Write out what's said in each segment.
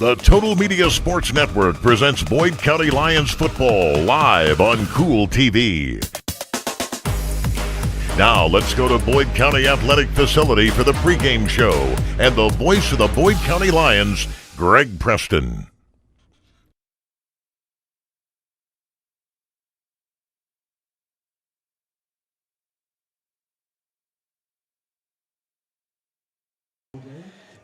The Total Media Sports Network presents Boyd County Lions football live on Kool TV. Now let's go to Boyd County Athletic Facility for the pregame show and the voice of the Boyd County Lions, Greg Preston.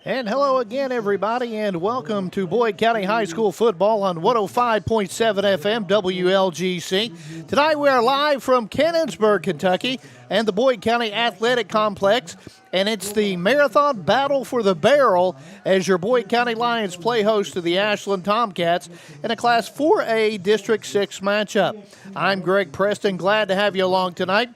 And hello again, everybody, and welcome to Boyd County High School football on 105.7 FM WLGC. Tonight we are live from Cannonsburg, Kentucky, and the Boyd County Athletic Complex, and it's the Marathon Battle for the Barrel as your Boyd County Lions play host to the Ashland Tomcats in a Class 4A District 6 matchup. I'm Greg Preston, glad to have you along tonight.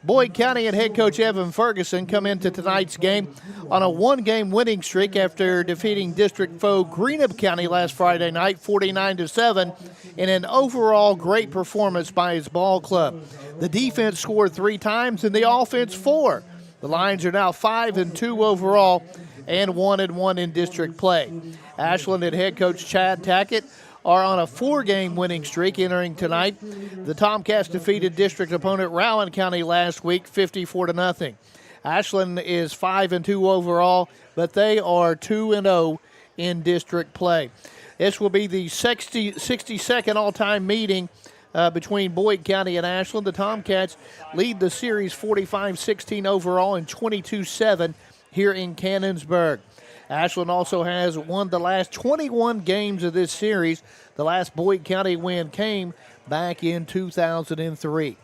Boyd County and head coach Evan Ferguson come into tonight's game on a one-game winning streak after defeating district foe Greenup County last Friday night 49-7 in an overall great performance by his ball club. The defense scored 3 times and the offense 4. The Lions are now 5-2 overall and 1-1 in district play. Ashland and head coach Chad Tackett are on a 4-game winning streak entering tonight. The Tomcats defeated district opponent Rowan County last week 54-0. Ashland is 5-2 overall, but they are 2-0 in district play. This will be the 62nd all-time meeting between Boyd County and Ashland. The Tomcats lead the series 45-16 overall and 22-7 here in Cannonsburg. Ashland also has won the last 21 games of this series. The last Boyd County win came back in 2003.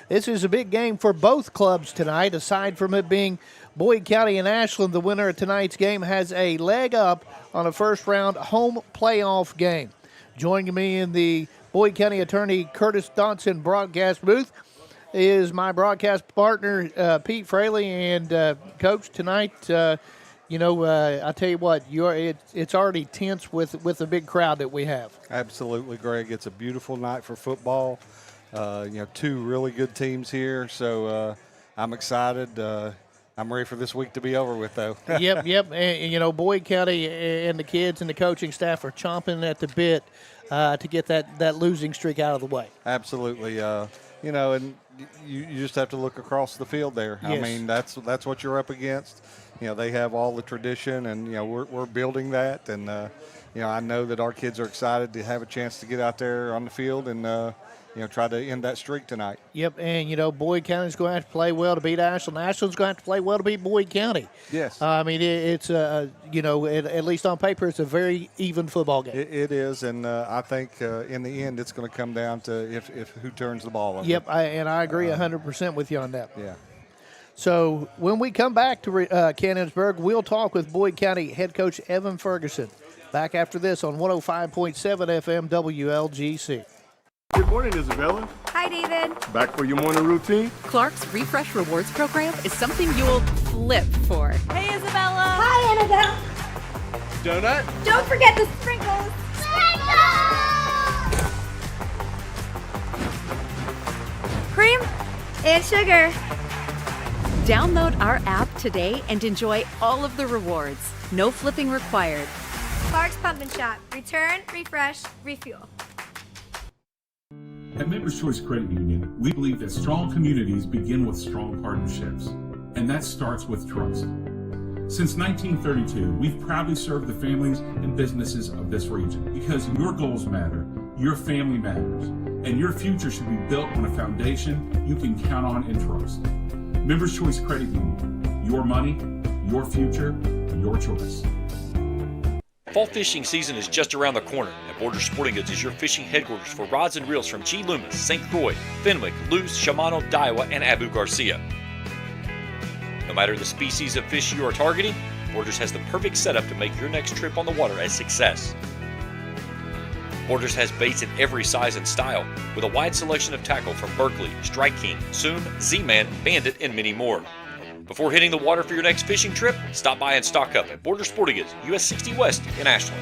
This is a big game for both clubs tonight. Aside from it being Boyd County and Ashland, the winner of tonight's game has a leg up on a first-round home playoff game. Joining me in the Boyd County attorney Curtis Dodson broadcast booth is my broadcast partner, Pete Fraley, and Coach, tonight, I tell you what, it's already tense with the big crowd that we have. Absolutely, Greg. It's a beautiful night for football. 2 really good teams here, so I'm excited. I'm ready for this week to be over with, though. Yep. And, Boyd County and the kids and the coaching staff are chomping at the bit to get that losing streak out of the way. Absolutely. And you just have to look across the field there. Yes. I mean, that's what you're up against. They have all the tradition, and, we're building that. And, I know that our kids are excited to have a chance to get out there on the field and, try to end that streak tonight. Yep, and, Boyd County's going to have to play well to beat Ashland. Ashland's going to have to play well to beat Boyd County. Yes. It's, at least on paper, it's a very even football game. It is, and I think in the end it's going to come down to if who turns the ball over. Yep, I agree 100% with you on that. Yeah. So when we come back to Cannonsburg, we'll talk with Boyd County head coach Evan Ferguson. Back after this on 105.7 FM WLGC. Good morning, Isabella. Hi, David. Back for your morning routine? Clark's Refresh Rewards program is something you'll flip for. Hey, Isabella. Hi, Annabelle. Donut? Don't forget the sprinkles. Sprinkles! Cream and sugar. Download our app today and enjoy all of the rewards. No flipping required. Clark's Pump and Shop. Return, refresh, refuel. At Members Choice Credit Union, we believe that strong communities begin with strong partnerships, and that starts with trust. Since 1932, we've proudly served the families and businesses of this region because your goals matter, your family matters, and your future should be built on a foundation you can count on and trust. Members Choice Credit Union, your money, your future, your choice. Fall fishing season is just around the corner, and Borders Sporting Goods is your fishing headquarters for rods and reels from G. Loomis, St. Croix, Fenwick, Lewis, Shimano, Daiwa, and Abu Garcia. No matter the species of fish you are targeting, Borders has the perfect setup to make your next trip on the water a success. Borders has baits in every size and style, with a wide selection of tackle from Berkeley, Strike King, Zoom, Z-Man, Bandit, and many more. Before hitting the water for your next fishing trip, stop by and stock up at Borders Sporting Goods, US 60 West in Ashland.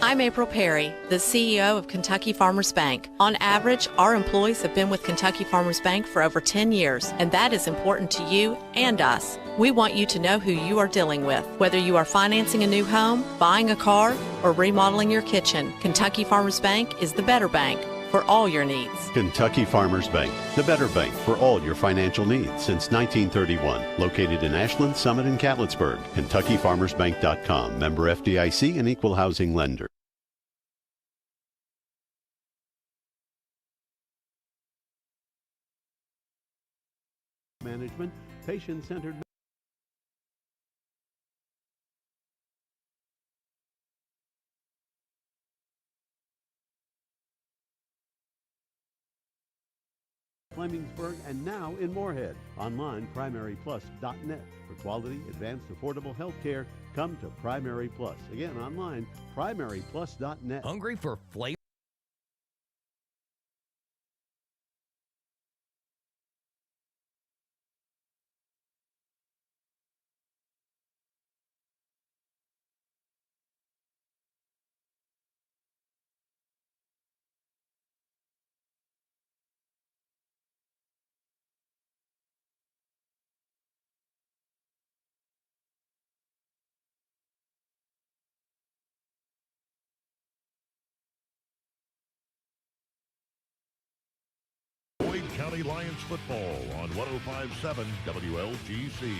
I'm April Perry, the CEO of Kentucky Farmers Bank. On average, our employees have been with Kentucky Farmers Bank for over 10 years, and that is important to you and us. We want you to know who you are dealing with. Whether you are financing a new home, buying a car, or remodeling your kitchen, Kentucky Farmers Bank is the better bank for all your needs. Kentucky Farmers Bank, the better bank for all your financial needs since 1931. Located in Ashland, Summit, and Cannonsburg. KentuckyFarmersBank.com. Member FDIC and equal housing lender. Management, patient-centered. Flemingsburg, and now in Moorhead. Online, primaryplus.net. For quality, advanced, affordable health care, come to Primary Plus. Again, online, primaryplus.net. Hungry for flavor? Boyd County Lions football on 105.7 WLGC.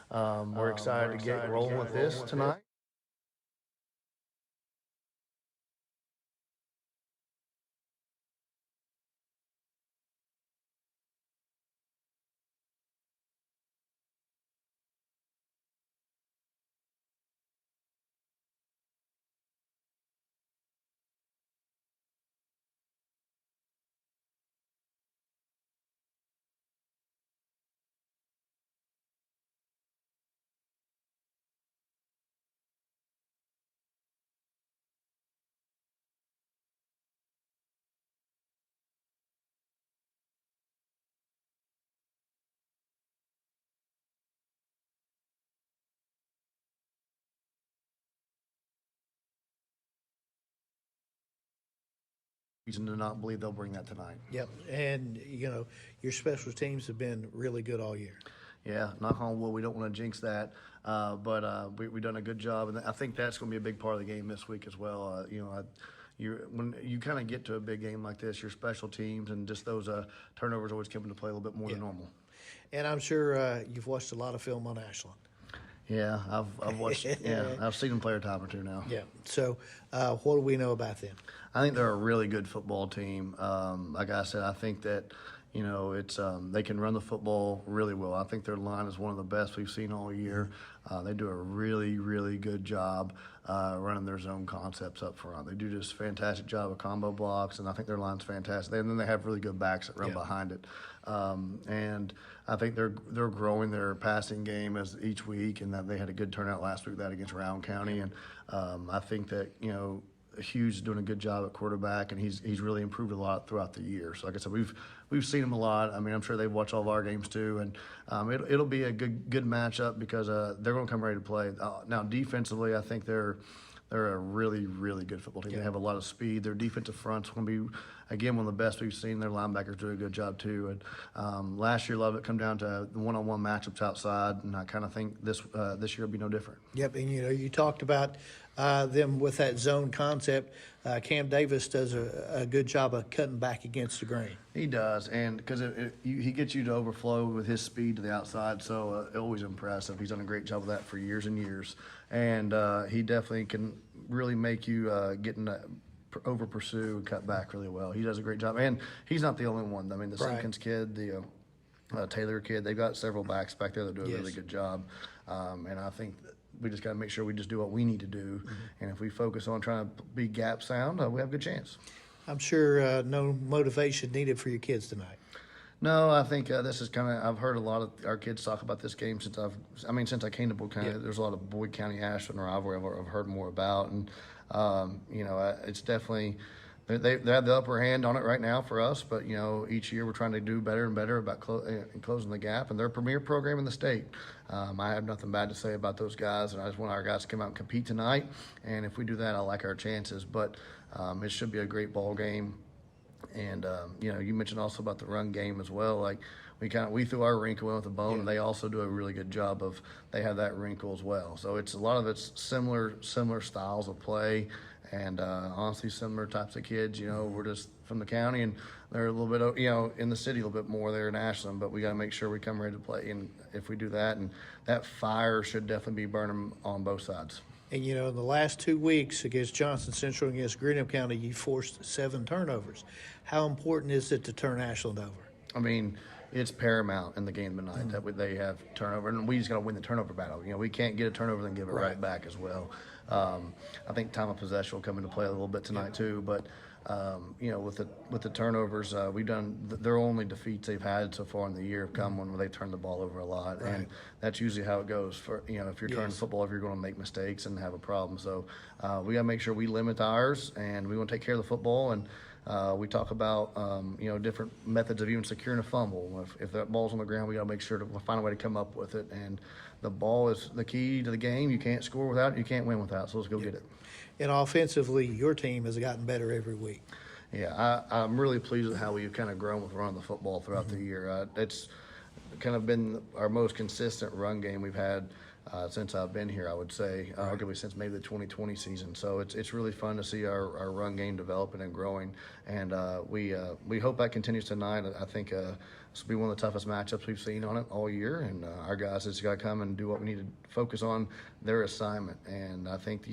We're excited to get rolling with this tonight. Reason to not believe they'll bring that tonight. Yep, and your special teams have been really good all year. Yeah, knock on wood, we don't want to jinx that, but we've done a good job, and I think that's going to be a big part of the game this week as well. When you kind of get to a big game like this, your special teams and just those turnovers always come into play a little bit more than normal. And I'm sure you've watched a lot of film on Ashland. Yeah, I've watched. Yeah, I've seen them play a time or two now. Yeah. So, what do we know about them? I think they're a really good football team. Like I said, I think that it's they can run the football really well. I think their line is one of the best we've seen all year. They do a really, really good job running their zone concepts up front. They do just a fantastic job of combo blocks, and I think their line's fantastic. And then they have really good backs that run behind it. And I think they're growing their passing game as each week, and that they had a good turnout last week that against Rowan County. And I think that Hughes is doing a good job at quarterback, and he's really improved a lot throughout the year. So, like I said, we've seen him a lot. I mean, I'm sure they watch all of our games too, and it'll be a good matchup because they're going to come ready to play. Now, defensively, I think they're a really, really good football team. They have a lot of speed. Their defensive front's going to be, again, one of the best we've seen. Their linebackers do a good job too. And last year, a lot of it come down to the one-on-one matchups outside, and I kind of think this year will be no different. Yep, and you talked about them with that zone concept. Cam Davis does a good job of cutting back against the grain. He does, and because he gets you to overflow with his speed to the outside, so always impressive. He's done a great job of that for years and years, and he definitely can really make you get in over pursue and cut back really well. He does a great job, and he's not the only one. I mean, the Simpkins kid, the Taylor kid, they've got several backs back there that do a really good job, and I think we just got to make sure we just do what we need to do, and if we focus on trying to be gap sound, we have a good chance. I'm sure no motivation needed for your kids tonight. No, I think this is kind of. I've heard a lot of our kids talk about this game since I came to Boyd County. Yeah. There's a lot of Boyd County Ashland rivalry I've heard more about, and it's definitely they have the upper hand on it right now for us. But each year we're trying to do better and better about closing the gap, and they're a premier program in the state. I have nothing bad to say about those guys, and I just want our guys to come out and compete tonight. And if we do that, I like our chances. But it should be a great ball game. And you mentioned also about the run game as well. Like we threw our wrinkle in with a bone, and they also do a really good job of. They have that wrinkle as well. So it's a lot of it's similar styles of play, and honestly similar types of kids. We're just from the county, and they're a little bit in the city a little bit more there in Ashland. But we got to make sure we come ready to play, and if we do that, and that fire should definitely be burning on both sides. And, in the last 2 weeks against Johnson Central and against Greenup County, you forced 7 turnovers. How important is it to turn Ashland over? I mean, it's paramount in the game tonight that they have turnover, and we just got to win the turnover battle. We can't get a turnover and give it right back as well. I think time of possession will come into play a little bit tonight too, but with the turnovers, we've done their only defeats they've had so far in the year have come when they turn the ball over a lot, and that's usually how it goes. For if you're turning football, if you're going to make mistakes and have a problem, so we got to make sure we limit ours, and we want to take care of the football. And we talk about different methods of even securing a fumble. If that ball's on the ground, we got to make sure to find a way to come up with it. And the ball is the key to the game. You can't score without it. You can't win without it. So let's go get it. And offensively, your team has gotten better every week. Yeah, I'm really pleased with how we've kind of grown with running the football throughout the year. It's kind of been our most consistent run game we've had since I've been here, I would say, arguably since maybe the 2020 season. So it's really fun to see our run game developing and growing, and we hope that continues tonight. I think this will be one of the toughest matchups we've seen on it all year, and our guys just got to come and do what we need to focus on their assignment. And I think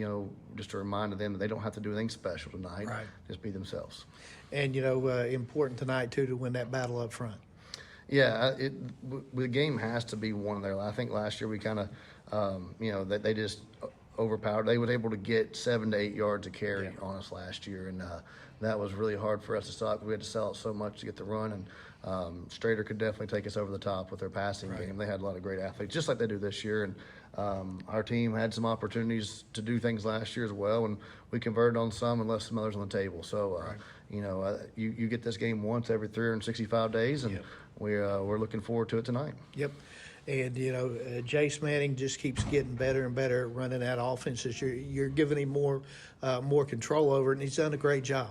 just a reminder to them that they don't have to do anything special tonight. Just be themselves. And important tonight too to win that battle up front. Yeah, the game has to be one of their. I think last year we kind of, that they just overpowered. They were able to get 7 to 8 yards of carry on us last year, and that was really hard for us to stop. We had to sell it so much to get the run, and Strader could definitely take us over the top with their passing game. They had a lot of great athletes, just like they do this year, and our team had some opportunities to do things last year as well, and we converted on some and left some others on the table. So, you get this game once every 365 days, and we're looking forward to it tonight. Yep. And, Jace Manning just keeps getting better and better at running that offense. You're giving him more control over it, and he's done a great job.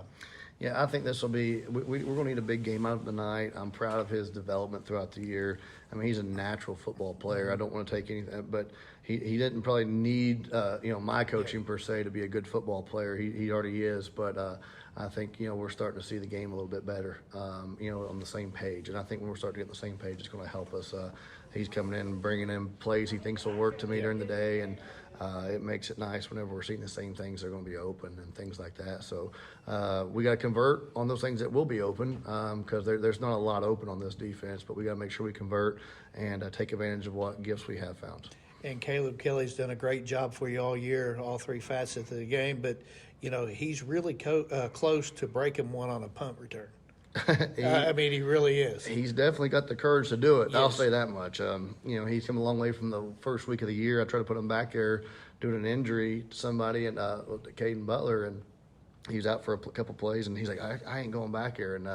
Yeah, I think this will be we're going to need a big game out of tonight. I'm proud of his development throughout the year. I mean, he's a natural football player. I don't want to take anything, but he didn't probably need my coaching per se to be a good football player. He already is, but I think we're starting to see the game a little bit better, on the same page. And I think when we're starting to get on the same page, it's going to help us. He's coming in and bringing in plays he thinks will work to me during the day, and it makes it nice whenever we're seeing the same things. They're going to be open and things like that. So we got to convert on those things that will be open, because there's not a lot open on this defense, but we got to make sure we convert and take advantage of what gifts we have found. And Caleb Kelly's done a great job for you all year, all three facets of the game, but he's really close to breaking one on a punt return. He really is. He's definitely got the courage to do it. Yes. I'll say that much. He's come a long way from the first week of the year. I tried to put him back there doing an injury to somebody, and Caden Butler, and he was out for a couple plays, and he's like, I ain't going back here. And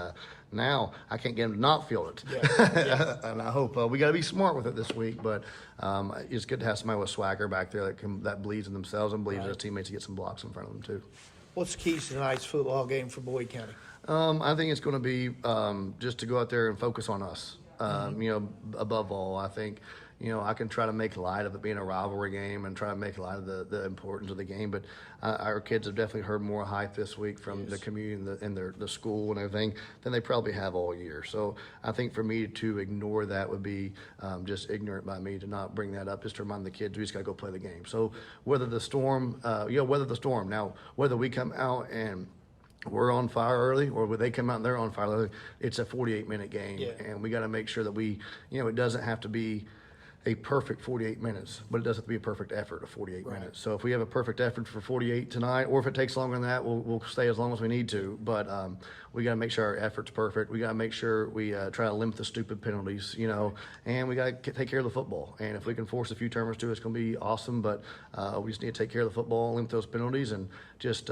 now I can't get him to not feel it. Yeah. And I hope we got to be smart with it this week. But it's good to have somebody with swagger back there that believes in themselves and believes in his teammates to get some blocks in front of them too. What's the keys to tonight's football game for Boyd County? I think it's going to be just to go out there and focus on us. Above all, I think, I can try to make light of it being a rivalry game and try to make light of the importance of the game. But our kids have definitely heard more hype this week from the community and the school and everything than they probably have all year. So I think for me to ignore that would be just ignorant by me to not bring that up, just to remind the kids we just got to go play the game. So weather the storm. Now, whether we come out and we're on fire early, or when they come out and they're on fire early, it's a 48-minute game. Yeah. And we got to make sure that we, it doesn't have to be a perfect 48 minutes, but it does have to be a perfect effort of 48 minutes. So if we have a perfect effort for 48 tonight, or if it takes longer than that, we'll stay as long as we need to. But we got to make sure our effort's perfect. We got to make sure we try to limit the stupid penalties, and we got to take care of the football. And if we can force a few turnovers too, it's going to be awesome. But we just need to take care of the football, limit those penalties, and just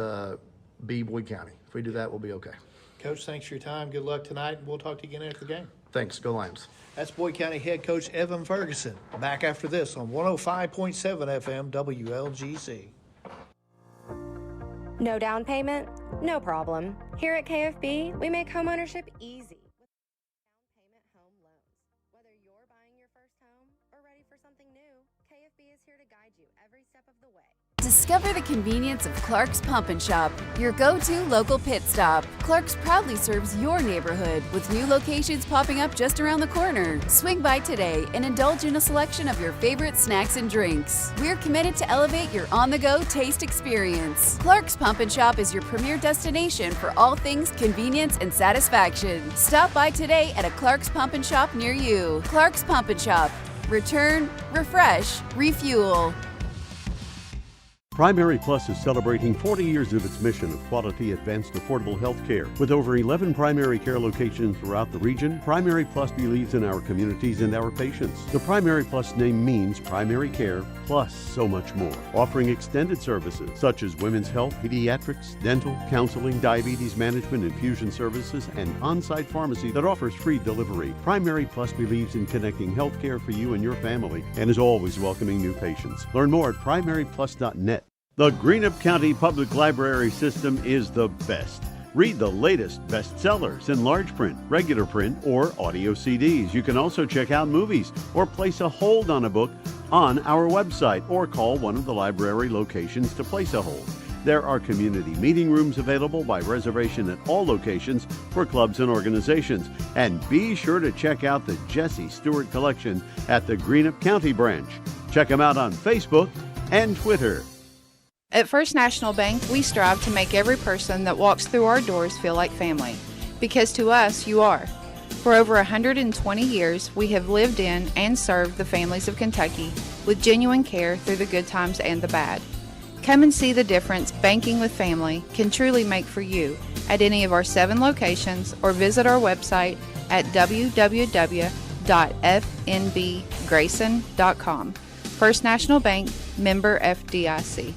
be Boyd County. If we do that, we'll be okay. Coach, thanks for your time. Good luck tonight. We'll talk to you again after the game. Thanks. Go Lions. That's Boyd County head coach Evan Ferguson. Back after this on 105.7 FM WLGC. No down payment? No problem. Here at KFB, we make homeownership easy with down payment home loans. Whether you're buying your first home or ready for something new, KFB is here to guide you every step of the way. Discover the convenience of Clark's Pump and Shop, your go-to local pit stop. Clark's proudly serves your neighborhood with new locations popping up just around the corner. Swing by today and indulge in a selection of your favorite snacks and drinks. We're committed to elevate your on-the-go taste experience. Clark's Pump and Shop is your premier destination for all things convenience and satisfaction. Stop by today at a Clark's Pump and Shop near you. Clark's Pump and Shop. Return, refresh, refuel. Primary Plus is celebrating 40 years of its mission of quality, advanced, affordable health care. With over 11 primary care locations throughout the region, Primary Plus believes in our communities and our patients. The Primary Plus name means primary care plus so much more, offering extended services such as women's health, pediatrics, dental, counseling, diabetes management, infusion services, and on-site pharmacy that offers free delivery. Primary Plus believes in connecting health care for you and your family and is always welcoming new patients. Learn more at primaryplus.net. The Greenup County Public Library system is the best. Read the latest bestsellers in large print, regular print, or audio CDs. You can also check out movies or place a hold on a book on our website or call one of the library locations to place a hold. There are community meeting rooms available by reservation at all locations for clubs and organizations. And be sure to check out the Jesse Stewart collection at the Greenup County branch. Check them out on Facebook and Twitter. At First National Bank, we strive to make every person that walks through our doors feel like family, because to us, you are. For over 120 years, we have lived in and served the families of Kentucky with genuine care through the good times and the bad. Come and see the difference banking with family can truly make for you at any of our 7 locations, or visit our website at www.fnbgrayson.com. First National Bank, member FDIC.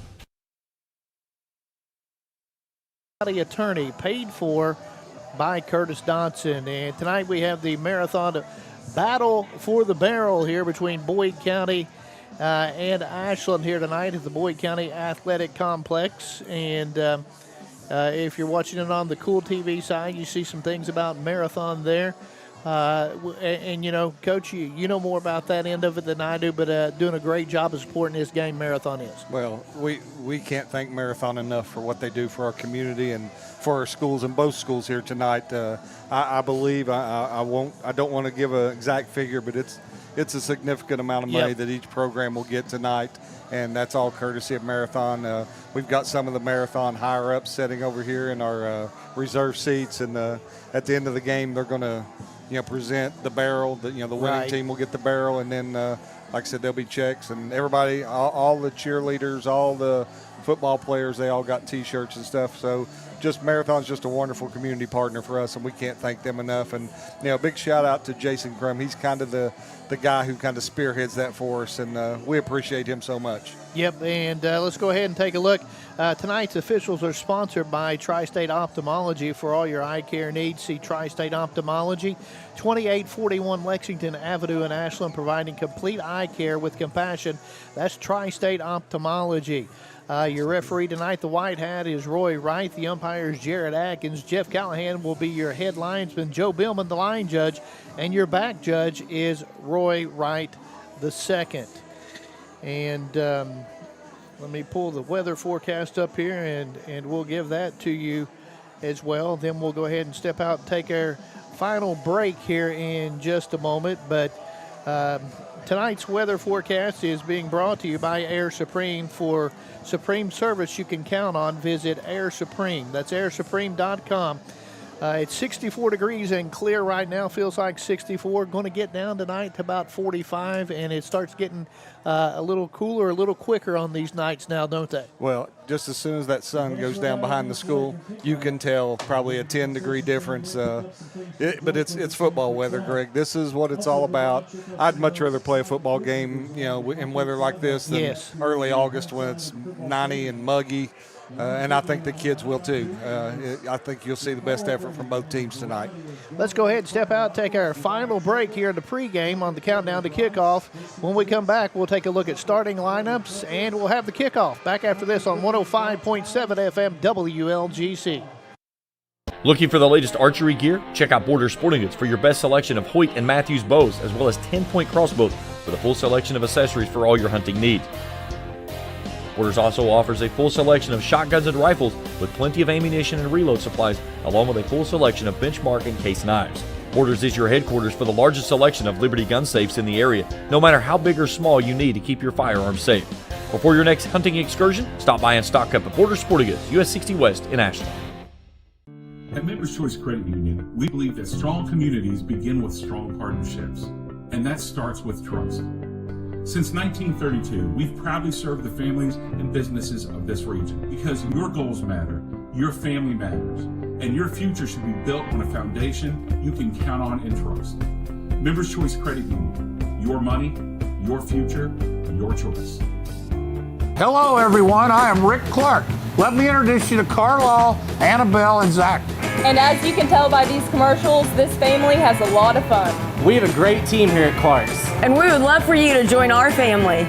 Attorney paid for by Curtis Dodson, and tonight we have the marathon battle for the barrel here between Boyd County and Ashland here tonight at the Boyd County Athletic Complex. And if you're watching it on the Kool TV side, you see some things about marathon there. And you know, Coach, you know more about that end of it than I do, but doing a great job of supporting this game Marathon is. Well, we can't thank Marathon enough for what they do for our community and for our schools, and both schools here tonight. I believe I don't want to give an exact figure, but it's a significant amount of money that each program will get tonight, and that's all courtesy of Marathon. We've got some of the Marathon higher ups sitting over here in our reserve seats, and at the end of the game, they're going to present the barrel. The winning team will get the barrel, and then, like I said, there'll be checks, and everybody, all the cheerleaders, all the football players, they all got T-shirts and stuff. So just Marathon's just a wonderful community partner for us, and we can't thank them enough. And big shout out to Jason Crum. He's kind of the guy who kind of spearheads that for us, and we appreciate him so much. Yep, and let's go ahead and take a look. Tonight's officials are sponsored by Tri-State Ophthalmology. For all your eye care needs, see Tri-State Ophthalmology, 2841 Lexington Avenue in Ashland, providing complete eye care with compassion. That's Tri-State Ophthalmology. Your referee tonight, the white hat, is Roy Wright. The umpire is Jared Atkins. Jeff Callahan will be your head linesman. Joe Billman, the line judge. And your back judge is Roy Wright II. And let me pull the weather forecast up here, and we'll give that to you as well. Then we'll go ahead and step out and take our final break here in just a moment. But tonight's weather forecast is being brought to you by Air Supreme. For supreme service you can count on, visit Air Supreme. That's airsupreme.com. It's 64 degrees and clear right now. Feels like 64. Going to get down tonight to about 45, and it starts getting a little cooler, a little quicker on these nights now, don't they? Well, just as soon as that sun goes down behind the school, you can tell probably a 10-degree difference. But it's football weather, Greg. This is what it's all about. I'd much rather play a football game, in weather like this than early August when it's 90 and muggy. And I think the kids will too. I think you'll see the best effort from both teams tonight. Let's go ahead and step out, take our final break here in the pregame on the countdown to kickoff. When we come back, we'll take a look at starting lineups, and we'll have the kickoff. Back after this on 105.7 FM WLGC. Looking for the latest archery gear? Check out Border Sporting Goods for your best selection of Hoyt and Matthews bows, as well as 10-point crossbows with a full selection of accessories for all your hunting needs. Borders also offers a full selection of shotguns and rifles with plenty of ammunition and reload supplies, along with a full selection of benchmark and case knives. Borders is your headquarters for the largest selection of Liberty gun safes in the area, no matter how big or small you need to keep your firearms safe. Before your next hunting excursion, stop by and stock up at Border Sporting Goods, US 60 West in Ashland. At Members Choice Credit Union, we believe that strong communities begin with strong partnerships, and that starts with trust. Since 1932, we've proudly served the families and businesses of this region because your goals matter, your family matters, and your future should be built on a foundation you can count on and trust. Members Choice Credit Union, your money, your future, your choice. Hello everyone, I am Rick Clark. Let me introduce you to Carlisle, Annabelle, and Zach. And as you can tell by these commercials, this family has a lot of fun. We have a great team here at Clark's. And we would love for you to join our family.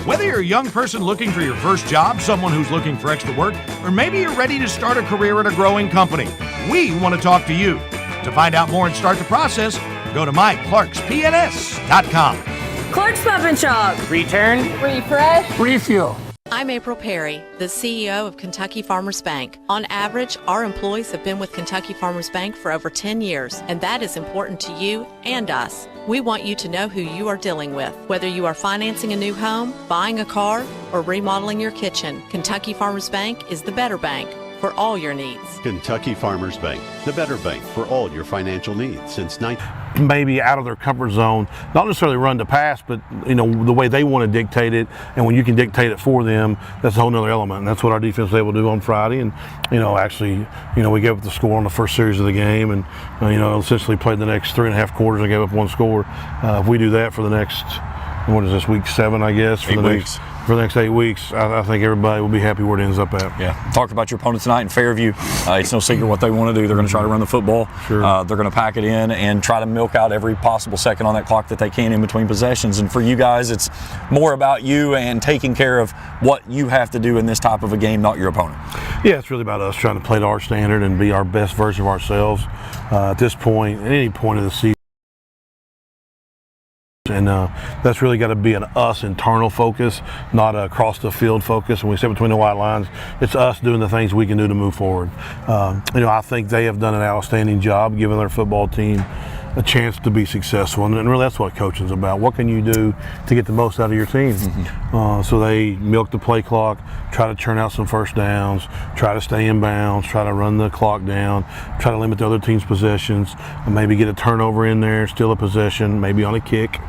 Whether you're a young person looking for your first job, someone who's looking for extra work, or maybe you're ready to start a career at a growing company, we want to talk to you. To find out more and start the process, go to myclarkspns.com. Clark's Pump and Shop. Return. Refresh. Refuel. I'm April Perry, the CEO of Kentucky Farmers Bank. On average, our employees have been with Kentucky Farmers Bank for over 10 years, and that is important to you and us. We want you to know who you are dealing with. Whether you are financing a new home, buying a car, or remodeling your kitchen, Kentucky Farmers Bank is the better bank for all your needs. Kentucky Farmers Bank, the better bank for all your financial needs since maybe out of their comfort zone, not necessarily run to pass, but the way they want to dictate it, and when you can dictate it for them, that's a whole nother element, and that's what our defense was able to do on Friday. And actually, we gave up the score on the first series of the game, and essentially played the next 3.5 quarters and gave up one score. If we do that for the next, what is this, week 7, I guess, for 8 weeks. For the next 8 weeks, I think everybody will be happy where it ends up at. Yeah, talked about your opponent tonight in Fairview. It's no secret what they want to do. They're going to try to run the football. Sure. They're going to pack it in and try to milk out every possible second on that clock that they can in between possessions. And for you guys, it's more about you and taking care of what you have to do in this type of a game, not your opponent. Yeah, it's really about us trying to play to our standard and be our best version of ourselves at this point, at any point of the season. And that's really got to be an us internal focus, not a across the field focus. When we sit between the white lines, it's us doing the things we can do to move forward. I think they have done an outstanding job giving their football team a chance to be successful, and really that's what coaching is about. What can you do to get the most out of your team? So they milk the play clock, try to churn out some first downs, try to stay in bounds, try to run the clock down, try to limit the other team's possessions, maybe get a turnover in there, steal a possession, maybe on a kick.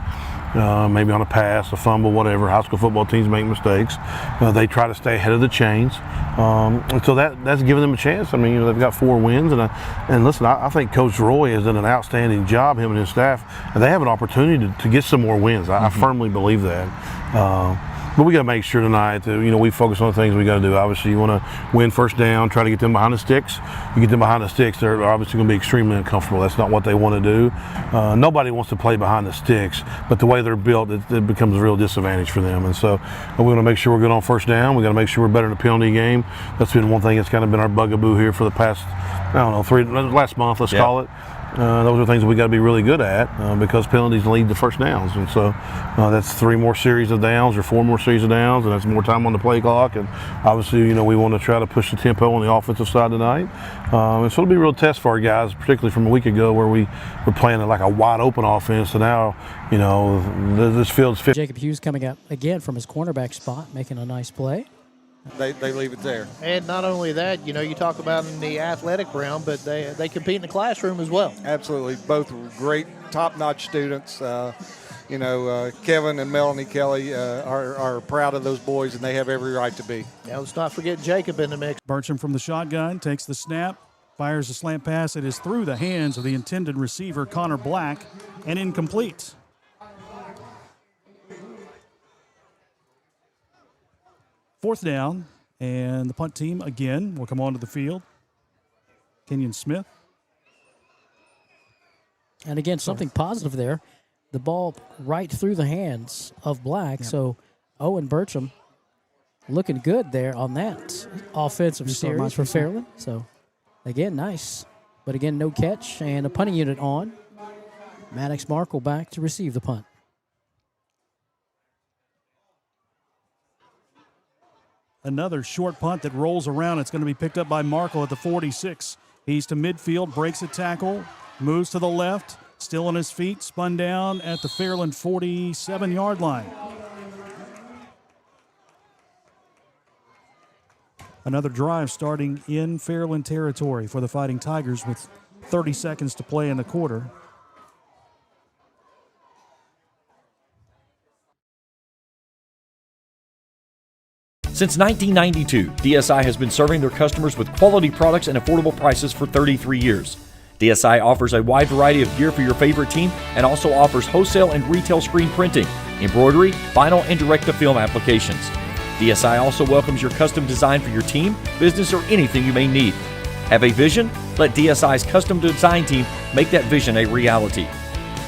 Maybe on a pass, a fumble, whatever. High school football teams make mistakes. They try to stay ahead of the chains. And so that's giving them a chance. I mean, they've got 4 wins. And listen, I think Coach Roy has done an outstanding job, him and his staff. And they have an opportunity to get some more wins. I firmly believe that. But we got to make sure tonight that, we focus on the things we got to do. Obviously, you want to win first down, try to get them behind the sticks. You get them behind the sticks, they're obviously going to be extremely uncomfortable. That's not what they want to do. Nobody wants to play behind the sticks, but the way they're built, it becomes a real disadvantage for them. And so we want to make sure we're good on first down. We got to make sure we're better in the penalty game. That's been one thing that's kind of been our bugaboo here for the past, last month, let's call it. those are things that we got to be really good at because penalties lead to first downs. And so that's 3 more series of downs or 4 more series of downs, and that's more time on the play clock. And obviously, we want to try to push the tempo on the offensive side tonight. And so it'll be a real test for our guys, particularly from a week ago where we were playing like a wide open offense. So now, this field's fit. Jacob Hughes coming up again from his cornerback spot, making a nice play. They leave it there. And not only that, you talk about in the athletic realm, but they compete in the classroom as well. Absolutely. Both great, top-notch students. Kevin and Melanie Kelly are proud of those boys, and they have every right to be. Now let's not forget Jacob in the mix. Burcham from the shotgun takes the snap, fires a slant pass. It is through the hands of the intended receiver, Connor Black, and incomplete. Fourth down, and the punt team again will come onto the field. Kenyon Smith. And again, something positive there. The ball right through the hands of Black. Yep. So Owen Burcham looking good there on that offensive series for Fairland. So, again, nice. But again, no catch and a punting unit on. Maddox Markle back to receive the punt. Another short punt that rolls around. It's going to be picked up by Markle at the 46. He's to midfield, breaks a tackle, moves to the left, still on his feet, spun down at the Fairland 47-yard line. Another drive starting in Fairland territory for the Fighting Tigers with 30 seconds to play in the quarter. Since 1992, DSI has been serving their customers with quality products and affordable prices for 33 years. DSI offers a wide variety of gear for your favorite team and also offers wholesale and retail screen printing, embroidery, vinyl, and direct-to-film applications. DSI also welcomes your custom design for your team, business, or anything you may need. Have a vision? Let DSI's custom design team make that vision a reality.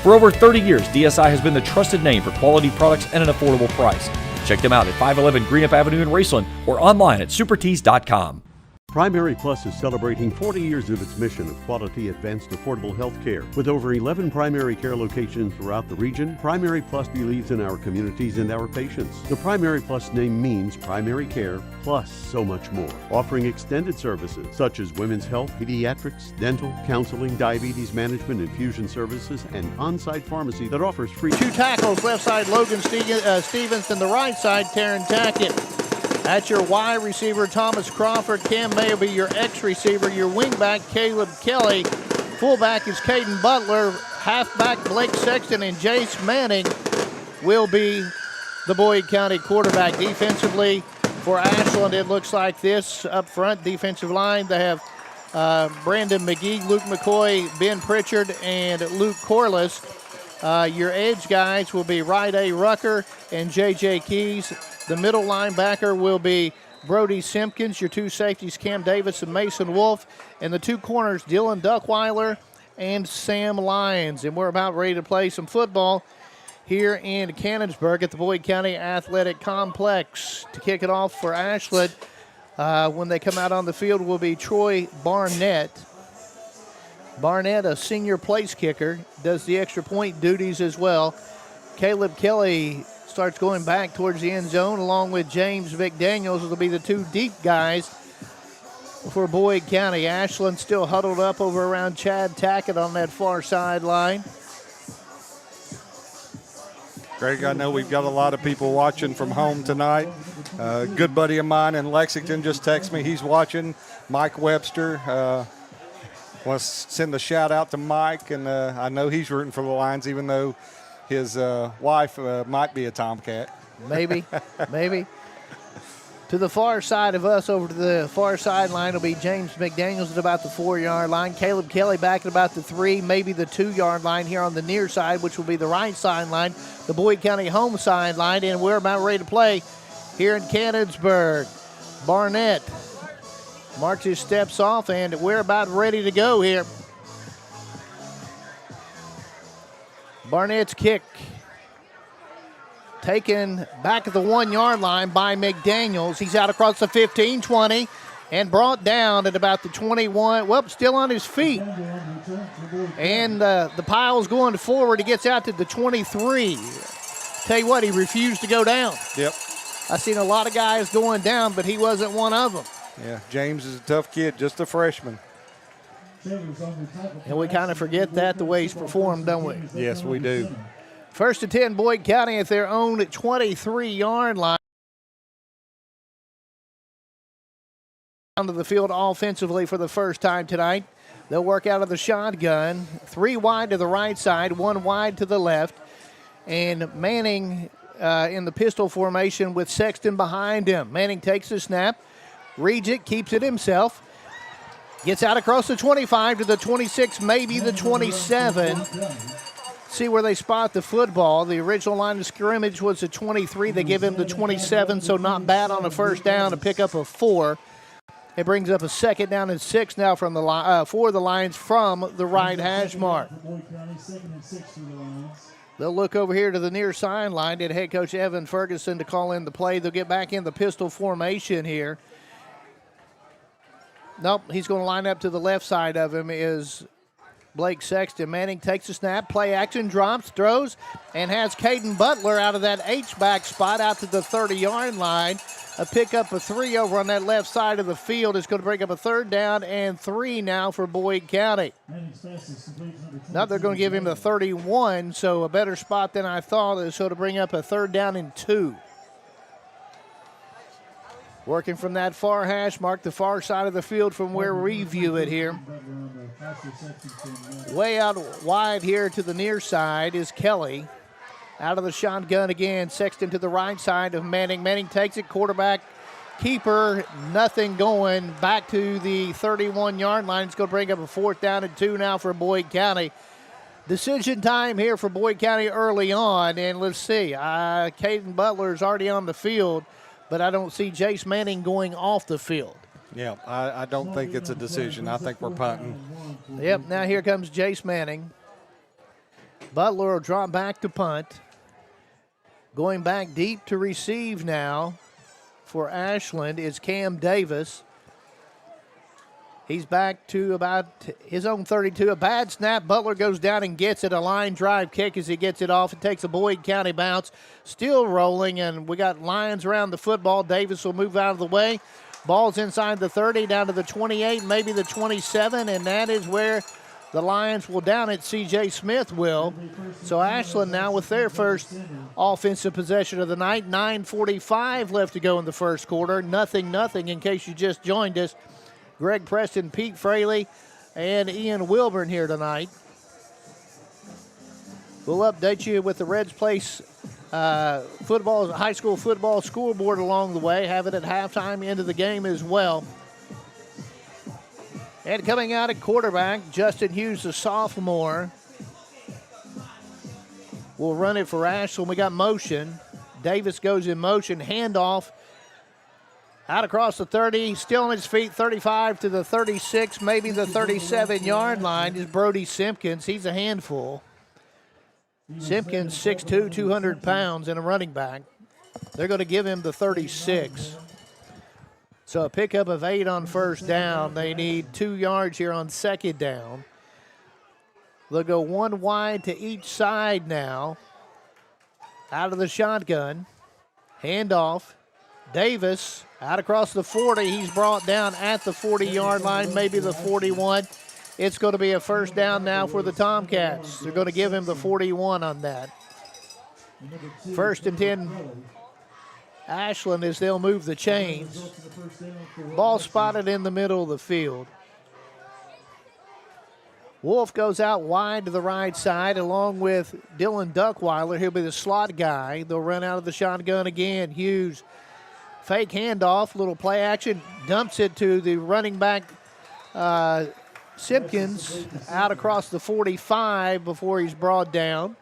For over 30 years, DSI has been the trusted name for quality products and an affordable price. Check them out at 511 Greenup Avenue in Raceland or online at supertees.com. Primary Plus is celebrating 40 years of its mission of quality, advanced, affordable health care. With over 11 primary care locations throughout the region, Primary Plus believes in our communities and our patients. The Primary Plus name means primary care plus so much more, offering extended services such as women's health, pediatrics, dental, counseling, diabetes management, infusion services, and on-site pharmacy that offers free 2 tackles, left side Logan Stevens, and the right side Taryn Tackett. At your Y receiver, Thomas Crawford. Cam May will be your X receiver. Your wingback, Caleb Kelly. Fullback is Caden Butler. Halfback, Blake Sexton, and Jace Manning will be the Boyd County quarterback. Defensively for Ashland, it looks like this. Up front, defensive line, they have Brandon McGee, Luke McCoy, Ben Pritchard, and Luke Corliss. Your edge guys will be Ryday Rucker and J.J. Keys. The middle linebacker will be Brody Simpkins. Your 2 safeties, Cam Davis and Mason Wolf. And the 2 corners, Dylan Duckweiler and Sam Lyons. And we're about ready to play some football here in Cannonsburg at the Boyd County Athletic Complex. To kick it off for Ashland, when they come out on the field, will be Troy Barnett. Barnett, a senior place kicker, does the extra point duties as well. Caleb Kelly starts going back towards the end zone along with James McDaniels. It'll be the 2 deep guys for Boyd County. Ashland still huddled up over around Chad Tackett on that far sideline. Greg, I know we've got a lot of people watching from home tonight. A good buddy of mine in Lexington just texted me. He's watching. Mike Webster. Want to send a shout out to Mike, and I know he's rooting for the Lions, even though his wife might be a Tomcat. Maybe. To the far side of us, over to the far sideline, will be James McDaniels at about the 4-yard line. Caleb Kelly back at about the 3, maybe the 2-yard line here on the near side, which will be the right sideline, the Boyd County home sideline, and we're about ready to play here in Cannonsburg. Barnett marks his steps off, and we're about ready to go here. Barnett's kick taken back at the 1-yard line by McDaniels. He's out across the 15, 20, and brought down at about the 21. Well, still on his feet. And the pile's going forward. He gets out to the 23. Tell you what, he refused to go down. Yep. I've seen a lot of guys going down, but he wasn't one of them. Yeah, James is a tough kid, just a freshman. And we kind of forget that the way he's performed, don't we? Yes, we do. First and 10, Boyd County at their own 23-yard line. Down to the field offensively for the first time tonight. They'll work out of the shotgun. 3 wide to the right side, 1 wide to the left. And Manning in the pistol formation with Sexton behind him. Manning takes the snap, reads it, keeps it himself. Gets out across the 25 to the 26, maybe the 27. See where they spot the football. The original line of scrimmage was the 23. They give him the 27, so not bad on the first down to pick up a 4. It brings up a 2nd down and 6 now from the for the Lions from the right hash mark. They'll look over here to the near sideline. Did head coach Evan Ferguson to call in the play. They'll get back in the pistol formation here. Nope, he's going to line up to the left side of him is Blake Sexton. Manning takes a snap, play action, drops, throws, and has Caden Butler out of that H-back spot out to the 30-yard line. A pickup of 3 over on that left side of the field is going to bring up a 3rd down and 3 now for Boyd County. Now they're going to give him the 31, so a better spot than I thought, so to bring up a 3rd down and 2. Working from that far hash mark, the far side of the field from where we view it here. Way out wide here to the near side is Kelly. Out of the shotgun again, Sexton to the right side of Manning. Manning takes it, quarterback, keeper, nothing going. Back to the 31-yard line. It's going to bring up a 4th down and 2 now for Boyd County. Decision time here for Boyd County early on, and let's see. Caden Butler is already on the field, but I don't see Jace Manning going off the field. Yeah, I don't think it's a decision. I think we're punting. Yep, now here comes Jace Manning. Butler will drop back to punt. Going back deep to receive now for Ashland is Cam Davis. He's back to about his own 32. A bad snap. Butler goes down and gets it. A line drive kick as he gets it off. It takes a Boyd County bounce. Still rolling, and we got Lions around the football. Davis will move out of the way. Ball's inside the 30, down to the 28, maybe the 27, and that is where the Lions will down it. C.J. Smith will. So Ashland now with their first offensive possession of the night. 9:45 left to go in the first quarter. 0-0 in case you just joined us. Greg Preston, Pete Fraley, and Ian Wilburn here tonight. We'll update you with the Reds Place high school football scoreboard along the way. Have it at halftime, into the game as well. And coming out at quarterback, Justin Hughes, the sophomore, will run it for Ashland. We got motion. Davis goes in motion. Handoff out across the 30. Still on his feet. 35 to the 36, maybe the 37-yard line is Brody Simpkins. He's a handful. Simpkins, 6'2", 200 pounds, and a running back. They're going to give him the 36. So a pickup of 8 on first down. They need 2 yards here on second down. They'll go 1 wide to each side now. Out of the shotgun. Handoff. Davis out across the 40. He's brought down at the 40-yard line, maybe the 41. It's going to be a first down now for the Tomcats. They're going to give him the 41 on that. First and 10. Ashland as they'll move the chains. Ball spotted in the middle of the field. Wolf goes out wide to the right side along with Dylan Duckweiler. He'll be the slot guy. They'll run out of the shotgun again. Hughes, fake handoff, little play action, dumps it to the running back Simpkins out across the 45 before he's brought down.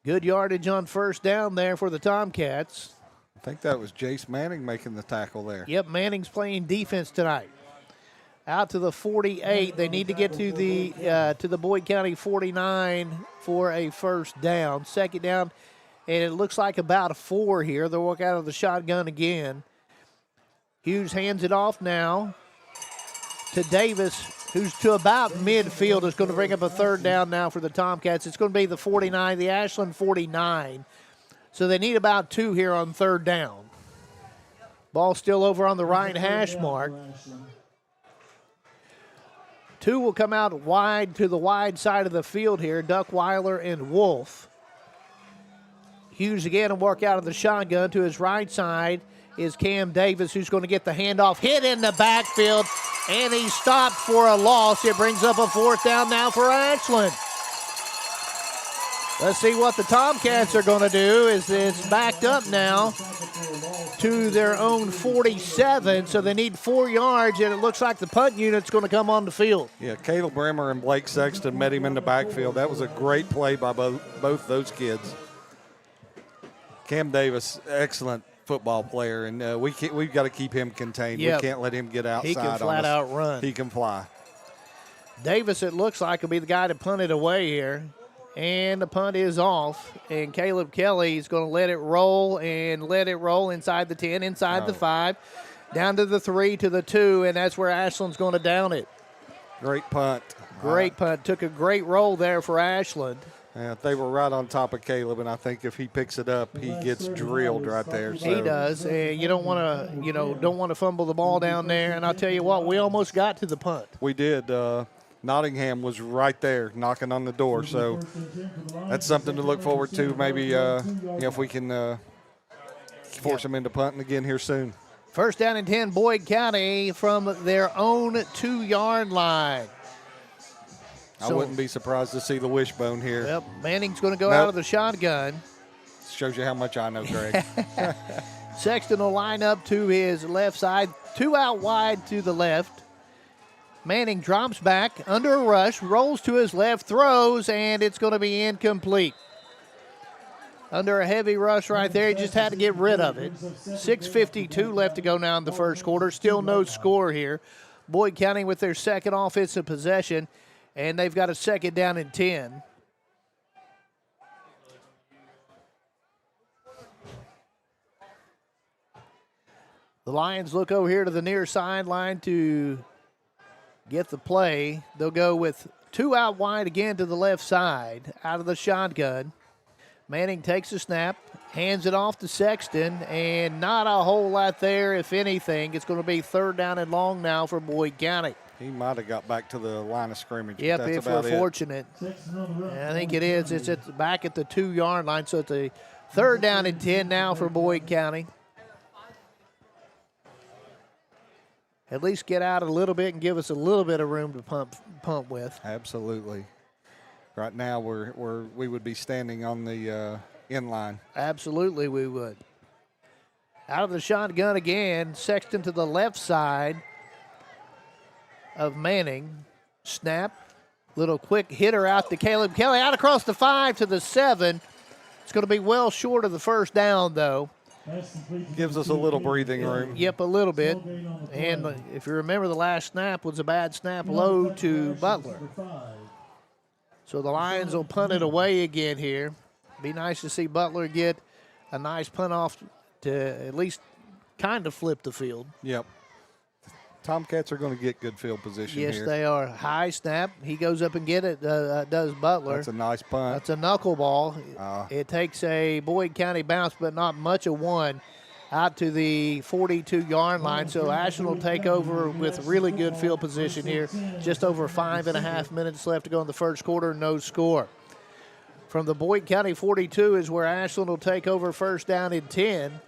Good yardage on first down there for the Tomcats. I think that was Jace Manning making the tackle there. Yep, Manning's playing defense tonight. Out to the 48. They need to get to the Boyd County 49 for a first down. Second down, and it looks like about a 4 here. They'll work out of the shotgun again. Hughes hands it off now to Davis, who's to about midfield. Is going to bring up a third down now for the Tomcats. It's going to be the 49, the Ashland 49. So they need about 2 here on third down. Ball still over on the right hash mark. 2 will come out wide to the wide side of the field here. Duckweiler and Wolf. Hughes again will work out of the shotgun. To his right side is Cam Davis, who's going to get the handoff. Hit in the backfield, and he stopped for a loss. It brings up a fourth down now for Ashland. Let's see what the Tomcats are going to do. It's backed up now to their own 47, so they need 4 yards, and it looks like the punt unit's going to come on the field. Yeah, Caleb Bremer and Blake Sexton met him in the backfield. That was a great play by both those kids. Cam Davis, excellent football player, and we've got to keep him contained. Yep. We can't let him get outside. He can flat out run. He can fly. Davis, it looks like, will be the guy to punt it away here. And the punt is off, and Caleb Kelly is going to let it roll inside the 10, inside the 5, down to the 3, to the 2, and that's where Ashland's going to down it. Great punt. Great punt. Took a great roll there for Ashland. Yeah, they were right on top of Caleb, and I think if he picks it up, he gets drilled right there. So. He does, and you don't want to fumble the ball down there. And I'll tell you what, we almost got to the punt. We did. Nottingham was right there knocking on the door, so that's something to look forward to. Maybe if we can force them into punting again here soon. First down and 10, Boyd County from their own 2-yard line. I wouldn't be surprised to see the wishbone here. Yep, Manning's going to go out of the shotgun. Shows you how much I know, Greg. Sexton will line up to his left side, 2 out wide to the left. Manning drops back under a rush, rolls to his left, throws, and it's going to be incomplete. Under a heavy rush right there, he just had to get rid of it. 6:52 left to go now in the first quarter. Still no score here. Boyd County with their second offensive possession, and they've got a second down and 10. The Lions look over here to the near sideline to get the play. They'll go with 2 out wide again to the left side, out of the shotgun. Manning takes a snap, hands it off to Sexton, and not a whole lot there, if anything. It's going to be third down and long now for Boyd County. He might have got back to the line of scrimmage. Yep, if we're fortunate. I think it is. It's back at the 2-yard line, so it's a third down and 10 now for Boyd County. At least get out a little bit and give us a little bit of room to pump with. Absolutely. Right now we would be standing on the end line. Absolutely we would. Out of the shotgun again, Sexton to the left side of Manning. Snap, little quick hitter out to Caleb Kelly, out across the 5 to the 7. It's going to be well short of the first down, though. Gives us a little breathing room. Yep, a little bit. And if you remember, the last snap was a bad snap low to Butler. So the Lions will punt it away again here. Be nice to see Butler get a nice punt off to at least kind of flip the field. Yep. Tomcats are going to get good field position here. Yes, they are. High snap. He goes up and get it, does Butler. That's a nice punt. That's a knuckleball. It takes a Boyd County bounce, but not much of one, out to the 42-yard line. So Ashland will take over with really good field position here. Just over 5.5 minutes left to go in the first quarter, no score. From the Boyd County 42 is where Ashland will take over first down and 10.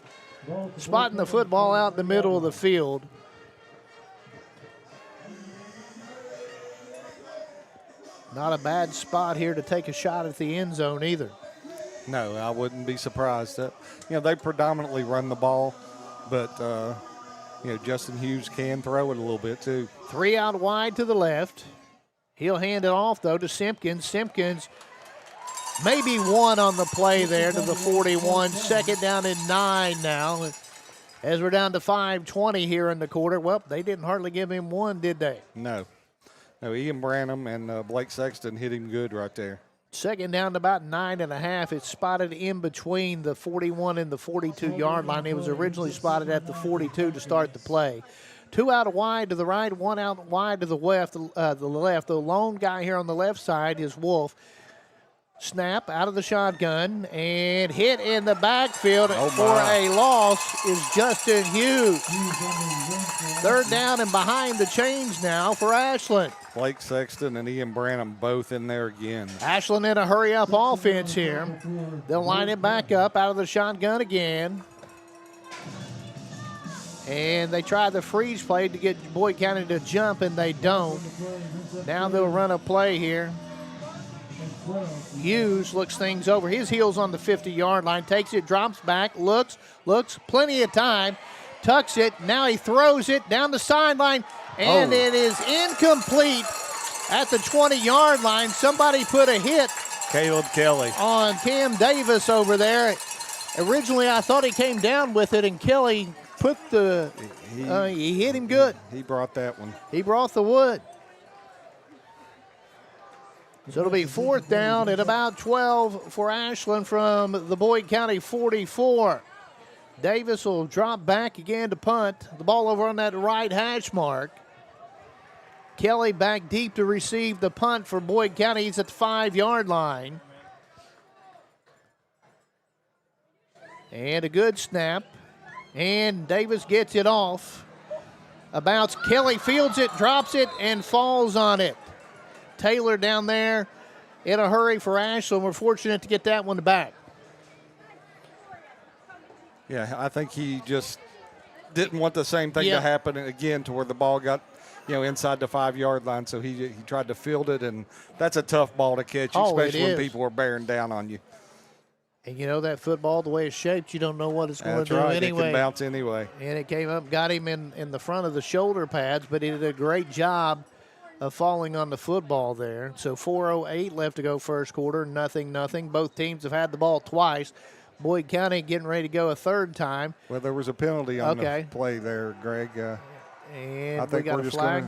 Spotting the football out in the middle of the field. Not a bad spot here to take a shot at the end zone either. No, I wouldn't be surprised. They predominantly run the ball, but Justin Hughes can throw it a little bit too. 3 out wide to the left. He'll hand it off though to Simpkins. Simpkins maybe 1 on the play there to the 41. Second down and 9 now. As we're down to 5:20 here in the quarter. Well, they didn't hardly give him 1, did they? No, Ian Branham and Blake Sexton hit him good right there. Second down to about 9.5. It's spotted in between the 41 and the 42-yard line. It was originally spotted at the 42 to start the play. 2 out wide to the right, 1 out wide to the left. The lone guy here on the left side is Wolf. Snap out of the shotgun and hit in the backfield for a loss is Justin Hughes. Third down and behind the chains now for Ashland. Blake Sexton and Ian Branham both in there again. Ashland in a hurry-up offense here. They'll line it back up out of the shotgun again. And they try the freeze play to get Boyd County to jump, and they don't. Now they'll run a play here. Hughes looks things over. His heels on the 50-yard line. Takes it, drops back, looks, plenty of time. Tucks it. Now he throws it down the sideline, and it is incomplete at the 20-yard line. Somebody put a hit. Caleb Kelly. On Cam Davis over there. Originally, I thought he came down with it, and Kelly put the he hit him good. He brought that one. He brought the wood. So it'll be fourth down at about 12 for Ashland from the Boyd County 44. Davis will drop back again to punt. The ball over on that right hash mark. Kelly back deep to receive the punt for Boyd County. He's at the 5-yard line. And a good snap. And Davis gets it off. A bounce. Kelly fields it, drops it, and falls on it. Taylor down there in a hurry for Ashland. We're fortunate to get that one back. Yeah, I think he just didn't want the same thing to happen again to where the ball got, inside the 5-yard line. So he tried to field it, and that's a tough ball to catch, especially when people are bearing down on you. And that football, the way it's shaped, you don't know what it's going to do anyway. It can bounce anyway. And it came up, got him in the front of the shoulder pads, but he did a great job of falling on the football there. So 4:08 left to go first quarter, 0-0. Both teams have had the ball twice. Boyd County getting ready to go a third time. Well, there was a penalty on the play there, Greg. And I think we got a flag?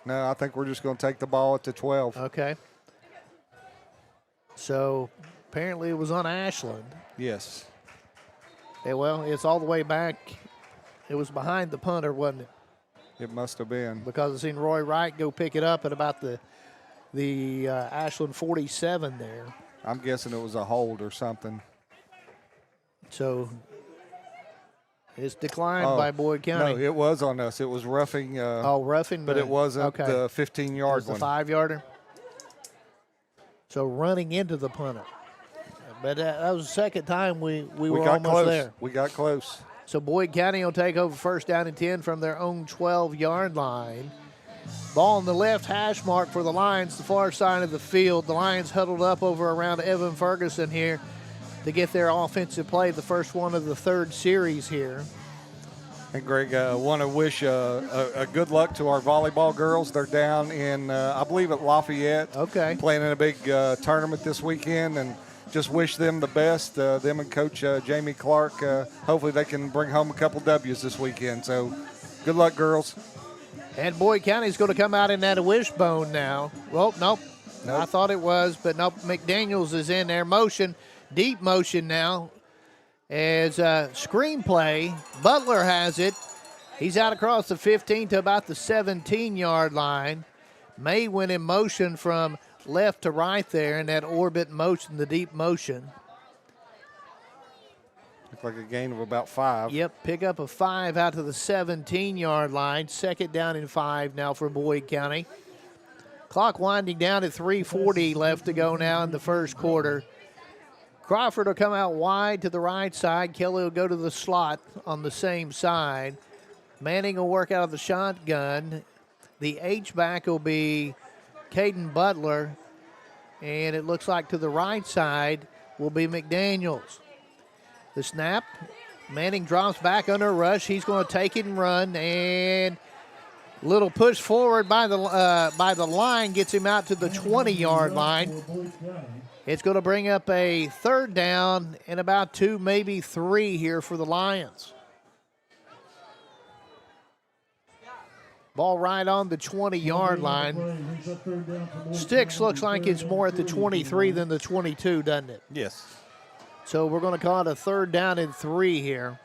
I think we're just going to take the ball at the 12. Okay. So apparently it was on Ashland. Yes. Well, it's all the way back. It was behind the punter, wasn't it? It must have been. Because I've seen Roy Wright go pick it up at about the Ashland 47 there. I'm guessing it was a hold or something. So it's declined by Boyd County. No, it was on us. It was roughing. Roughing. But it wasn't the 15-yard one. The 5-yarder. So running into the punter. But that was the second time we were almost there. We got close. So Boyd County will take over first down and 10 from their own 12-yard line. Ball on the left hash mark for the Lions, the far side of the field. The Lions huddled up over around Evan Ferguson here to get their offensive play, the first one of the third series here. And Greg, I want to wish a good luck to our volleyball girls. They're down in, I believe, at Lafayette. Okay. Playing in a big tournament this weekend, and just wish them the best. Them and Coach Jamie Clark. Hopefully they can bring home a couple W's this weekend. So good luck, girls. And Boyd County's going to come out in that wishbone now. Well, nope. I thought it was, but nope. McDaniels is in there. Motion, deep motion now. As screenplay, Butler has it. He's out across the 15 to about the 17-yard line. May went in motion from left to right there in that orbit motion, the deep motion. Looks like a gain of about 5. Yep, pick up a 5 out to the 17-yard line. Second down and 5 now for Boyd County. Clock winding down at 3:40 left to go now in the first quarter. Crawford will come out wide to the right side. Kelly will go to the slot on the same side. Manning will work out of the shotgun. The H-back will be Caden Butler. And it looks like to the right side will be McDaniels. The snap. Manning drops back under rush. He's going to take it and run. And little push forward by the line gets him out to the 20-yard line. It's going to bring up a third down and about 2, maybe 3 here for the Lions. Ball right on the 20-yard line. Sticks looks like it's more at the 23 than the 22, doesn't it? Yes. So we're going to call it a 3rd down and 3 here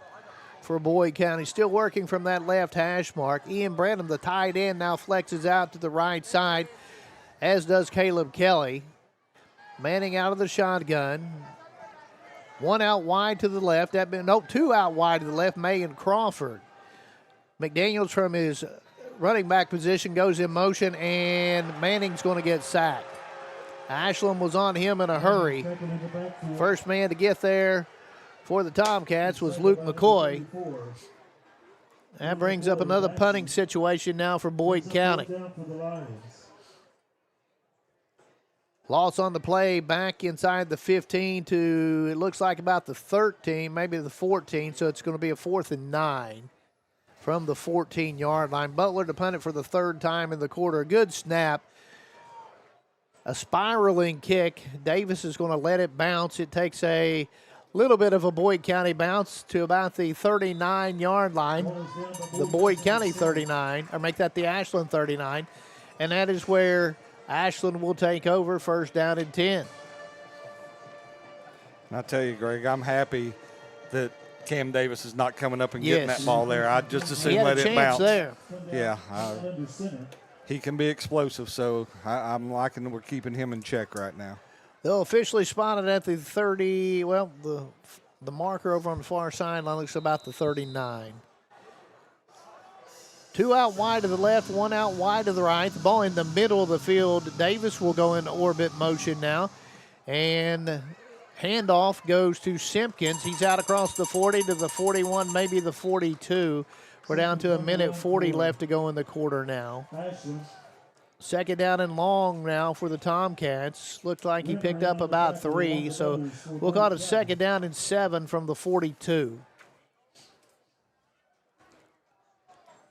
for Boyd County. Still working from that left hash mark. Ian Branham, the tight end, now flexes out to the right side, as does Caleb Kelly. Manning out of the shotgun. 1 out wide to the left. 2 out wide to the left, May and Crawford. McDaniels from his running back position goes in motion, and Manning's going to get sacked. Ashland was on him in a hurry. First man to get there for the Tomcats was Luke McCoy. That brings up another punting situation now for Boyd County. Loss on the play back inside the 15 to, it looks like about the 13, maybe the 14, so it's going to be a 4th and 9 from the 14-yard line. Butler to punt it for the 3rd time in the quarter. A good snap. A spiraling kick. Davis is going to let it bounce. It takes a little bit of a Boyd County bounce to about the 39-yard line. The Boyd County 39, or make that the Ashland 39. And that is where Ashland will take over, 1st down and 10. And I tell you, Greg, I'm happy that Cam Davis is not coming up and getting that ball there. I'd just as soon let it bounce. There. Yeah, he can be explosive, so I'm liking that we're keeping him in check right now. They'll officially spot it at the 30, well, the marker over on the far sideline looks about the 39. 2 out wide to the left, 1 out wide to the right. The ball in the middle of the field. Davis will go in orbit motion now. And handoff goes to Simpkins. He's out across the 40 to the 41, maybe the 42. We're down to 1:40 left to go in the quarter now. 2nd down and long now for the Tomcats. Looked like he picked up about 3, so we'll call it a 2nd down and 7 from the 42.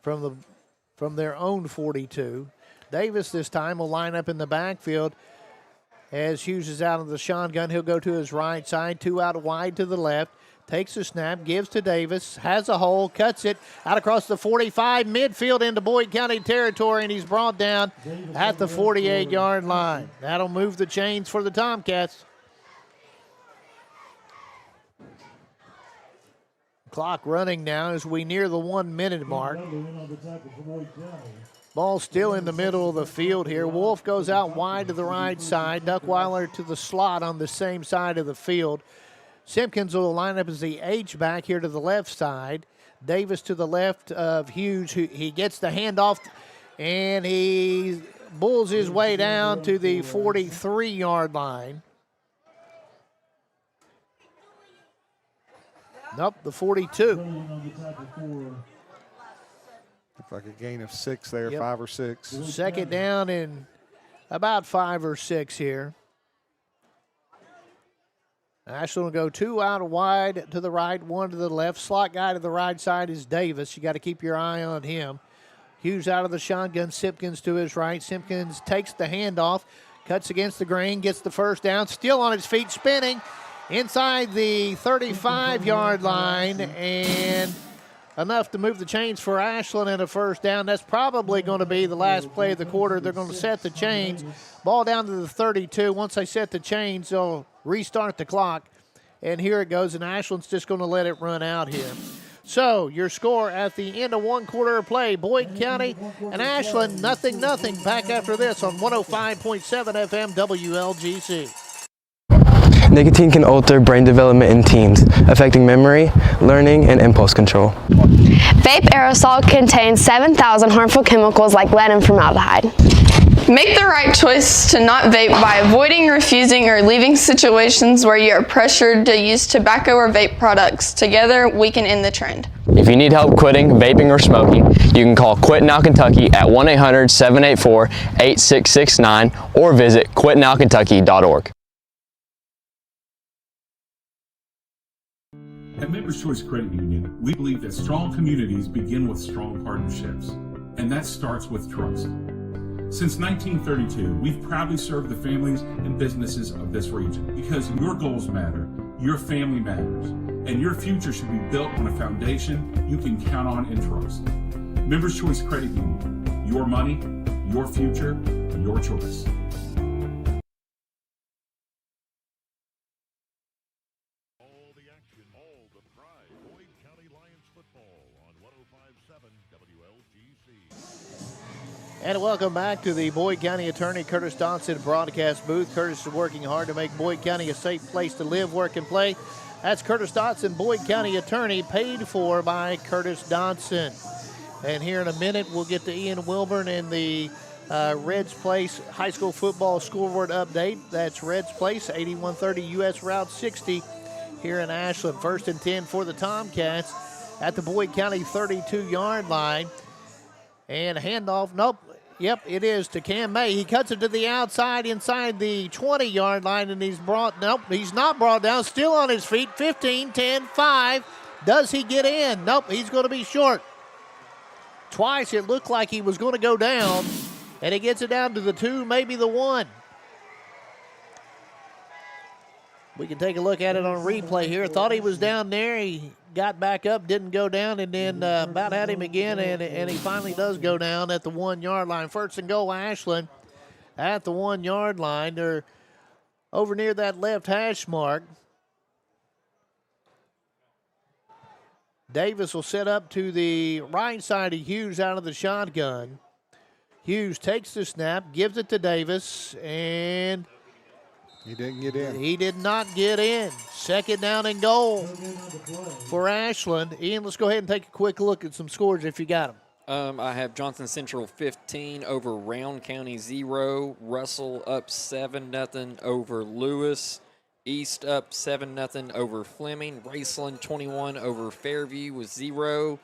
From their own 42. Davis this time will line up in the backfield. As Hughes is out of the shotgun, he'll go to his right side, 2 out wide to the left. Takes a snap, gives to Davis, has a hole, cuts it out across the 45, midfield into Boyd County territory, and he's brought down at the 48-yard line. That'll move the chains for the Tomcats. Clock running now as we near the 1-minute mark. Ball still in the middle of the field here. Wolf goes out wide to the right side. Duckweiler to the slot on the same side of the field. Simpkins will line up as the H-back here to the left side. Davis to the left of Hughes. He gets the handoff, and he bulls his way down to the 43-yard line. Nope, the 42. Looks like a gain of 6 there, 5 or 6. 2nd down and about 5 or 6 here. Ashland will go 2 out wide to the right, 1 to the left. Slot guy to the right side is Davis. You got to keep your eye on him. Hughes out of the shotgun, Simpkins to his right. Simpkins takes the handoff, cuts against the grain, gets the 1st down, still on his feet, spinning inside the 35-yard line, and enough to move the chains for Ashland and a 1st down. That's probably going to be the last play of the quarter. They're going to set the chains. Ball down to the 32. Once they set the chains, they'll restart the clock. And here it goes, and Ashland's just going to let it run out here. So your score at the end of 1 quarter of play, Boyd County and Ashland, 0-0. Back after this on 105.7 FM WLGC. Nicotine can alter brain development in teens, affecting memory, learning, and impulse control. Vape aerosol contains 7,000 harmful chemicals like lead and formaldehyde. Make the right choice to not vape by avoiding, refusing, or leaving situations where you are pressured to use tobacco or vape products. Together, we can end the trend. If you need help quitting vaping or smoking, you can call Quit Now Kentucky at 1-800-784-8669 or visit quitnowkentucky.org. At Members Choice Credit Union, we believe that strong communities begin with strong partnerships, and that starts with trust. Since 1932, we've proudly served the families and businesses of this region because your goals matter, your family matters, and your future should be built on a foundation you can count on and trust. Members Choice Credit Union, Your money, your future, your choice. And welcome back to the Boyd County Attorney Curtis Dodson broadcast booth. Curtis is working hard to make Boyd County a safe place to live, work, and play. That's Curtis Dodson, Boyd County Attorney, paid for by Curtis Dodson. And here in a minute, we'll get to Ian Wilburn in the Reds Place High School Football Scoreboard Update. That's Reds Place, 8130 U.S. Route 60 here in Ashland. 1st and 10 for the Tomcats at the Boyd County 32-yard line. And handoff, nope. Yep, it is to Cam May. He cuts it to the outside inside the 20-yard line, and he's not brought down. Still on his feet. 15, 10, 5. Does he get in? Nope, he's going to be short. Twice it looked like he was going to go down, and he gets it down to the 2, maybe the 1. We can take a look at it on replay here. Thought he was down there. He got back up, didn't go down, and then about had him again, and he finally does go down at the 1-yard line. 1st and goal, Ashland at the 1-yard line. They're over near that left hash mark. Davis will set up to the right side of Hughes out of the shotgun. Hughes takes the snap, gives it to Davis, and he didn't get in. He did not get in. 2nd down and goal for Ashland. Ian, let's go ahead and take a quick look at some scores if you got them. I have Johnson Central 15 over Round County 0. Russell up 7-0 over Lewis. East up 7-0 over Fleming. Raceland 21 over Fairview with 0.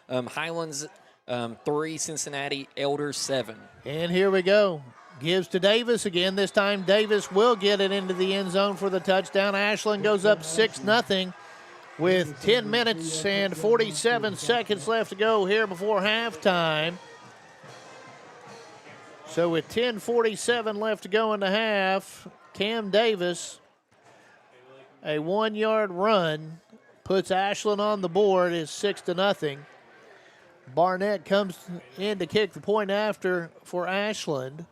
Highlands 3. Cincinnati Elders 7. And here we go. Gives to Davis again. This time Davis will get it into the end zone for the touchdown. Ashland goes up 6-0 with 10 minutes and 47 seconds left to go here before halftime. So with 10:47 left to go in the half, Cam Davis, a 1-yard run, puts Ashland on the board. Is 6-0. Barnett comes in to kick the point after for Ashland.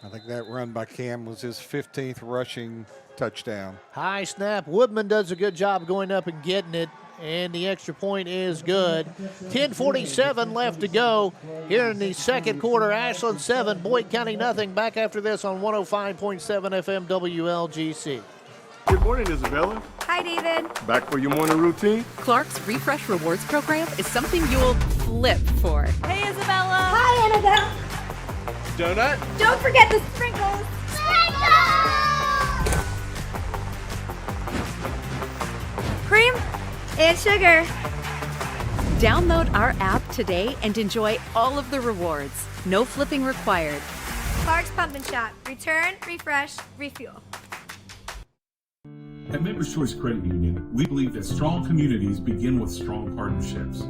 I think that run by Cam was his 15th rushing touchdown. High snap. Woodman does a good job going up and getting it, and the extra point is good. 10:47 left to go here in the second quarter. Ashland 7, Boyd County nothing. Back after this on 105.7 FM WLGC. Good morning, Isabella. Hi, David. Back for your morning routine? Clark's Refresh Rewards program is something you'll flip for. Hey, Isabella. Hi, Annabelle. Donut? Don't forget the sprinkles. Cream and sugar. Download our app today and enjoy all of the rewards. No flipping required. Clark's Pump and Shop. Return, refresh, refuel. At Members Choice Credit Union, we believe that strong communities begin with strong partnerships,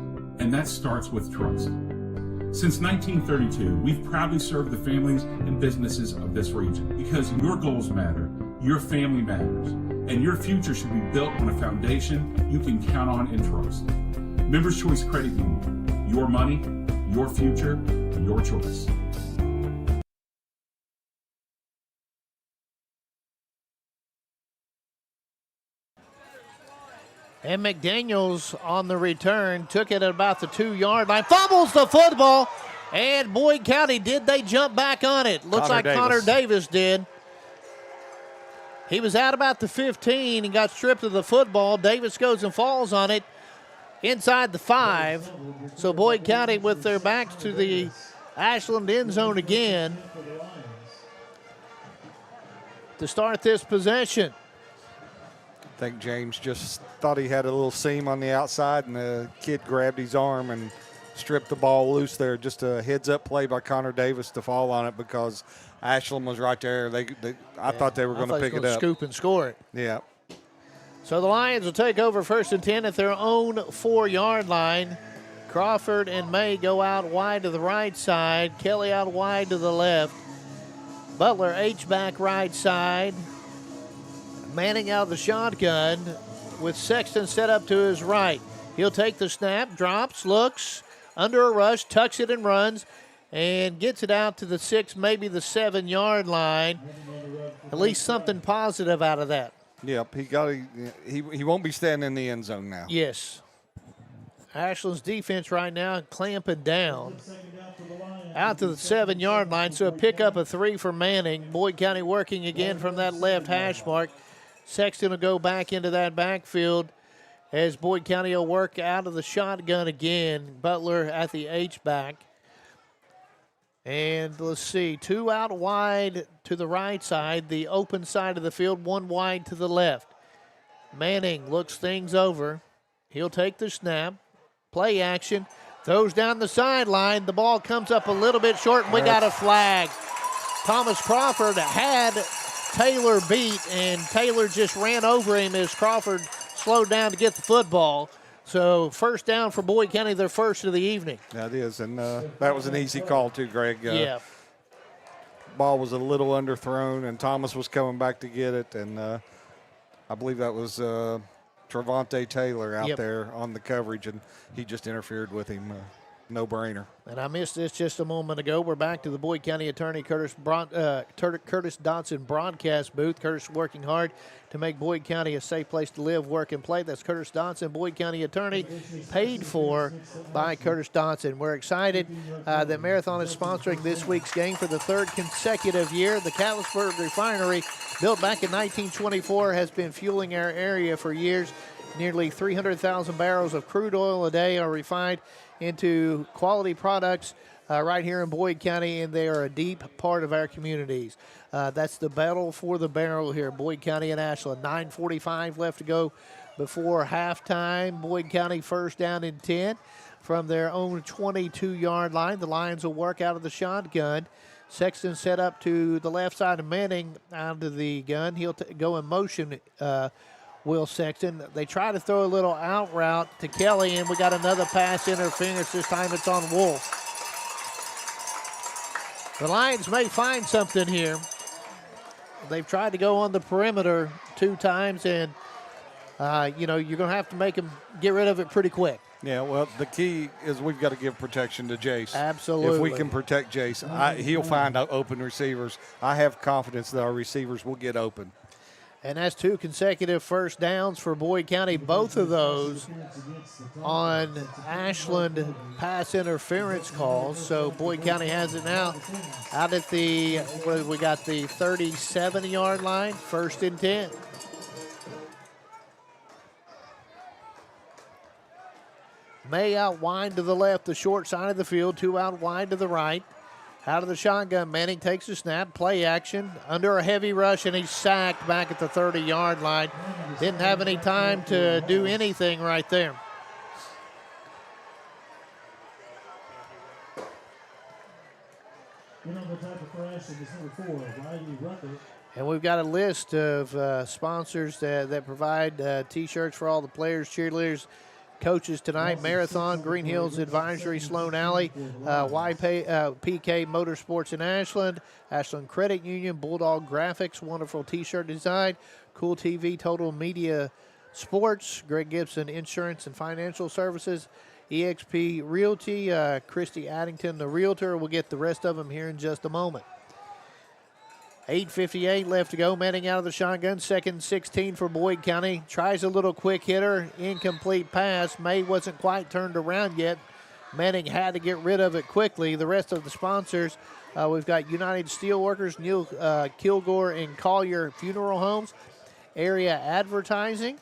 and that starts with trust. Since 1932, we've proudly served the families and businesses of this region because your goals matter, your family matters, and your future should be built on a foundation you can count on and trust. Members Choice Credit Union, your money, your future, your choice. And McDaniels on the return took it at about the 2-yard line. Fumbles the football. And Boyd County, did they jump back on it? Looks like Connor Davis did. He was out about the 15 and got stripped of the football. Davis goes and falls on it inside the 5. So Boyd County with their backs to the Ashland end zone again to start this possession. I think James just thought he had a little seam on the outside, and the kid grabbed his arm and stripped the ball loose there. Just a heads-up play by Connor Davis to fall on it because Ashland was right there. I thought they were going to pick it up. Scoop and score it. Yeah. So the Lions will take over 1st and 10 at their own 4-yard line. Crawford and May go out wide to the right side. Kelly out wide to the left. Butler H-back right side. Manning out of the shotgun with Sexton set up to his right. He'll take the snap, drops, looks, under a rush, tucks it and runs, and gets it out to the 6, maybe the 7-yard line. At least something positive out of that. Yep, he won't be standing in the end zone now. Yes. Ashland's defense right now clamping down out to the 7-yard line, so a pickup of 3 for Manning. Boyd County working again from that left hash mark. Sexton will go back into that backfield as Boyd County will work out of the shotgun again. Butler at the H-back. And let's see, 2 out wide to the right side, the open side of the field, 1 wide to the left. Manning looks things over. He'll take the snap. Play action. Throws down the sideline. The ball comes up a little bit short, and we got a flag. Thomas Crawford had Taylor beat, and Taylor just ran over him as Crawford slowed down to get the football. So first down for Boyd County, their first of the evening. That is, and that was an easy call too, Greg. Yeah. Ball was a little underthrown, and Thomas was coming back to get it, and I believe that was Trevante Taylor out there on the coverage, and he just interfered with him. No-brainer. And I missed this just a moment ago. We're back to the Boyd County attorney Curtis Dotson broadcast booth. Curtis working hard to make Boyd County a safe place to live, work, and play. That's Curtis Dotson, Boyd County attorney, paid for by Curtis Dotson. We're excited that Marathon is sponsoring this week's game for the 3rd consecutive year. The Cannonsburg refinery, built back in 1924, has been fueling our area for years. Nearly 300,000 barrels of crude oil a day are refined into quality products right here in Boyd County, and they are a deep part of our communities. That's the battle for the barrel here, Boyd County and Ashland. 9:45 left to go before halftime. Boyd County first down and 10 from their own 22-yard line. The Lions will work out of the shotgun. Sexton set up to the left side of Manning out of the gun. He'll go in motion, Will Sexton. They try to throw a little out route to Kelly, and we got another pass interference. This time it's on Wolf. The Lions may find something here. They've tried to go on the perimeter 2 times, and, you're going to have to make them get rid of it pretty quick. Yeah, well, the key is we've got to give protection to Jace. Absolutely. If we can protect Jace, he'll find open receivers. I have confidence that our receivers will get open. And that's 2 consecutive first downs for Boyd County. Both of those on Ashland pass interference calls. So Boyd County has it now out at the, we got the 37-yard line, 1st and 10. May out wide to the left, the short side of the field, 2 out wide to the right. Out of the shotgun, Manning takes a snap, play action, under a heavy rush, and he's sacked back at the 30-yard line. Didn't have any time to do anything right there. And we've got a list of sponsors that provide T-shirts for all the players, cheerleaders, coaches tonight. Marathon, Green Hills Advisory, Sloan Alley, PK Motorsports in Ashland, Ashland Credit Union, Bulldog Graphics, wonderful T-shirt design, Kool TV, Total Media Sports, Greg Gibson Insurance and Financial Services, EXP Realty, Christy Addington, the Realtor. We'll get the rest of them here in just a moment. 8:58 left to go. Manning out of the shotgun. 2nd and 16 for Boyd County. Tries a little quick hitter. Incomplete pass. May wasn't quite turned around yet. Manning had to get rid of it quickly. The rest of the sponsors, we've got United Steelworkers, Neil Kilgore and Collier Funeral Homes, Area Advertising,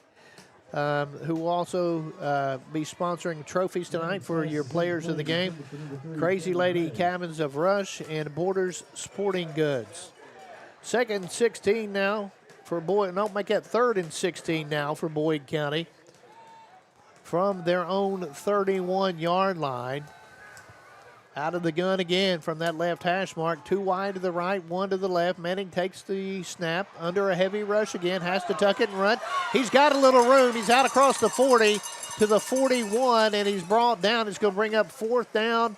who will also be sponsoring trophies tonight for your players of the game, Crazy Lady Cabins of Rush, and Borders Sporting Goods. 2nd and 16 now for Boyd. No, make that 3rd and 16 now for Boyd County from their own 31-yard line. Out of the gun again from that left hash mark. 2 wide to the right, 1 to the left. Manning takes the snap under a heavy rush again. Has to tuck it and run. He's got a little room. He's out across the 40 to the 41, and he's brought down. It's going to bring up 4th down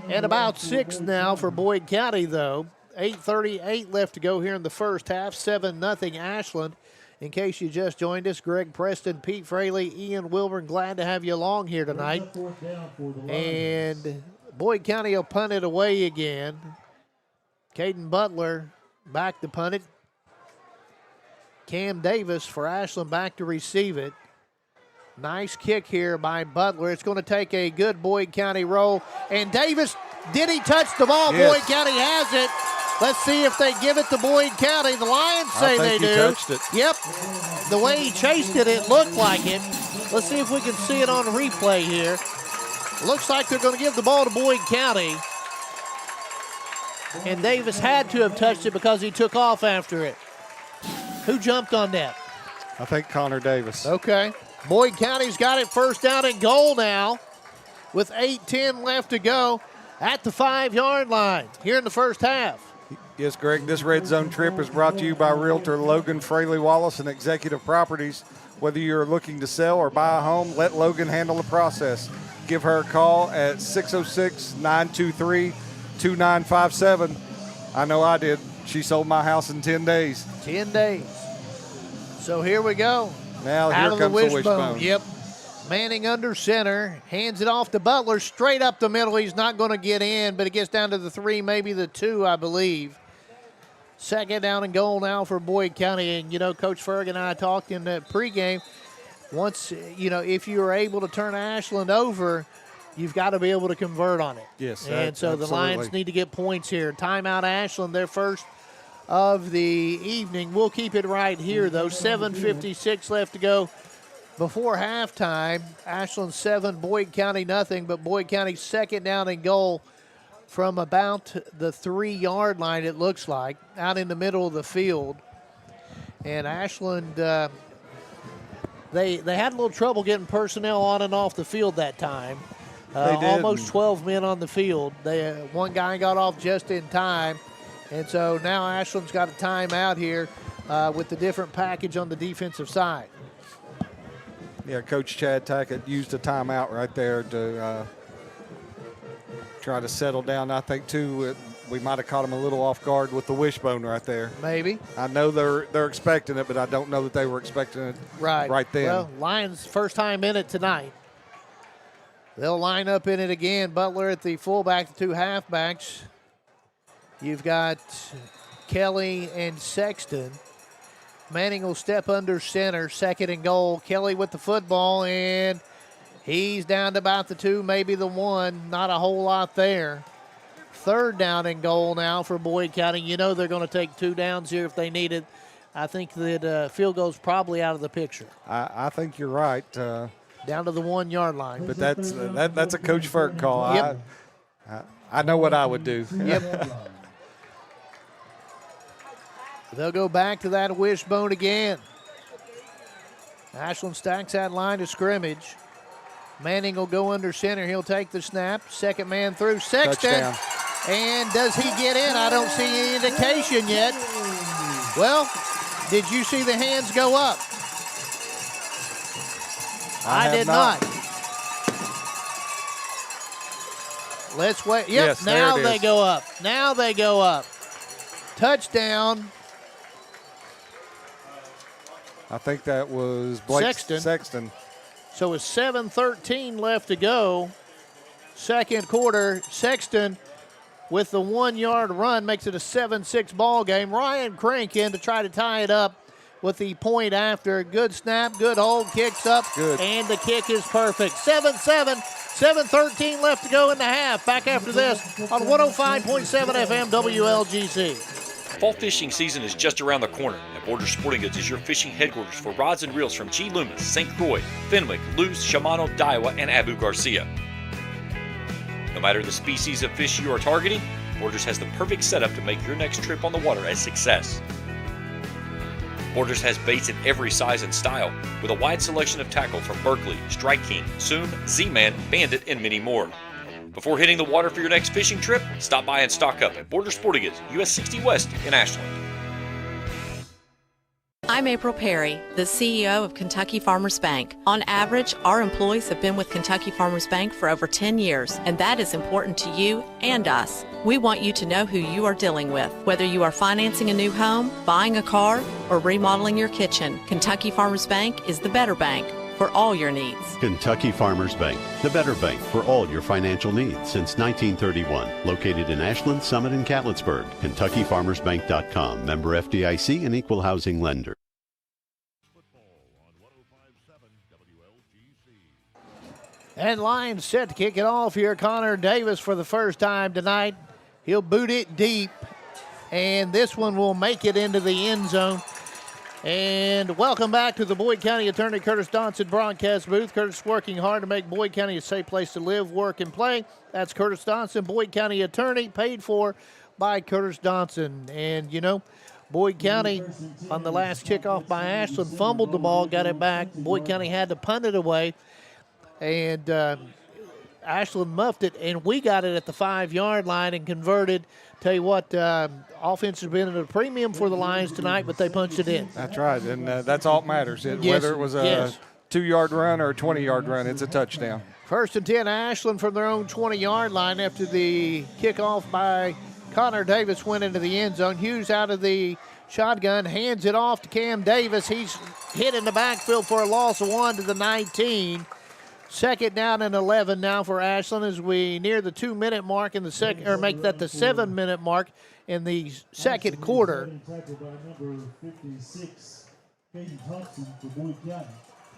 and about 6 now for Boyd County, though. 8:38 left to go here in the first half. 7-0 Ashland In case you just joined us, Greg Preston, Pete Fraley, Ian Wilburn, glad to have you along here tonight. And Boyd County will punt it away again. Caden Butler back to punt it. Cam Davis for Ashland back to receive it. Nice kick here by Butler. It's going to take a good Boyd County roll. And Davis, did he touch the ball? Yes. Boyd County has it. Let's see if they give it to Boyd County. The Lions say they do. He touched it. Yep. The way he chased it, it looked like it. Let's see if we can see it on replay here. Looks like they're going to give the ball to Boyd County. And Davis had to have touched it because he took off after it. Who jumped on that? I think Connor Davis. Okay. Boyd County's got it first down and goal now with 8:10 left to go at the 5-yard line here in the first half. Yes, Greg, this Red Zone trip is brought to you by Realtor Logan Fraley Wallace and Executive Properties. Whether you're looking to sell or buy a home, let Logan handle the process. Give her a call at 606-923-2957. I know I did. She sold my house in 10 days. 10 days. So here we go. Now out here of comes the the wishbone. Yep. Manning under center, hands it off to Butler, straight up the middle. He's not going to get in, but it gets down to the 3, maybe the 2, I believe. Second down and goal now for Boyd County. And, you know, Coach Ferg and I talked in the pregame. Once, you know, if you are able to turn Ashland over, you've got to be able to convert on it. Yes, and so absolutely. The Lions need to get points here. Timeout Ashland, their first of the evening. We'll keep it right here, though. 7:56 left to go before halftime. Ashland 7, Boyd County nothing, but Boyd County second down and goal from about the 3-yard line, it looks like, out in the middle of the field. And Ashland, they had a little trouble getting personnel on and off the field that time. They did. Almost 12 men on the field. One guy got off just in time. And so now Ashland's got a timeout here with the different package on the defensive side. Yeah, Coach Chad Tackett used a timeout right there to try to settle down. I think, too, we might have caught him a little off guard with the wishbone right there. Maybe. I know they're expecting it, but I don't know that they were expecting it right then. Well, Lions first time in it tonight. They'll line up in it again. Butler at the fullback, the 2 halfbacks. You've got Kelly and Sexton. Manning will step under center, second and goal. Kelly with the football, and he's down to about the 2, maybe the 1. Not a whole lot there. Third down and goal now for Boyd County. You know they're going to take 2 downs here if they need it. I think that field goal's probably out of the picture. I think you're right. Down to the 1-yard line. But that's a Coach Ferg call. Yep. I know what I would do. Yep. They'll go back to that wishbone again. Ashland stacks that line of scrimmage. Manning will go under center. He'll take the snap. Second man through. Sexton. Touchdown. And does he get in? I don't see any indication yet. Well, did you see the hands go up? I did not. Let's wait. Yep, yes, now they go up. Now they go up. Touchdown. I think that was Blake Sexton. So with 7:13 left to go, second quarter, Sexton with the 1-yard run makes it a 7-6 ball game. Ryan Crank in to try to tie it up with the point after. Good snap, good hold, kicks up, and the kick is perfect. 7-7, 7:13 left to go in the half. Back after this on 105.7 FM WLGC. Fall fishing season is just around the corner, and Borders Sporting Goods is your fishing headquarters for rods and reels from G. Loomis, St. Croix, Fenwick, Lewis, Shimano, Daiwa, and Abu Garcia. No matter the species of fish you are targeting, Borders has the perfect setup to make your next trip on the water a success. Borders has baits in every size and style, with a wide selection of tackle from Berkeley, Strike King, Soon, Z-Man, Bandit, and many more. Before hitting the water for your next fishing trip, stop by and stock up at Borders Sporting Goods, US 60 West in Ashland. I'm April Perry, the CEO of Kentucky Farmers Bank. On average, our employees have been with Kentucky Farmers Bank for over 10 years, and that is important to you and us. We want you to know who you are dealing with. Whether you are financing a new home, buying a car, or remodeling your kitchen, Kentucky Farmers Bank is the better bank for all your needs. Kentucky Farmers Bank, the better bank for all your financial needs since 1931. Located in Ashland, Summit, and Cannonsburg. KentuckyFarmersBank.com. Member FDIC and equal housing lender. And Lions set to kick it off here. Connor Davis for the first time tonight. He'll boot it deep, and this one will make it into the end zone. And welcome back to the Boyd County Attorney Curtis Dodson broadcast booth. Curtis working hard to make Boyd County a safe place to live, work, and play. That's Curtis Dodson, Boyd County Attorney, paid for by Curtis Dodson. And, you know, Boyd County on the last kickoff by Ashland fumbled the ball, got it back. Boyd County had to punt it away. And Ashland muffed it, and we got it at the 5-yard line and converted. Tell you what, offense has been at a premium for the Lions tonight, but they punched it in. That's right, and that's all that matters. Whether it was a 2-yard run or a 20-yard run, it's a touchdown. 1st and 10, Ashland from their own 20-yard line after the kickoff by Connor Davis went into the end zone. Hughes out of the shotgun, hands it off to Cam Davis. He's hit in the backfield for a loss of 1 to the 19. 2nd down and 11 now for Ashland as we near the 2-minute mark in the second, or make that the 7-minute mark in the second quarter.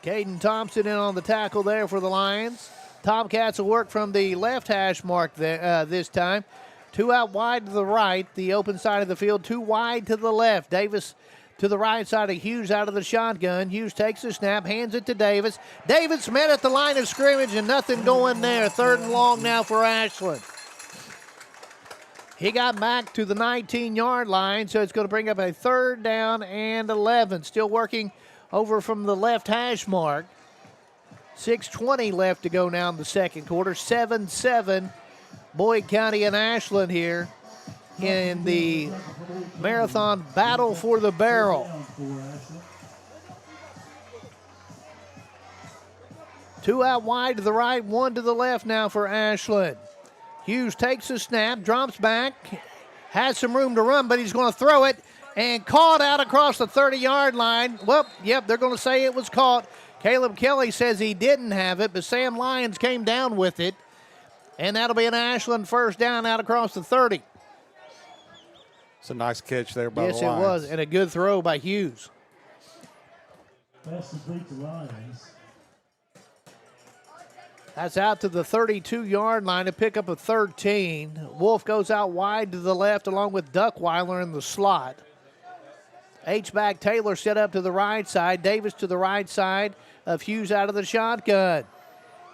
Caden Thompson in on the tackle there for the Lions. Tomcats will work from the left hash mark there, this time. 2 out wide to the right, the open side of the field. 2 wide to the left. Davis to the right side of Hughes out of the shotgun. Hughes takes the snap, hands it to Davis. Davis met at the line of scrimmage and nothing going there. 3rd and long now for Ashland. He got back to the 19-yard line, so it's going to bring up a 3rd down and 11. Still working over from the left hash mark. 6:20 left to go now in the second quarter. 7-7, Boyd County and Ashland here in the marathon battle for the barrel. 2 out wide to the right, 1 to the left now for Ashland. Hughes takes the snap, drops back, has some room to run, but he's going to throw it, and caught out across the 30-yard line. Well, yep, they're going to say it was caught. Caleb Kelly says he didn't have it, but Sam Lyons came down with it, and that'll be an Ashland 1st down out across the 30. It's a nice catch there by the Lions. Yes, it was, and a good throw by Hughes. That's out to the 32-yard line to pick up a 13. Wolf goes out wide to the left along with Duckweiler in the slot. H-back Taylor set up to the right side. Davis to the right side of Hughes out of the shotgun.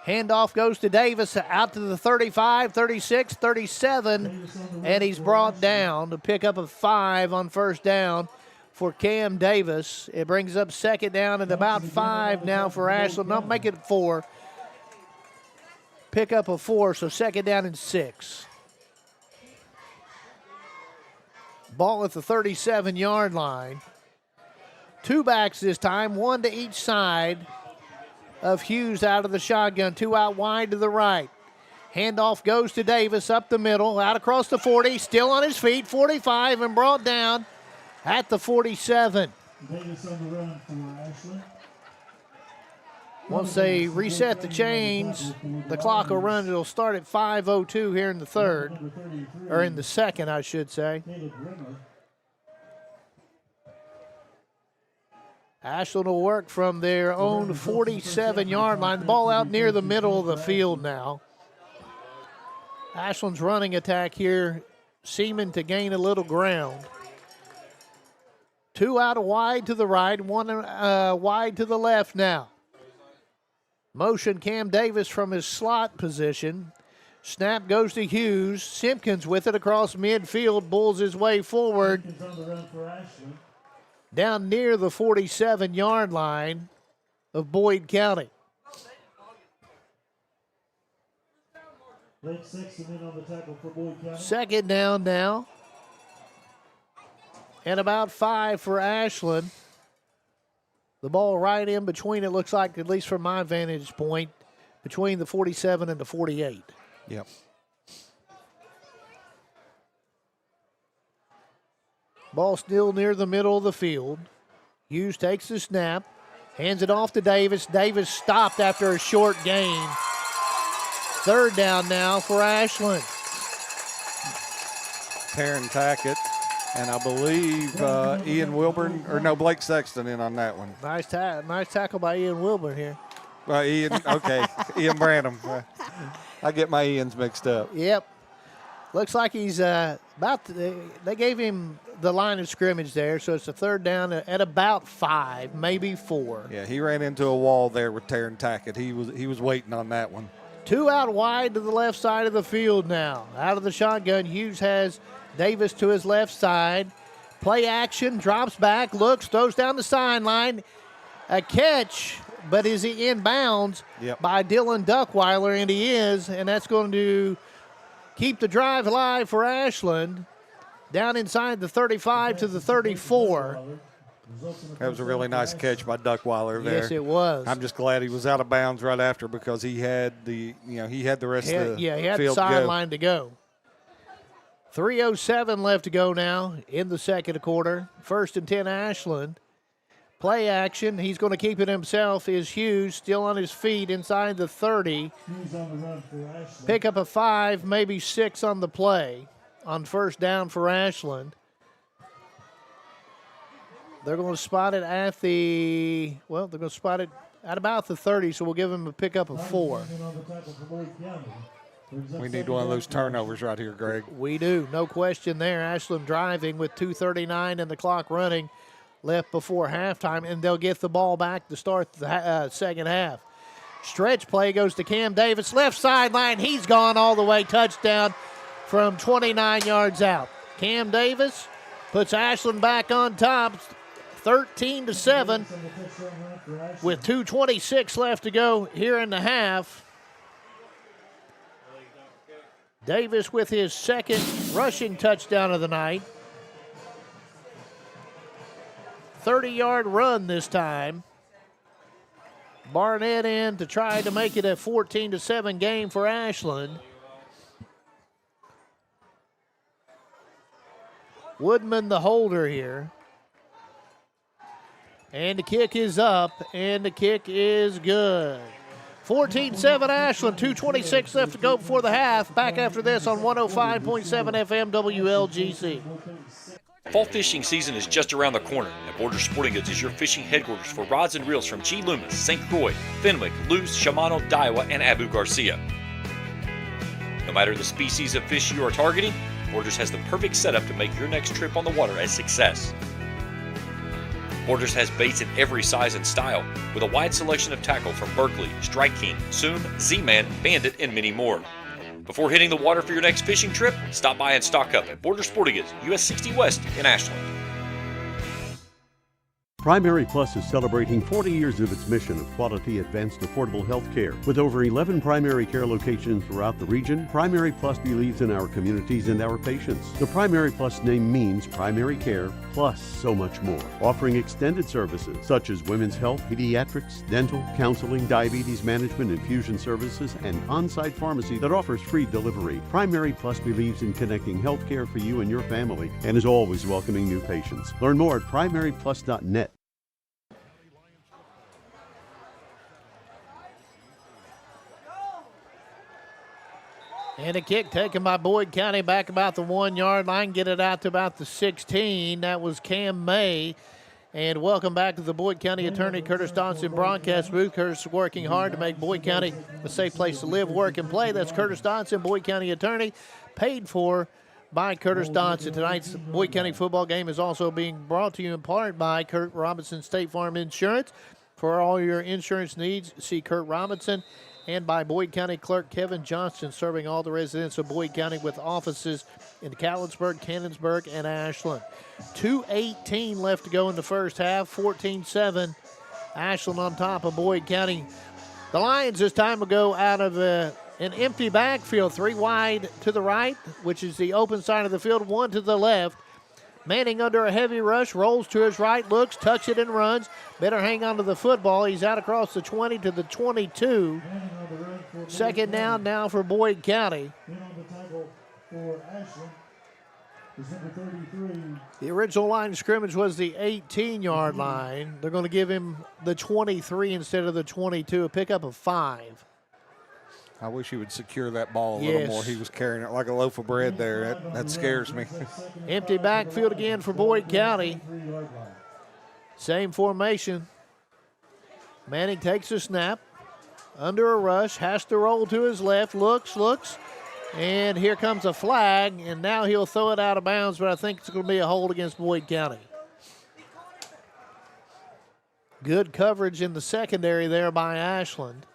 Handoff goes to Davis out to the 35, 36, 37, and he's brought down to pick up a 5 on 1st down for Cam Davis. It brings up 2nd down and about 5 now for Ashland. Not make it 4. Pick up a 4, so 2nd down and 6. Ball at the 37-yard line. 2 backs this time, 1 to each side of Hughes out of the shotgun. 2 out wide to the right. Handoff goes to Davis up the middle, out across the 40, still on his feet, 45, and brought down at the 47. Davis on the run for Ashland. Once they reset the chains, the clock will run. It'll start at 5:02 here in the 3rd, or in the 2nd, I should say. Ashland will work from their own 47-yard line. The ball out near the middle of the field now. Ashland's running attack here seeming to gain a little ground. 2 out wide to the right, 1 wide to the left now. Motion Cam Davis from his slot position. Snap goes to Hughes. Simpkins with it across midfield, bulls his way forward. Down near the 47-yard line of Boyd County. Blake Sexton in on the tackle for Boyd County. 2nd down now. And about 5 for Ashland. The ball right in between, it looks like, at least from my vantage point, between the 47 and the 48. Yep. Ball still near the middle of the field. Hughes takes the snap, hands it off to Davis. Davis stopped after a short gain. Third down now for Ashland. Taryn Tackett, and I believe Ian Wilburn, or no, Blake Sexton in on that one. Nice tackle by Ian Wilburn here. Ian, okay, Ian Branham. I get my Ians mixed up. Yep. Looks like he's they gave him the line of scrimmage there, so it's a third down at about 5, maybe 4. Yeah, he ran into a wall there with Taryn Tackett. He was waiting on that one. 2 out wide to the left side of the field now. Out of the shotgun, Hughes has Davis to his left side. Play action, drops back, looks, throws down the sideline. A catch, but is he in bounds by Dylan Duckweiler? And he is, and that's going to keep the drive alive for Ashland. Down inside the 35 to the 34. That was a really nice catch by Duckweiler there. Yes, it was. I'm just glad he was out of bounds right after because he had the rest of the he had field the sideline to go. 3:07 left to go now in the second quarter. 1st and 10 Ashland. Play action. He's going to keep it himself. Is Hughes still on his feet inside the 30. Pick up a 5, maybe 6 on the play on first down for Ashland. They're going to spot it at they're going to spot it at about the 30, so we'll give him a pickup of 4. We need one of those turnovers right here, Greg. We do, no question there. Ashland driving with 2:39 and the clock running left before halftime, and they'll get the ball back to start the second half. Stretch play goes to Cam Davis, left sideline. He's gone all the way, touchdown from 29 yards out. Cam Davis puts Ashland back on top, 13-7, with 2:26 left to go here in the half. Davis with his second rushing touchdown of the night. 30-yard run this time. Barnett in to try to make it a 14-7 game for Ashland. Woodman the holder here. And the kick is up, and the kick is good. 14-7 Ashland, 2:26 left to go before the half. Back after this on 105.7 FM WLGC. Fall fishing season is just around the corner, and Border Sporting Goods is your fishing headquarters for rods and reels from G. Loomis, St. Croix, Fenwick, Luz, Shimano, Daiwa, and Abu Garcia. No matter the species of fish you are targeting, Borders has the perfect setup to make your next trip on the water a success. Borders has baits in every size and style, with a wide selection of tackle from Berkley, Strike King, Soon, Z-Man, Bandit, and many more. Before hitting the water for your next fishing trip, stop by and stock up at Border Sporting Goods, US 60 West in Ashland. Primary Plus is celebrating 40 years of its mission of quality, advanced, affordable health care. With over 11 primary care locations throughout the region, Primary Plus believes in our communities and our patients. The Primary Plus name means primary care plus so much more. Offering extended services such as women's health, pediatrics, dental, counseling, diabetes management, infusion services, and on-site pharmacy that offers free delivery. Primary Plus believes in connecting health care for you and your family and is always welcoming new patients. Learn more at primaryplus.net. And a kick taken by Boyd County back about the 1-yard line. Get it out to about the 16. That was Cam May. And welcome back to the Boyd County Attorney Curtis Dodson broadcast booth. Curtis is working hard to make Boyd County a safe place to live, work, and play. That's Curtis Dodson, Boyd County Attorney, paid for by Curtis Dodson. Tonight's Boyd County football game is also being brought to you in part by Kurt Robinson State Farm Insurance. For all your insurance needs, see Kurt Robinson. And by Boyd County Clerk Kevin Johnston, serving all the residents of Boyd County with offices in Cannonsburg, and Ashland. 2:18 left to go in the first half, 14-7. Ashland on top of Boyd County. The Lions this time will go out of an empty backfield, 3 wide to the right, which is the open side of the field, 1 to the left. Manning under a heavy rush, rolls to his right, looks, tucks it, and runs. Better hang on to the football. He's out across the 20 to the 22. Second down now for Boyd County. The original line of scrimmage was the 18-yard line. They're going to give him the 23 instead of the 22, a pickup of 5. I wish he would secure that ball a little more. He was carrying it like a loaf of bread there. That scares me. Empty backfield again for Boyd County. Same formation. Manning takes a snap. Under a rush. Has to roll to his left. Looks. And here comes a flag. And now he'll throw it out of bounds, but I think it's going to be a hold against Boyd County. Good coverage in the secondary there by Ashland.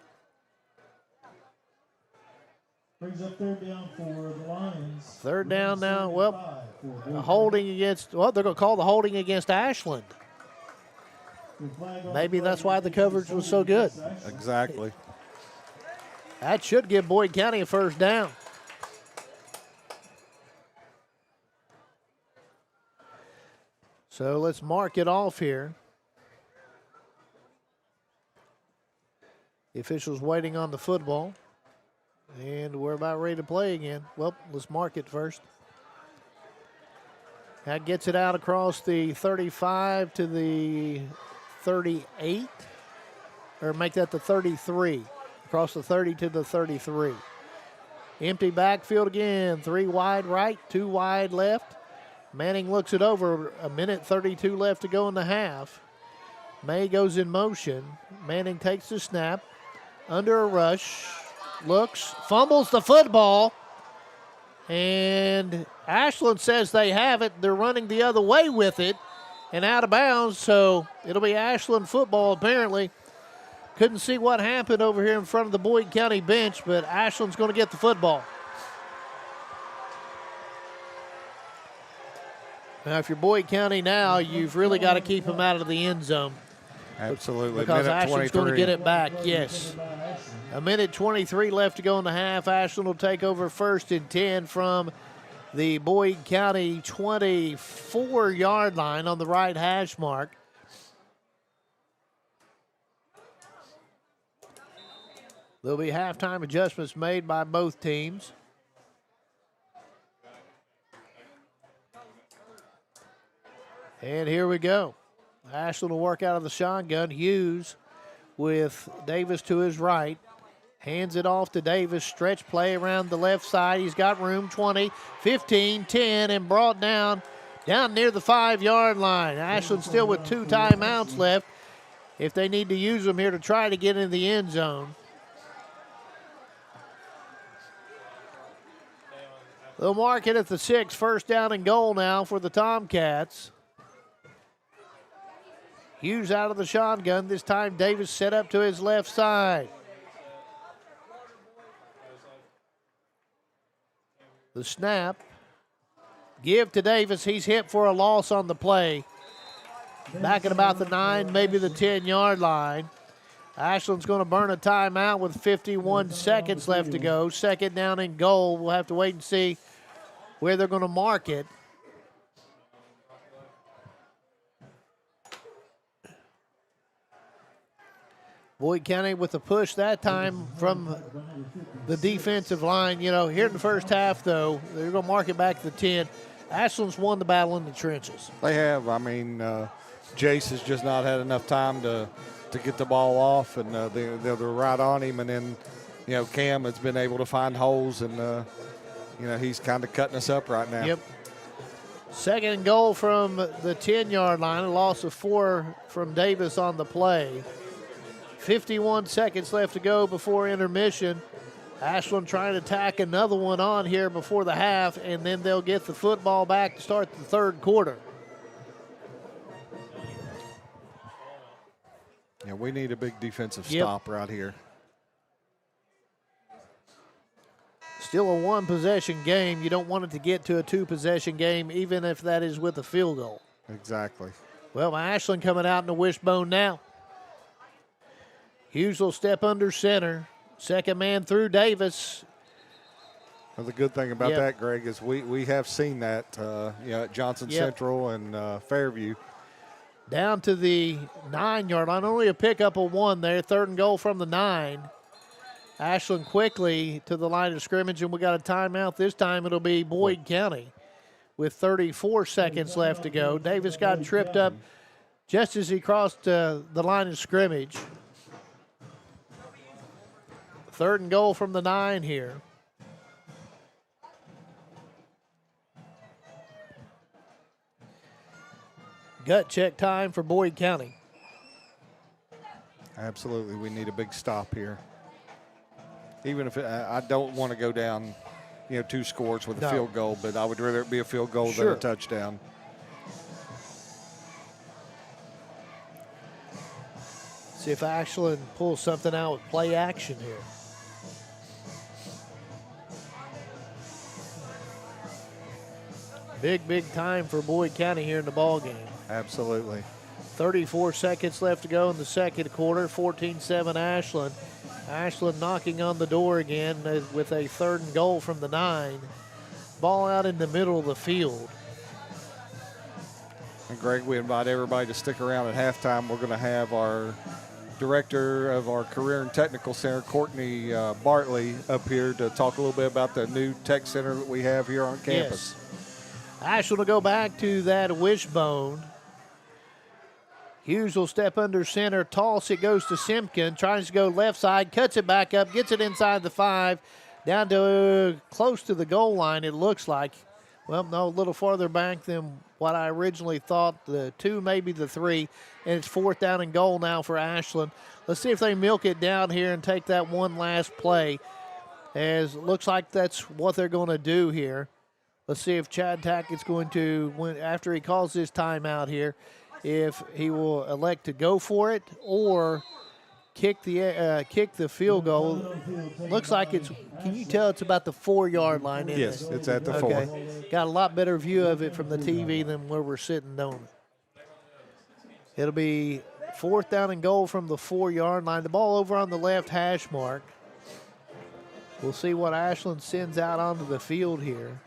Brings up third down for the Lions. Third down now. Well, holding against, they're going to call the holding against Ashland. Maybe that's why the coverage was so good. Exactly. That should give Boyd County a first down. So let's mark it off here. The official's waiting on the football. And we're about ready to play again. Well, let's mark it first. That gets it out across the 35 to the 38. Or make that the 33. Across the 30 to the 33. Empty backfield again. 3 wide right, 2 wide left. Manning looks it over. 1:32 left to go in the half. May goes in motion. Manning takes the snap. Under a rush. Looks, fumbles the football, and Ashland says they have it. They're running the other way with it and out of bounds, so it'll be Ashland football apparently. Couldn't see what happened over here in front of the Boyd County bench, but Ashland's going to get the football. Now, if you're Boyd County now, you've really got to keep them out of the end zone. Absolutely. Because Minute Ashland's 23. going to get it back, yes. 1:23 left to go in the half. Ashland will take over first and 10 from the Boyd County 24-yard line on the right hash mark. There'll be halftime adjustments made by both teams. And here we go. Ashland will work out of the shotgun. Hughes with Davis to his right. Hands it off to Davis. Stretch play around the left side. He's got room. 20, 15, 10, and brought down near the 5-yard line. Ashland still with 2 timeouts left if they need to use them here to try to get in the end zone. They'll mark it at the 6. First down and goal now for the Tomcats. Hughes out of the shotgun. This time Davis set up to his left side. The snap. Give to Davis. He's hit for a loss on the play. Back at about the 9, maybe the 10-yard line. Ashland's going to burn a timeout with 51 seconds left to go. Second down and goal. We'll have to wait and see where they're going to mark it. Boyd County with the push that time from the defensive line. You know, here in the first half, though, they're going to mark it back to the 10. Ashland's won the battle in the trenches. They have. I mean, Jace has just not had enough time to get the ball off, and they're right on him. And then, you know, Cam has been able to find holes, and, you know, he's kind of cutting us up right now. Yep. Second and goal from the 10-yard line. A loss of 4 from Davis on the play. 51 seconds left to go before intermission. Ashland trying to tack another one on here before the half, and then they'll get the football back to start the third quarter. Yeah, we need a big defensive stop right here. Still a one-possession game. You don't want it to get to a two-possession game, even if that is with a field goal. Exactly. Well, Ashland coming out in the wishbone now. Hughes will step under center. Second man through Davis. Well, the good thing about that, Greg, is we have seen that at Johnson Central and Fairview. Down to the 9-yard line. Only a pickup of 1 there. 3rd and goal from the 9. Ashland quickly to the line of scrimmage, and we got a timeout. This time it'll be Boyd County with 34 seconds left to go. Davis got tripped up just as he crossed the line of scrimmage. 3rd and goal from the 9 here. Gut check time for Boyd County. Absolutely, we need a big stop here. Even if I don't want to go down, 2 scores with a field goal, but I would rather it be a field goal than a touchdown. See if Ashland pulls something out with play action here. Big time for Boyd County here in the ball game. Absolutely. 34 seconds left to go in the second quarter. 14-7 Ashland. Ashland knocking on the door again with a 3rd and goal from the 9. Ball out in the middle of the field. And Greg, we invite everybody to stick around at halftime. We're going to have our director of our Career and Technical Center, Courtney Bartley, up here to talk a little bit about the new tech center that we have here on campus. Yes. Ashland will go back to that wishbone. Hughes will step under center. Toss, it goes to Simpkin. Tries to go left side, cuts it back up, gets it inside the 5, down to close to the goal line, it looks like. Well, no, a little farther back than what I originally thought. The 2, maybe the 3, and it's 4th down and goal now for Ashland. Let's see if they milk it down here and take that one last play, as it looks like that's what they're going to do here. Let's see if Chad Tackett's going to, after he calls his timeout here, if he will elect to go for it or kick the field goal. Looks like it's, can you tell it's about the 4-yard line? Yes, it's at the 4. Got a lot better view of it from the TV than where we're sitting, don't it? It'll be 4th down and goal from the 4-yard line. The ball over on the left hash mark. We'll see what Ashland sends out onto the field here.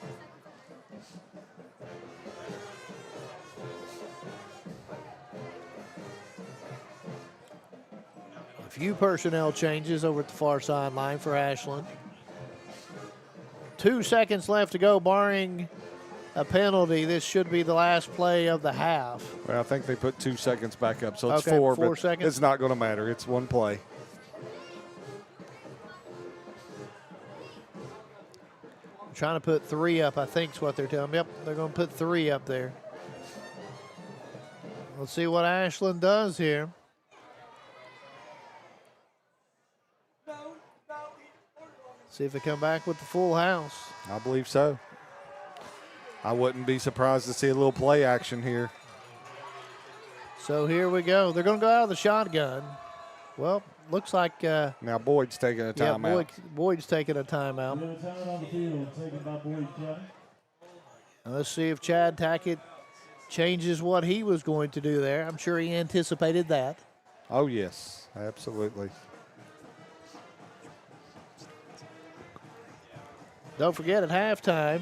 Few personnel changes over at the far sideline for Ashland. 2 seconds left to go, barring a penalty. This should be the last play of the half. Well, I think they put 2 seconds back up, so it's okay, 4 but seconds. It's not going to matter. It's one play. I'm trying to put 3 up, I think is what they're telling me. Yep, they're going to put 3 up there. Let's see what Ashland does here. See if they come back with the full house. I believe so. I wouldn't be surprised to see a little play action here. So here we go. They're going to go out of the shotgun. Well, looks like... now Boyd's taking a timeout. Yeah, Boyd's taking a timeout. Let's see if Chad Tackett changes what he was going to do there. I'm sure he anticipated that. Oh, yes, absolutely. Don't forget, at halftime,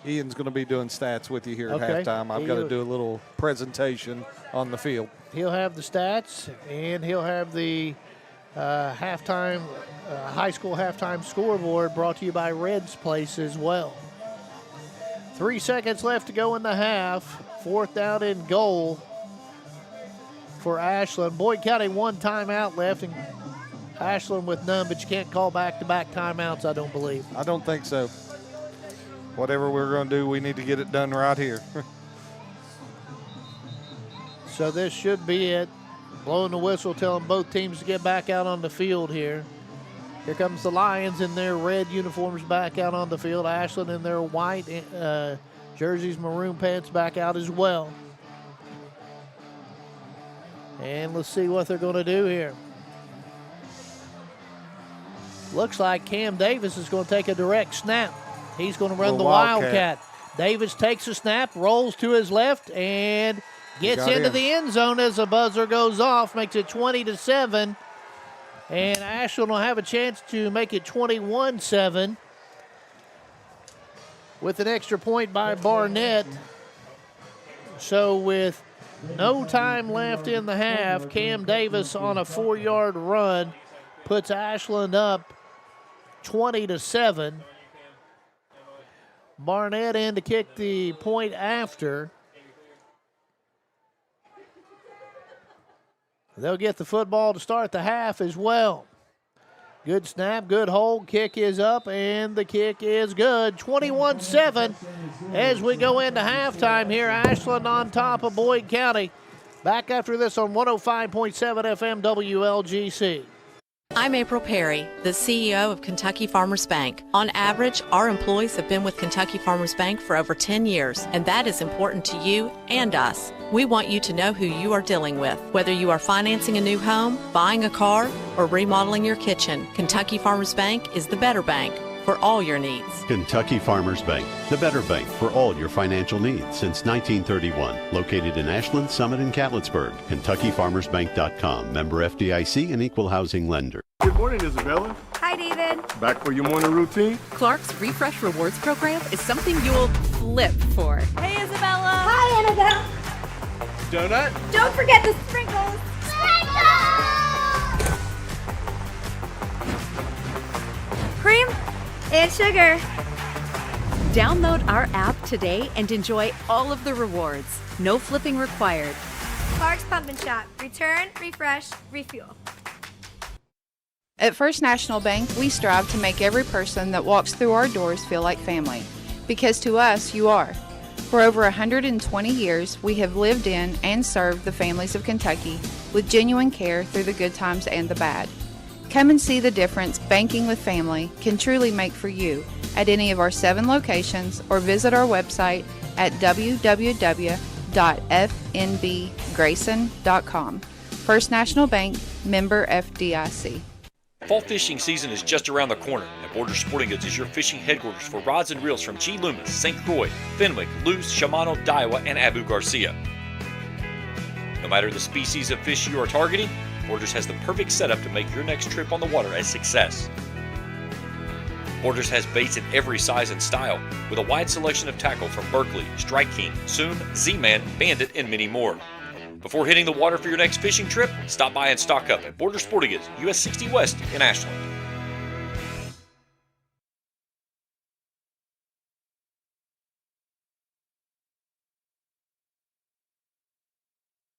Ian's going to be doing stats with you here at halftime. I've got to do a little presentation on the field. He'll have the stats, and he'll have the halftime, high school halftime scoreboard brought to you by Red's Place as well. 3 seconds left to go in the half. 4th down and goal for Ashland. Boyd County 1 timeout left, and Ashland with none, but you can't call back-to-back timeouts, I don't believe. I don't think so. Whatever we're going to do, we need to get it done right here. So this should be it. Blowing the whistle, telling both teams to get back out on the field here. Here comes the Lions in their red uniforms back out on the field. Ashland in their white jerseys, maroon pants back out as well. And let's see what they're going to do here. Looks like Cam Davis is going to take a direct snap. He's going to run the Wildcat. Davis takes a snap, rolls to his left, and gets into the end zone as the buzzer goes off, makes it 20-7. And Ashland will have a chance to make it 21-7. with an extra point by Barnett. So with no time left in the half, Cam Davis on a 4-yard run puts Ashland up 20-7. Barnett in to kick the point after. They'll get the football to start the half as well. Good snap, good hold, kick is up, and the kick is good. 21-7 as we go into halftime here. Ashland on top of Boyd County. Back after this on 105.7 FM WLGC. I'm April Perry, the CEO of Kentucky Farmers Bank. On average, our employees have been with Kentucky Farmers Bank for over 10 years, and that is important to you and us. We want you to know who you are dealing with. Whether you are financing a new home, buying a car, or remodeling your kitchen, Kentucky Farmers Bank is the better bank for all your needs. Kentucky Farmers Bank, the better bank for all your financial needs since 1931. Located in Ashland, Summit, and Cannonsburg. KentuckyFarmersBank.com. Member FDIC and equal housing lender. Good morning, Isabella. Hi, David. Back for your morning routine? Clark's Refresh Rewards program is something you'll flip for. Hey, Isabella. Hi, Annabelle. Donut? Don't forget the sprinkles. Cream and sugar. Download our app today and enjoy all of the rewards. No flipping required. Clark's Pump and Shop. Return, refresh, refuel. At First National Bank, we strive to make every person that walks through our doors feel like family. Because to us, you are. For over 120 years, we have lived in and served the families of Kentucky with genuine care through the good times and the bad. Come and see the difference banking with family can truly make for you at any of our 7 locations or visit our website at www.fnbgrayson.com. First National Bank, member FDIC. Fall fishing season is just around the corner, and Border Sporting Goods is your fishing headquarters for rods and reels from G. Loomis, St. Croix, Fenwick, Luce, Shimano, Daiwa, and Abu Garcia. No matter the species of fish you are targeting, Borders has the perfect setup to make your next trip on the water a success. Borders has baits in every size and style, with a wide selection of tackle from Berkley, Strike King, Soon, Z-Man, Bandit, and many more. Before hitting the water for your next fishing trip, stop by and stock up at Border Sporting Goods, US 60 West in Ashland.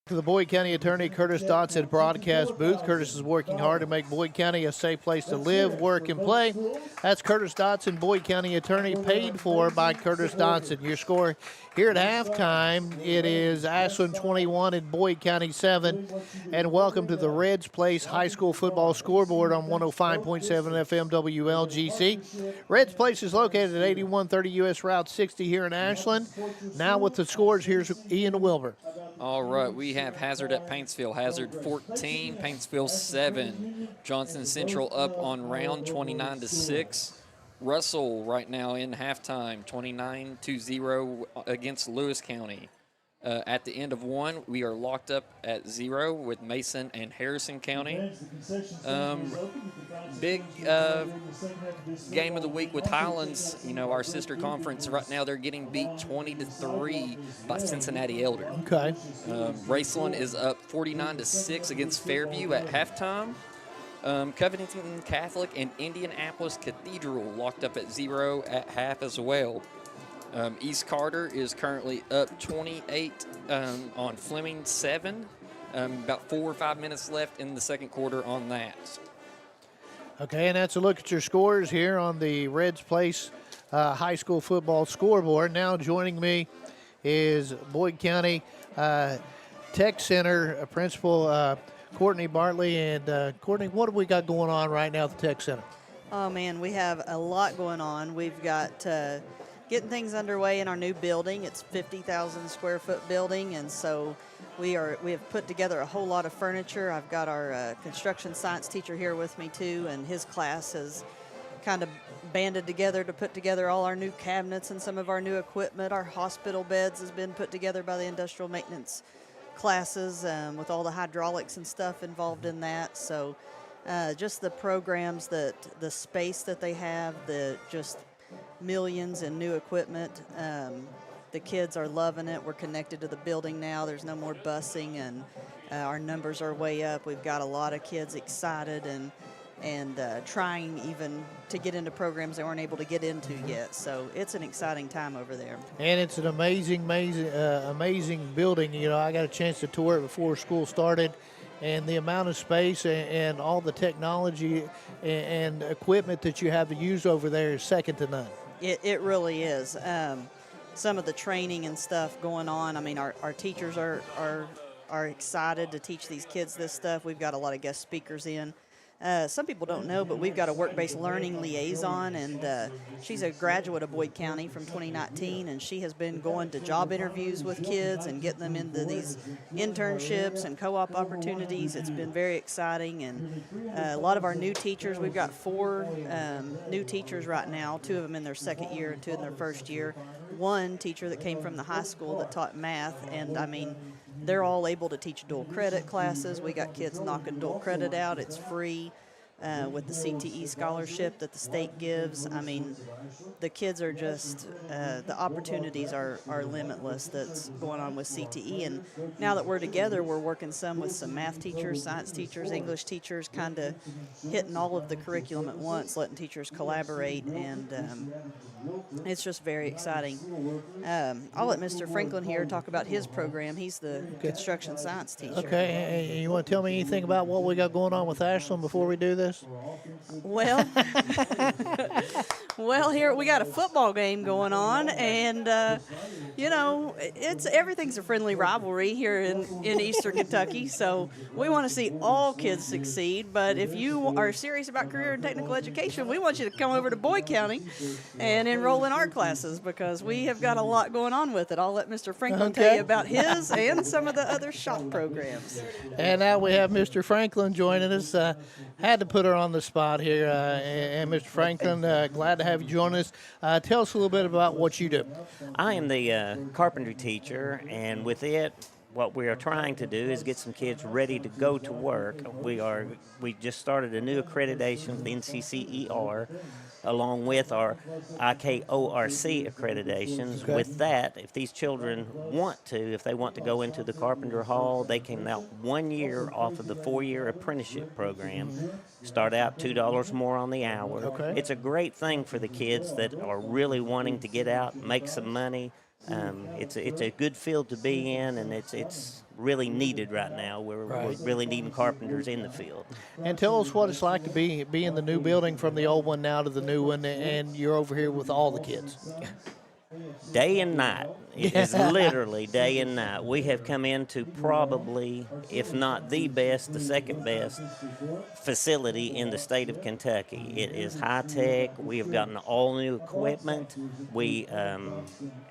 To the Boyd County Attorney Curtis Dotson broadcast booth. Curtis is working hard to make Boyd County a safe place to live, work, and play. That's Curtis Dotson, Boyd County Attorney, paid for by Curtis Dotson. Your score here at halftime, it is Ashland 21 and Boyd County 7. And welcome to the Reds Place High School Football Scoreboard on 105.7 FM WLGC. Reds Place is located at 8130 US Route 60 here in Ashland. Now with the scores, here's Ian Wilbur. All right, we have Hazard at Paintsville. Hazard 14, Paintsville 7. Johnson Central up on round 29-6. Russell right now in halftime, 29-0 against Lewis County. At the end of one, we are locked up at 0 with Mason and Harrison County. Big game of the week with Highlands. You know, our sister conference right now, they're getting beat 20-3 by Cincinnati Elder. Okay. Raceland is up 49-6 against Fairview at halftime. Covington Catholic and Indianapolis Cathedral locked up at 0 at half as well. East Carter is currently up 28 on Fleming 7. About 4 or 5 minutes left in the second quarter on that. Okay, and that's a look at your scores here on the Reds Place High School Football Scoreboard. Now joining me is Boyd County Tech Center Principal Courtney Bartley. And Courtney, what have we got going on right now at the Tech Center? Oh, man, we have a lot going on. We've got getting things underway in our new building. It's 50,000 square foot building, and so we have put together a whole lot of furniture. I've got our construction science teacher here with me too, and his class has kind of banded together to put together all our new cabinets and some of our new equipment. Our hospital beds has been put together by the industrial maintenance classes with all the hydraulics and stuff involved in that. So just the programs, the space that they have, millions in new equipment. The kids are loving it. We're connected to the building now. There's no more busing, and our numbers are way up. We've got a lot of kids excited and trying even to get into programs they weren't able to get into yet. So it's an exciting time over there. And it's an amazing building. You know, I got a chance to tour it before school started, and the amount of space and all the technology and equipment that you have to use over there is second to none. It really is. Some of the training and stuff going on, I mean, our teachers are excited to teach these kids this stuff. We've got a lot of guest speakers in. Some people don't know, but we've got a work-based learning liaison, and she's a graduate of Boyd County from 2019, and she has been going to job interviews with kids and getting them into these internships and co-op opportunities. It's been very exciting, and a lot of our new teachers, we've got 4 new teachers right now, 2 of them in their second year and 2 in their first year. One teacher that came from the high school that taught math, and I mean, they're all able to teach dual credit classes. We got kids knocking dual credit out. It's free with the CTE scholarship that the state gives. I mean, the kids are just, the opportunities are limitless that's going on with CTE. And now that we're together, we're working some with some math teachers, science teachers, English teachers, kind of hitting all of the curriculum at once, letting teachers collaborate, and it's just very exciting. I'll let Mr. Franklin here talk about his program. He's the construction science teacher. Okay, and you want to tell me anything about what we got going on with Ashland before we do this? Well, here we got a football game going on, and you know, everything's a friendly rivalry here in Eastern Kentucky. So we want to see all kids succeed. But if you are serious about career and technical education, we want you to come over to Boyd County and enroll in our classes, because we have got a lot going on with it. I'll let Mr. Franklin tell you about his and some of the other shop programs. And now we have Mr. Franklin joining us. Had to put her on the spot here. And Mr. Franklin, glad to have you join us. Tell us a little bit about what you do. I am the carpentry teacher, and with it, what we are trying to do is get some kids ready to go to work. We just started a new accreditation with NCCER, along with our IKORC accreditations. Okay. With that, if these children if they want to go into the Carpenter Hall, they can now 1 year off of the 4-year apprenticeship program. Start out $2 more on the hour. Okay. It's a great thing for the kids that are really wanting to get out, make some money. It's a good field to be in, and it's really needed right now. We're really needing carpenters in the field. And tell us what it's like to be in the new building from the old one now to the new one, and you're over here with all the kids. Day and night. It is literally day and night. We have come into probably, if not the best, the second best facility in the state of Kentucky. It is high tech. We have gotten all new equipment.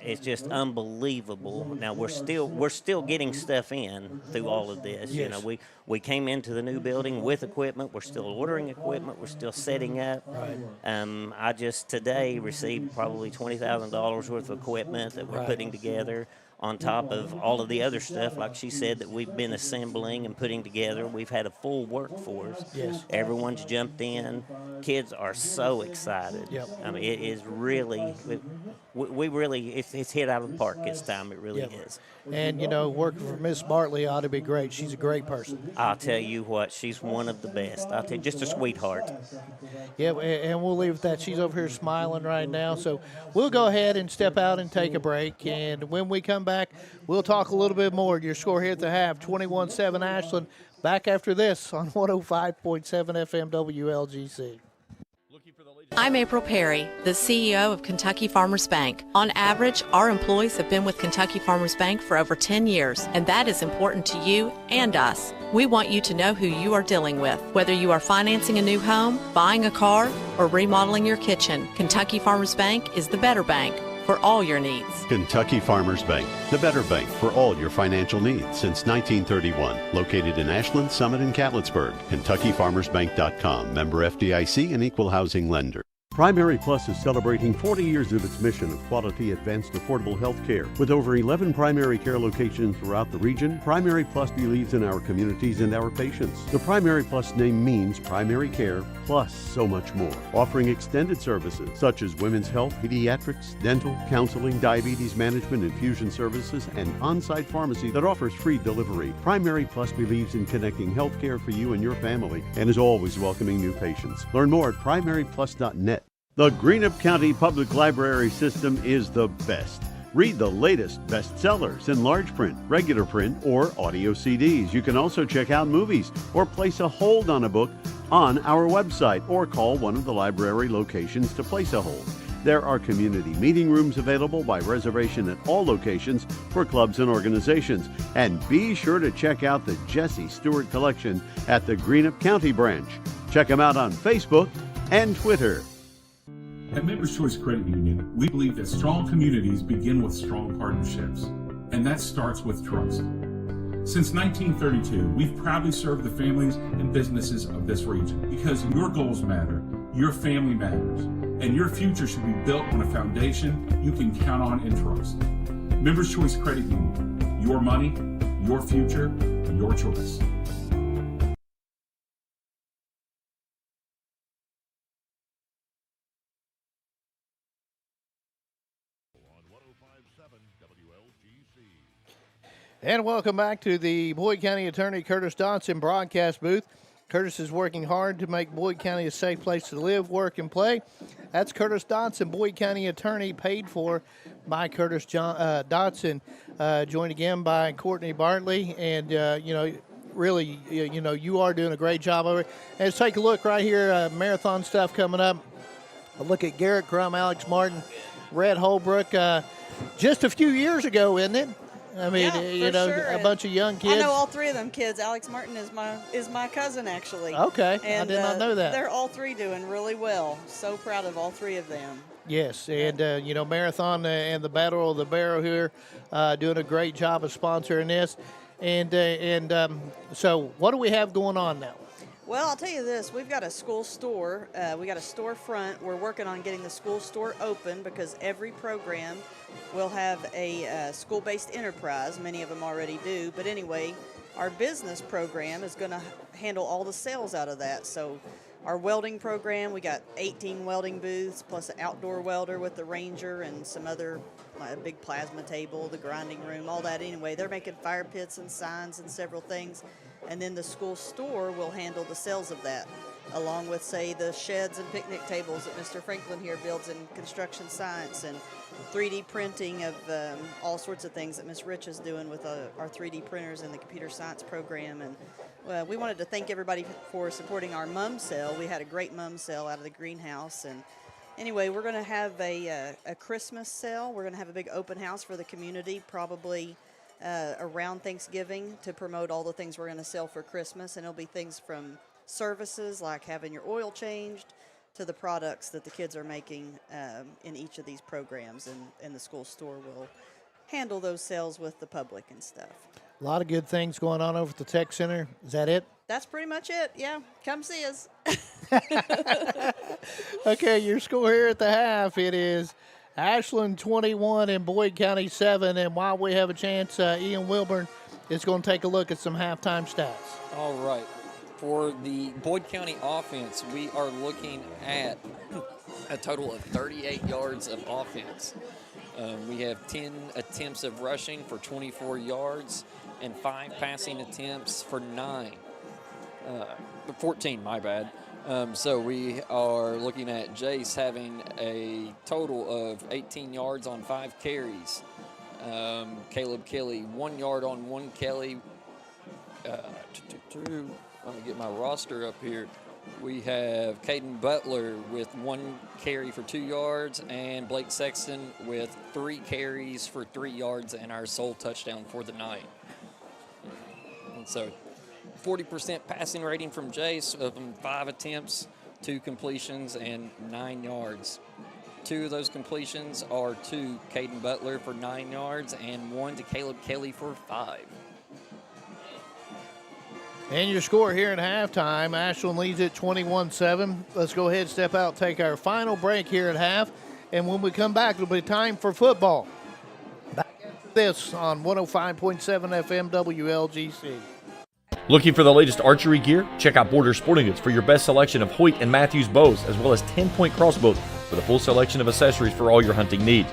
It's just unbelievable. Now we're still getting stuff in through all of this. Yes. You know, we came into the new building with equipment. We're still ordering equipment. We're still setting up. Right. I just today received probably $20,000 worth of equipment that we're putting together, on top of all of the other stuff, like she said, that we've been assembling and putting together. We've had a full workforce. Yes. Everyone's jumped in. Kids are so excited. Yep. I mean, it is really, it's hit out of the park this time. It really is. And, you know, working for Miss Bartley ought to be great. She's a great person. I'll tell you what, she's one of the best. I'll tell you, just a sweetheart. Yeah, and we'll leave it at that. She's over here smiling right now. So we'll go ahead and step out and take a break. And when we come back, we'll talk a little bit more. Your score here at the half, 21-7 Ashland. Back after this on 105.7 FM WLGC. I'm April Perry, the CEO of Kentucky Farmers Bank. On average, our employees have been with Kentucky Farmers Bank for over 10 years, and that is important to you and us. We want you to know who you are dealing with. Whether you are financing a new home, buying a car, or remodeling your kitchen, Kentucky Farmers Bank is the better bank for all your needs. Kentucky Farmers Bank, the better bank for all your financial needs since 1931. Located in Ashland, Summit, and Cannonsburg. KentuckyFarmersBank.com. Member FDIC and Equal Housing Lender. Primary Plus is celebrating 40 years of its mission of quality, advanced, affordable health care. With over 11 primary care locations throughout the region, Primary Plus believes in our communities and our patients. The Primary Plus name means primary care plus so much more, offering extended services such as women's health, pediatrics, dental, counseling, diabetes management, infusion services, and on-site pharmacy that offers free delivery. Primary Plus believes in connecting healthcare for you and your family and is always welcoming new patients. Learn more at primaryplus.net. The Greenup County Public Library system is the best. Read the latest bestsellers in large print, regular print, or audio CDs. You can also check out movies or place a hold on a book on our website or call one of the library locations to place a hold. There are community meeting rooms available by reservation at all locations for clubs and organizations. And be sure to check out the Jesse Stewart collection at the Greenup County branch. Check them out on Facebook and Twitter. At Members Choice Credit Union, we believe that strong communities begin with strong partnerships, and that starts with trust. Since 1932, we've proudly served the families and businesses of this region because your goals matter, your family matters, and your future should be built on a foundation you can count on and trust. Members Choice Credit Union, your money, your future, your choice. And welcome back to the Boyd County Attorney Curtis Dodson broadcast booth. Curtis is working hard to make Boyd County a safe place to live, work, and play. That's Curtis Dodson, Boyd County Attorney, paid for by Curtis Dodson, joined again by Courtney Bartley. And, really, you are doing a great job over it. And let's take a look right here, marathon stuff coming up. A look at Garrett Crum, Alex Martin, Red Holbrook. Just a few years ago, isn't it? I mean, sure. A bunch of young kids. I know all three of them kids. Alex Martin is my cousin, actually. Okay, and, I did not know that. They're all three doing really well. So proud of all three of them. Yes, and, Marathon and the Battle of the Barrow here doing a great job of sponsoring this. So what do we have going on now? Well, I'll tell you this. We've got a school store. We got a storefront. We're working on getting the school store open because every program will have a school-based enterprise. Many of them already do. But anyway, our business program is going to handle all the sales out of that. So our welding program, we got 18 welding booths plus an outdoor welder with the Ranger and some other big plasma table, the grinding room, all that. Anyway, they're making fire pits and signs and several things. And then the school store will handle the sales of that, along with, say, the sheds and picnic tables that Mr. Franklin here builds in construction science and 3D printing of all sorts of things that Ms. Rich is doing with our 3D printers in the computer science program. And we wanted to thank everybody for supporting our mum sale. We had a great mum sale out of the greenhouse. And anyway, we're going to have a Christmas sale. We're going to have a big open house for the community, probably around Thanksgiving, to promote all the things we're going to sell for Christmas. And it'll be things from services like having your oil changed to the products that the kids are making in each of these programs. And the school store will handle those sales with the public and stuff. A lot of good things going on over at the Tech Center. Is that it? That's pretty much it. Yeah, come see us. Okay, your score here at the half, it is Ashland 21 and Boyd County 7. And while we have a chance, Ian Wilburn is going to take a look at some halftime stats. All right. For the Boyd County offense, we are looking at a total of 38 yards of offense. We have 10 attempts of rushing for 24 yards and 5 passing attempts for 14, my bad. So we are looking at Jace having a total of 18 yards on 5 carries. Caleb Kelly, 1 yard on 1 Kelly. Let me get my roster up here. We have Caden Butler with 1 carry for 2 yards and Blake Sexton with 3 carries for 3 yards and our sole touchdown for the night. And so 40% passing rating from Jace, 5 attempts, 2 completions, and 9 yards. 2 of those completions are to Caden Butler for 9 yards and 1 to Caleb Kelly for 5. And your score here at halftime, Ashland leads it 21-7. Let's go ahead, step out, take our final break here at half. And when we come back, it'll be time for football. Back after this on 105.7 FM WLGC. Looking for the latest archery gear? Check out Border Sporting Goods for your best selection of Hoyt and Matthews bows, as well as 10-point crossbows with a full selection of accessories for all your hunting needs.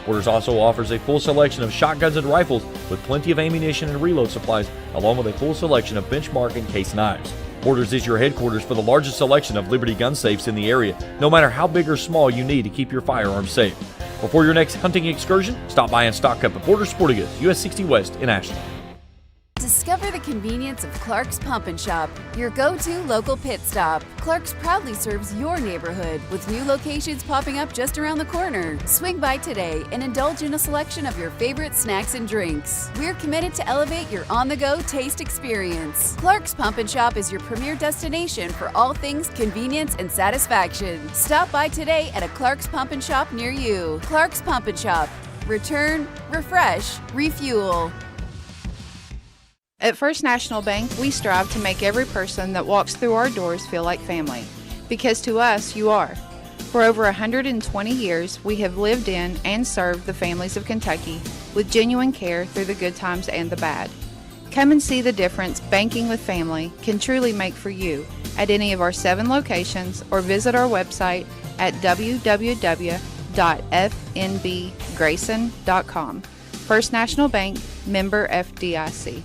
Borders also offers a full selection of shotguns and rifles with plenty of ammunition and reload supplies, along with a full selection of benchmark and case knives. Borders is your headquarters for the largest selection of Liberty gun safes in the area, no matter how big or small you need to keep your firearms safe. Before your next hunting excursion, stop by and stock up at Border Sporting Goods, US 60 West in Ashland. Discover the convenience of Clark's Pump and Shop, your go-to local pit stop. Clark's proudly serves your neighborhood with new locations popping up just around the corner. Swing by today and indulge in a selection of your favorite snacks and drinks. We're committed to elevate your on-the-go taste experience. Clark's Pump and Shop is your premier destination for all things convenience and satisfaction. Stop by today at a Clark's Pump and Shop near you. Clark's Pump and Shop. Return, refresh, refuel. At First National Bank, we strive to make every person that walks through our doors feel like family. Because to us, you are. For over 120 years, we have lived in and served the families of Kentucky with genuine care through the good times and the bad. Come and see the difference banking with family can truly make for you at any of our 7 locations or visit our website at www.fnbgrayson.com. First National Bank, member FDIC.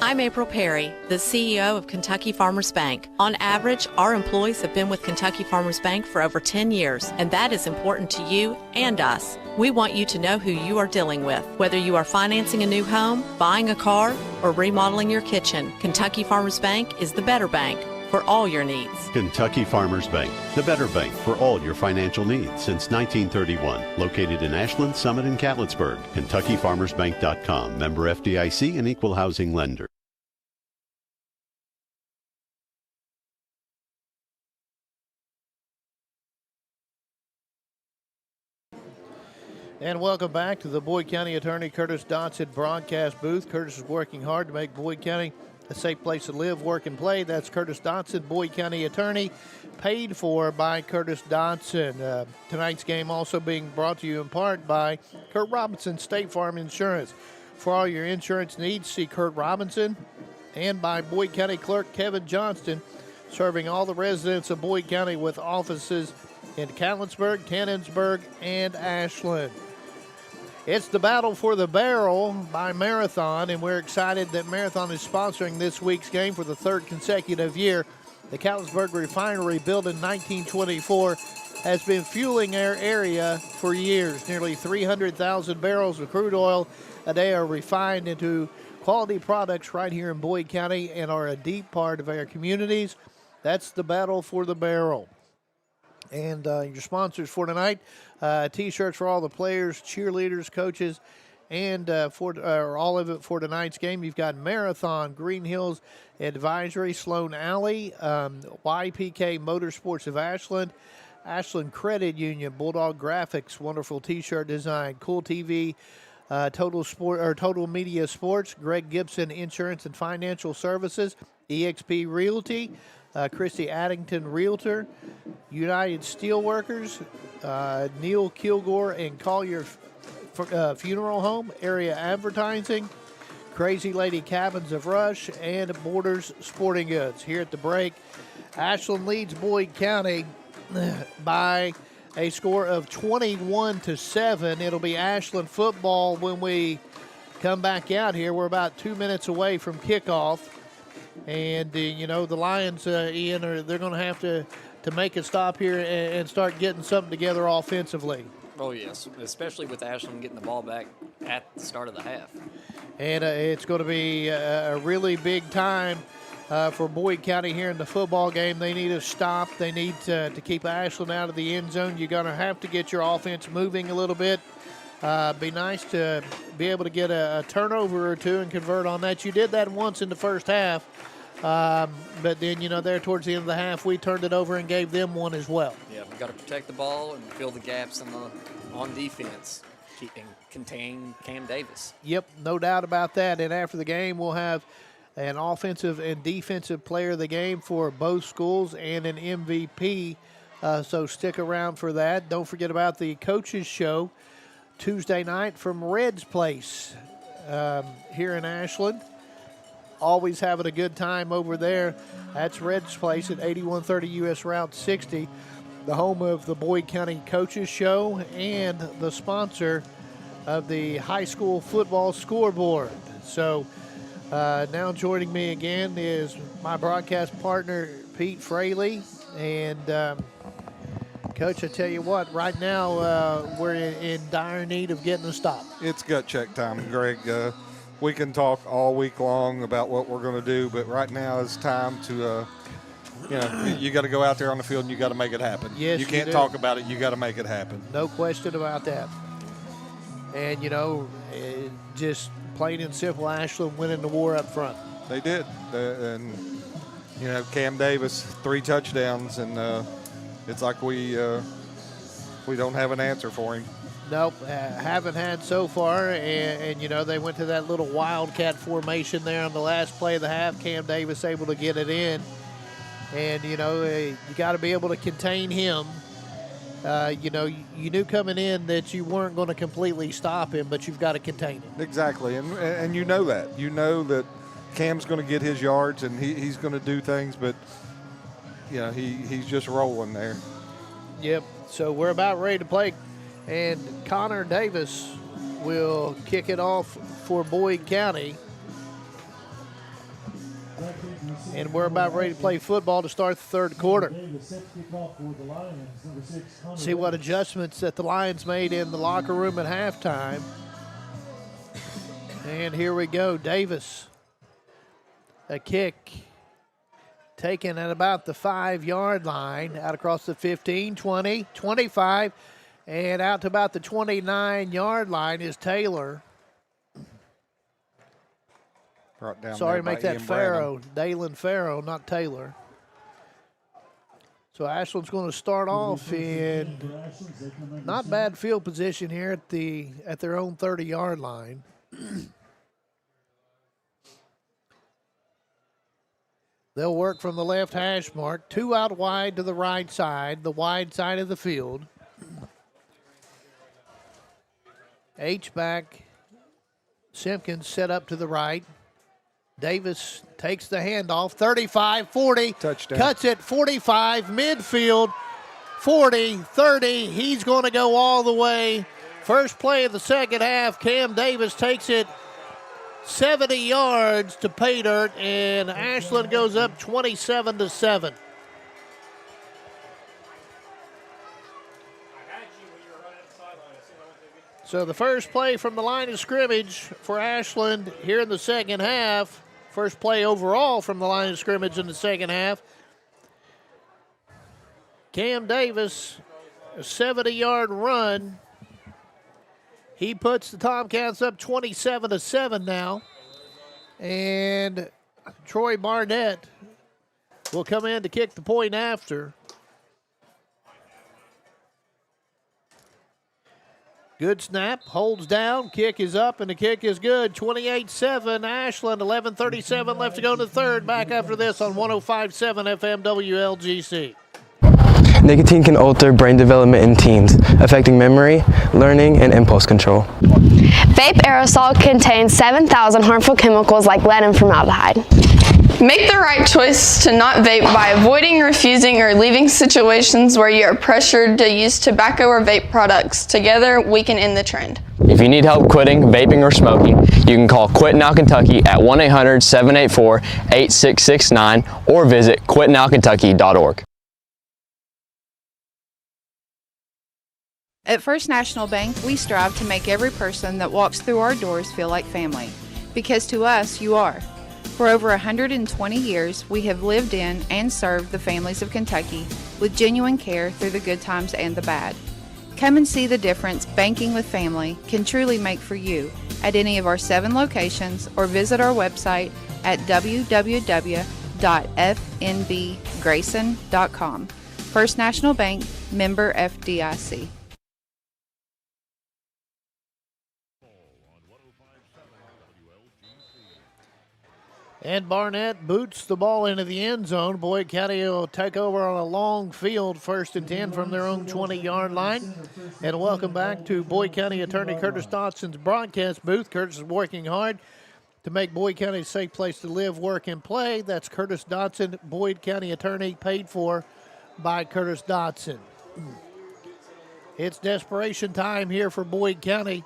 I'm April Perry, the CEO of Kentucky Farmers Bank. On average, our employees have been with Kentucky Farmers Bank for over 10 years, and that is important to you and us. We want you to know who you are dealing with. Whether you are financing a new home, buying a car, or remodeling your kitchen, Kentucky Farmers Bank is the better bank for all your needs. Kentucky Farmers Bank, the better bank for all your financial needs since 1931. Located in Ashland, Summit, and Cannonsburg. KentuckyFarmersBank.com. Member FDIC and equal housing lender. And welcome back to the Boyd County Attorney Curtis Dodson broadcast booth. Curtis is working hard to make Boyd County a safe place to live, work, and play. That's Curtis Dodson, Boyd County Attorney, paid for by Curtis Dodson. Tonight's game also being brought to you in part by Kurt Robinson State Farm Insurance. For all your insurance needs, see Kurt Robinson. And by Boyd County Clerk Kevin Johnston, serving all the residents of Boyd County with offices in Cannonsburg, Cannonsburg, and Ashland. It's the Battle for the Barrel by Marathon, and we're excited that Marathon is sponsoring this week's game for the 3rd consecutive year. The Cannonsburg Refinery, built in 1924, has been fueling our area for years. Nearly 300,000 barrels of crude oil a day are refined into quality products right here in Boyd County and are a deep part of our communities. That's the Battle for the Barrel. And your sponsors for tonight, T-shirts for all the players, cheerleaders, coaches, and for all of it for tonight's game. You've got Marathon, Green Hills Advisory, Sloan Alley, YPK Motorsports of Ashland, Ashland Credit Union, Bulldog Graphics, wonderful T-shirt design, Kool TV, Total Media Sports, Greg Gibson Insurance and Financial Services, EXP Realty, Christy Addington Realtor, United Steelworkers, Neil Kilgore and Collier Funeral Home, Area Advertising, Crazy Lady Cabins of Rush, and Borders Sporting Goods. Here at the break, Ashland leads Boyd County by a score of 21-7. It'll be Ashland football when we come back out here. We're about 2 minutes away from kickoff. And, the Lions, Ian, they're going to have to make a stop here and start getting something together offensively. Oh, yes, especially with Ashland getting the ball back at the start of the half. And it's going to be a really big time for Boyd County here in the football game. They need a stop. They need to keep Ashland out of the end zone. You're going to have to get your offense moving a little bit. Be nice to be able to get a turnover or two and convert on that. You did that once in the first half, but then, there towards the end of the half, we turned it over and gave them one as well. Yeah, we've got to protect the ball and fill the gaps on defense, and contain Cam Davis. Yep, no doubt about that. And after the game, we'll have an offensive and defensive player of the game for both schools and an MVP. So stick around for that. Don't forget about the coaches show Tuesday night from Red's Place here in Ashland. Always having a good time over there. That's Red's Place at 8130 US Route 60, the home of the Boyd County Coaches Show and the sponsor of the high school football scoreboard. So now joining me again is my broadcast partner, Pete Fraley. And Coach, I tell you what, right now we're in dire need of getting a stop. It's gut check time, Greg. We can talk all week long about what we're going to do, but right now it's time to, you got to go out there on the field and you got to make it happen. Yes, you can't talk about it. You got to make it happen. No question about that. And, just plain and simple, Ashland winning the war up front. They did. Cam Davis, 3 touchdowns, and it's like we don't have an answer for him. Nope, haven't had so far. And, they went to that little wildcat formation there on the last play of the half. Cam Davis able to get it in. And, you got to be able to contain him. You knew coming in that you weren't going to completely stop him, but you've got to contain him. Exactly, and you know that. You know that Cam's going to get his yards and he's going to do things, but, he's just rolling there. Yep, so we're about ready to play. And Connor Davis will kick it off for Boyd County. And we're about ready to play football to start the third quarter. See what adjustments that the Lions made in the locker room at halftime. And here we go, Davis. A kick taken at about the 5-yard line, out across the 15, 20, 25, and out to about the 29-yard line is Taylor. Sorry, make that Farrow, Dalen Farrow, not Taylor. So Ashland's going to start off in not bad field position here at their own 30-yard line. They'll work from the left hash mark, 2 out wide to the right side, the wide side of the field. H-back, Simpkins set up to the right. Davis takes the handoff, 35, 40. Touchdown. Cuts it, 45, midfield, 40, 30. He's going to go all the way. First play of the second half, Cam Davis takes it 70 yards to pay dirt, and Ashland goes up 27-7. So the first play from the line of scrimmage for Ashland here in the second half. First play overall from the line of scrimmage in the second half. Cam Davis, a 70-yard run. He puts the Tomcats up 27-7 now. And Troy Barnett will come in to kick the point after. Good snap, holds down, kick is up, and the kick is good. 28-7, Ashland, 11:37 left to go in the third. Back after this on 105.7 FM WLGC. Nicotine can alter brain development in teens, affecting memory, learning, and impulse control. Vape aerosol contains 7,000 harmful chemicals like lead and formaldehyde. Make the right choice to not vape by avoiding, refusing, or leaving situations where you are pressured to use tobacco or vape products. Together, we can end the trend. If you need help quitting vaping or smoking, you can call Quit Now Kentucky at 1-800-784-8669 or visit quitnowkentucky.org. At First National Bank, we strive to make every person that walks through our doors feel like family. Because to us, you are. For over 120 years, we have lived in and served the families of Kentucky with genuine care through the good times and the bad. Come and see the difference banking with family can truly make for you at any of our 7 locations or visit our website at www.fnbgrayson.com. First National Bank, member FDIC. And Barnett boots the ball into the end zone. Boyd County will take over on a long field, 1st and 10 from their own 20-yard line. And welcome back to Boyd County Attorney Curtis Dotson's broadcast booth. Curtis is working hard to make Boyd County a safe place to live, work, and play. That's Curtis Dotson, Boyd County Attorney, paid for by Curtis Dotson. It's desperation time here for Boyd County.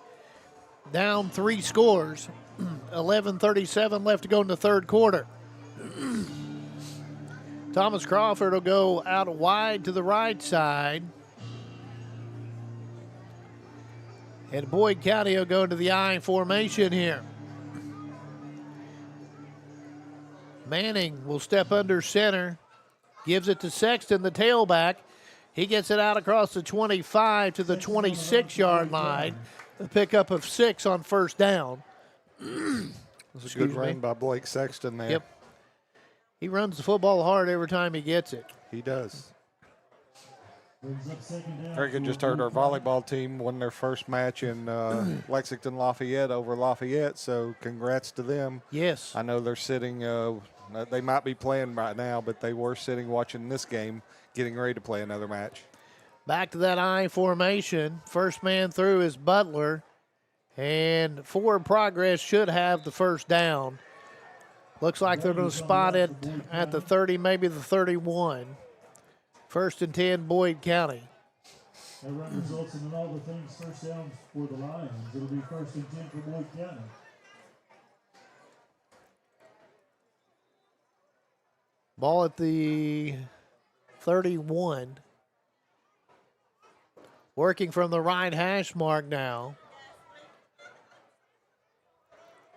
Down 3 scores. 11:37 left to go in the third quarter. Thomas Crawford will go out wide to the right side. And Boyd County will go to the I formation here. Manning will step under center. Gives it to Sexton, the tailback. He gets it out across the 25 to the 26-yard line. A pickup of 6 on first down. It's a good run by Blake Sexton there. Yep. He runs the football hard every time he gets it. He does. Craig just heard our volleyball team won their first match in Lexington Lafayette over Lafayette, so congrats to them. Yes. I know they're sitting, they might be playing right now, but they were sitting watching this game, getting ready to play another match. Back to that I formation. First man through is Butler. And forward progress should have the first down. Looks like they're going to spot it at the 30, maybe the 31. 1st and 10, Boyd County. That run results in all the things first downs for the Lions. It'll be 1st and 10 for Boyd County. Ball at the 31. Working from the right hash mark now.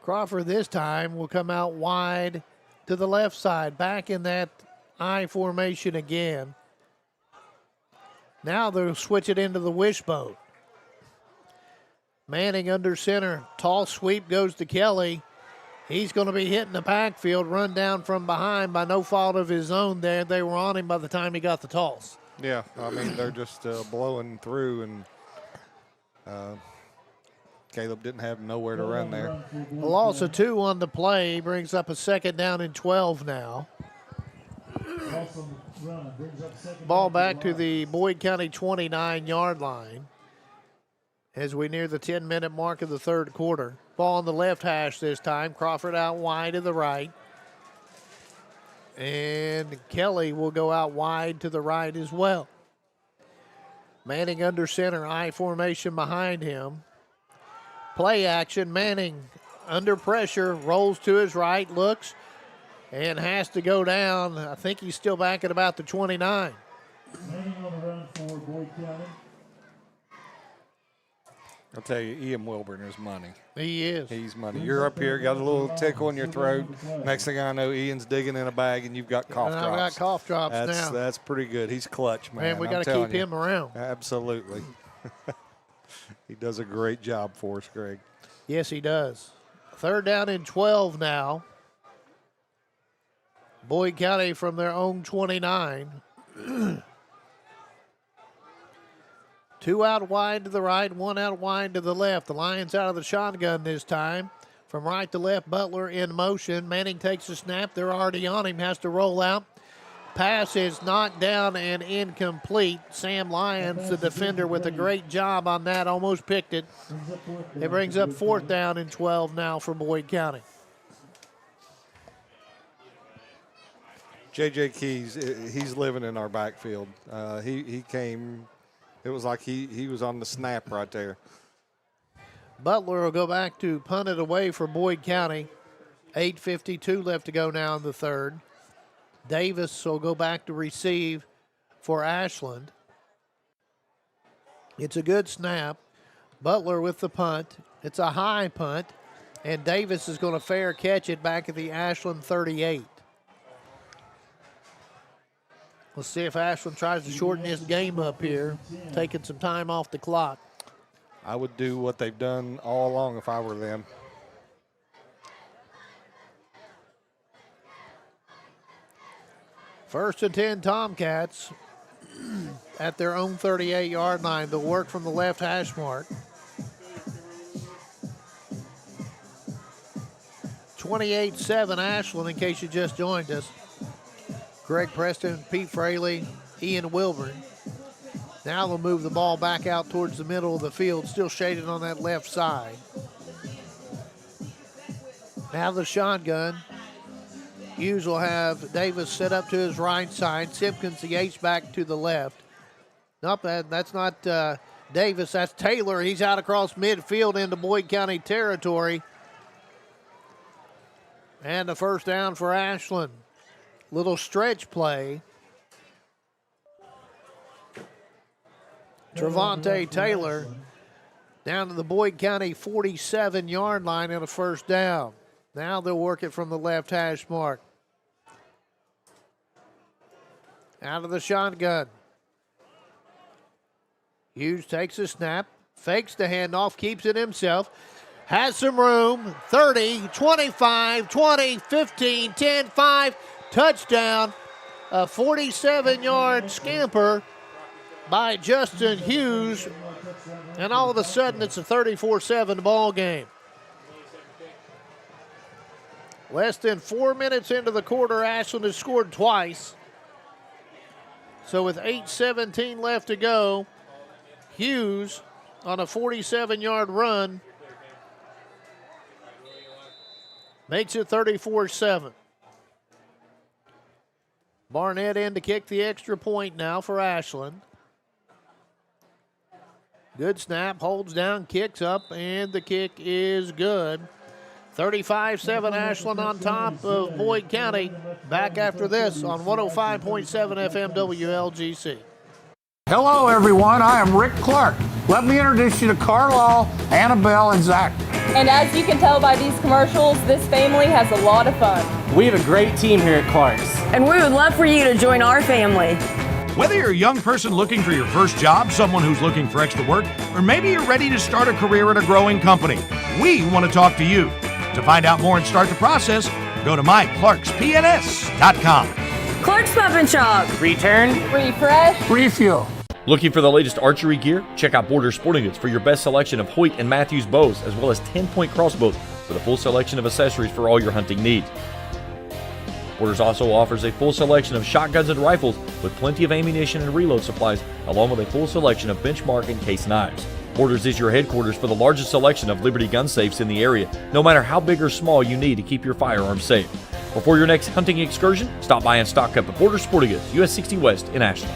Crawford this time will come out wide to the left side, back in that I formation again. Now they'll switch it into the wishbone. Manning under center, tall sweep goes to Kelly. He's going to be hitting the backfield, run down from behind by no fault of his own there. They were on him by the time he got the toss. Yeah, I mean, they're just blowing through, and Caleb didn't have nowhere to run there. A loss of 2 on the play brings up a 2nd down and 12 now. Ball back to the Boyd County 29-yard line as we near the 10-minute mark of the third quarter. Ball on the left hash this time. Crawford out wide to the right. And Kelly will go out wide to the right as well. Manning under center, I formation behind him. Play action, Manning under pressure, rolls to his right, looks, and has to go down. I think he's still back at about the 29. Manning on the run for Boyd County. I'll tell you, Ian Wilburn is money. He is. He's money. You're up here, got a little tickle in your throat. Next thing I know, Ian's digging in a bag, and you've got cough drops. I've got cough drops now. That's pretty good. He's clutch, man. Man, we got to keep him around. Absolutely. He does a great job for us, Greg. Yes, he does. 3rd down and 12 now. Boyd County from their own 29. 2 out wide to the right, 1 out wide to the left. The Lions out of the shotgun this time. From right to left, Butler in motion. Manning takes a snap. They're already on him. Has to roll out. Pass is knocked down and incomplete. Sam Lyons, the defender, with a great job on that. Almost picked it. It brings up 4th down and 12 now for Boyd County. J.J. Keys, he's living in our backfield. He came, it was like he was on the snap right there. Butler will go back to punt it away for Boyd County. 8:52 left to go now in the third. Davis will go back to receive for Ashland. It's a good snap. Butler with the punt. It's a high punt, and Davis is going to fair catch it back at the Ashland 38. Let's see if Ashland tries to shorten this game up here, taking some time off the clock. I would do what they've done all along if I were them. First and 10 Tomcats at their own 38-yard line. They'll work from the left hash mark. 28-7 Ashland, in case you just joined us. Greg Preston, Pete Fraley, Ian Wilburn. Now they'll move the ball back out towards the middle of the field, still shaded on that left side. Now the shotgun. Hughes will have Davis set up to his right side. Simpkins, the H-back, to the left. Nope, that's not Davis. That's Taylor. He's out across midfield into Boyd County territory. And the first down for Ashland. Little stretch play. Trevonte Taylor down to the Boyd County 47-yard line and a first down. Now they'll work it from the left hash mark. Out of the shotgun. Hughes takes a snap, fakes the handoff, keeps it himself. Has some room. 30, 25, 20, 15, 10, 5. Touchdown. A 47-yard scamper by Justin Hughes. And all of a sudden, it's a 34-7 ball game. Less than 4 minutes into the quarter, Ashland has scored twice. So with 8:17 left to go, Hughes on a 47-yard run makes it 34-7. Barnett in to kick the extra point now for Ashland. Good snap, holds down, kicks up, and the kick is good. 35-7 Ashland on top of Boyd County. Back after this on 105.7 FM WLGC. Hello, everyone. I am Rick Clark. Let me introduce you to Carlisle, Annabelle, and Zach. And as you can tell by these commercials, this family has a lot of fun. We have a great team here at Clark's. And we would love for you to join our family. Whether you're a young person looking for your first job, someone who's looking for extra work, or maybe you're ready to start a career at a growing company, we want to talk to you. To find out more and start the process, go to myclarkspns.com. Clark's Pump and Shop. Return. Refresh. Refuel. Looking for the latest archery gear? Check out Border Sporting Goods for your best selection of Hoyt and Matthews bows, as well as 10-point crossbows with a full selection of accessories for all your hunting needs. Borders also offers a full selection of shotguns and rifles with plenty of ammunition and reload supplies, along with a full selection of benchmark and case knives. Borders is your headquarters for the largest selection of Liberty gun safes in the area, no matter how big or small you need to keep your firearms safe. Before your next hunting excursion, stop by and stock up at Border Sporting Goods, US 60 West in Ashland.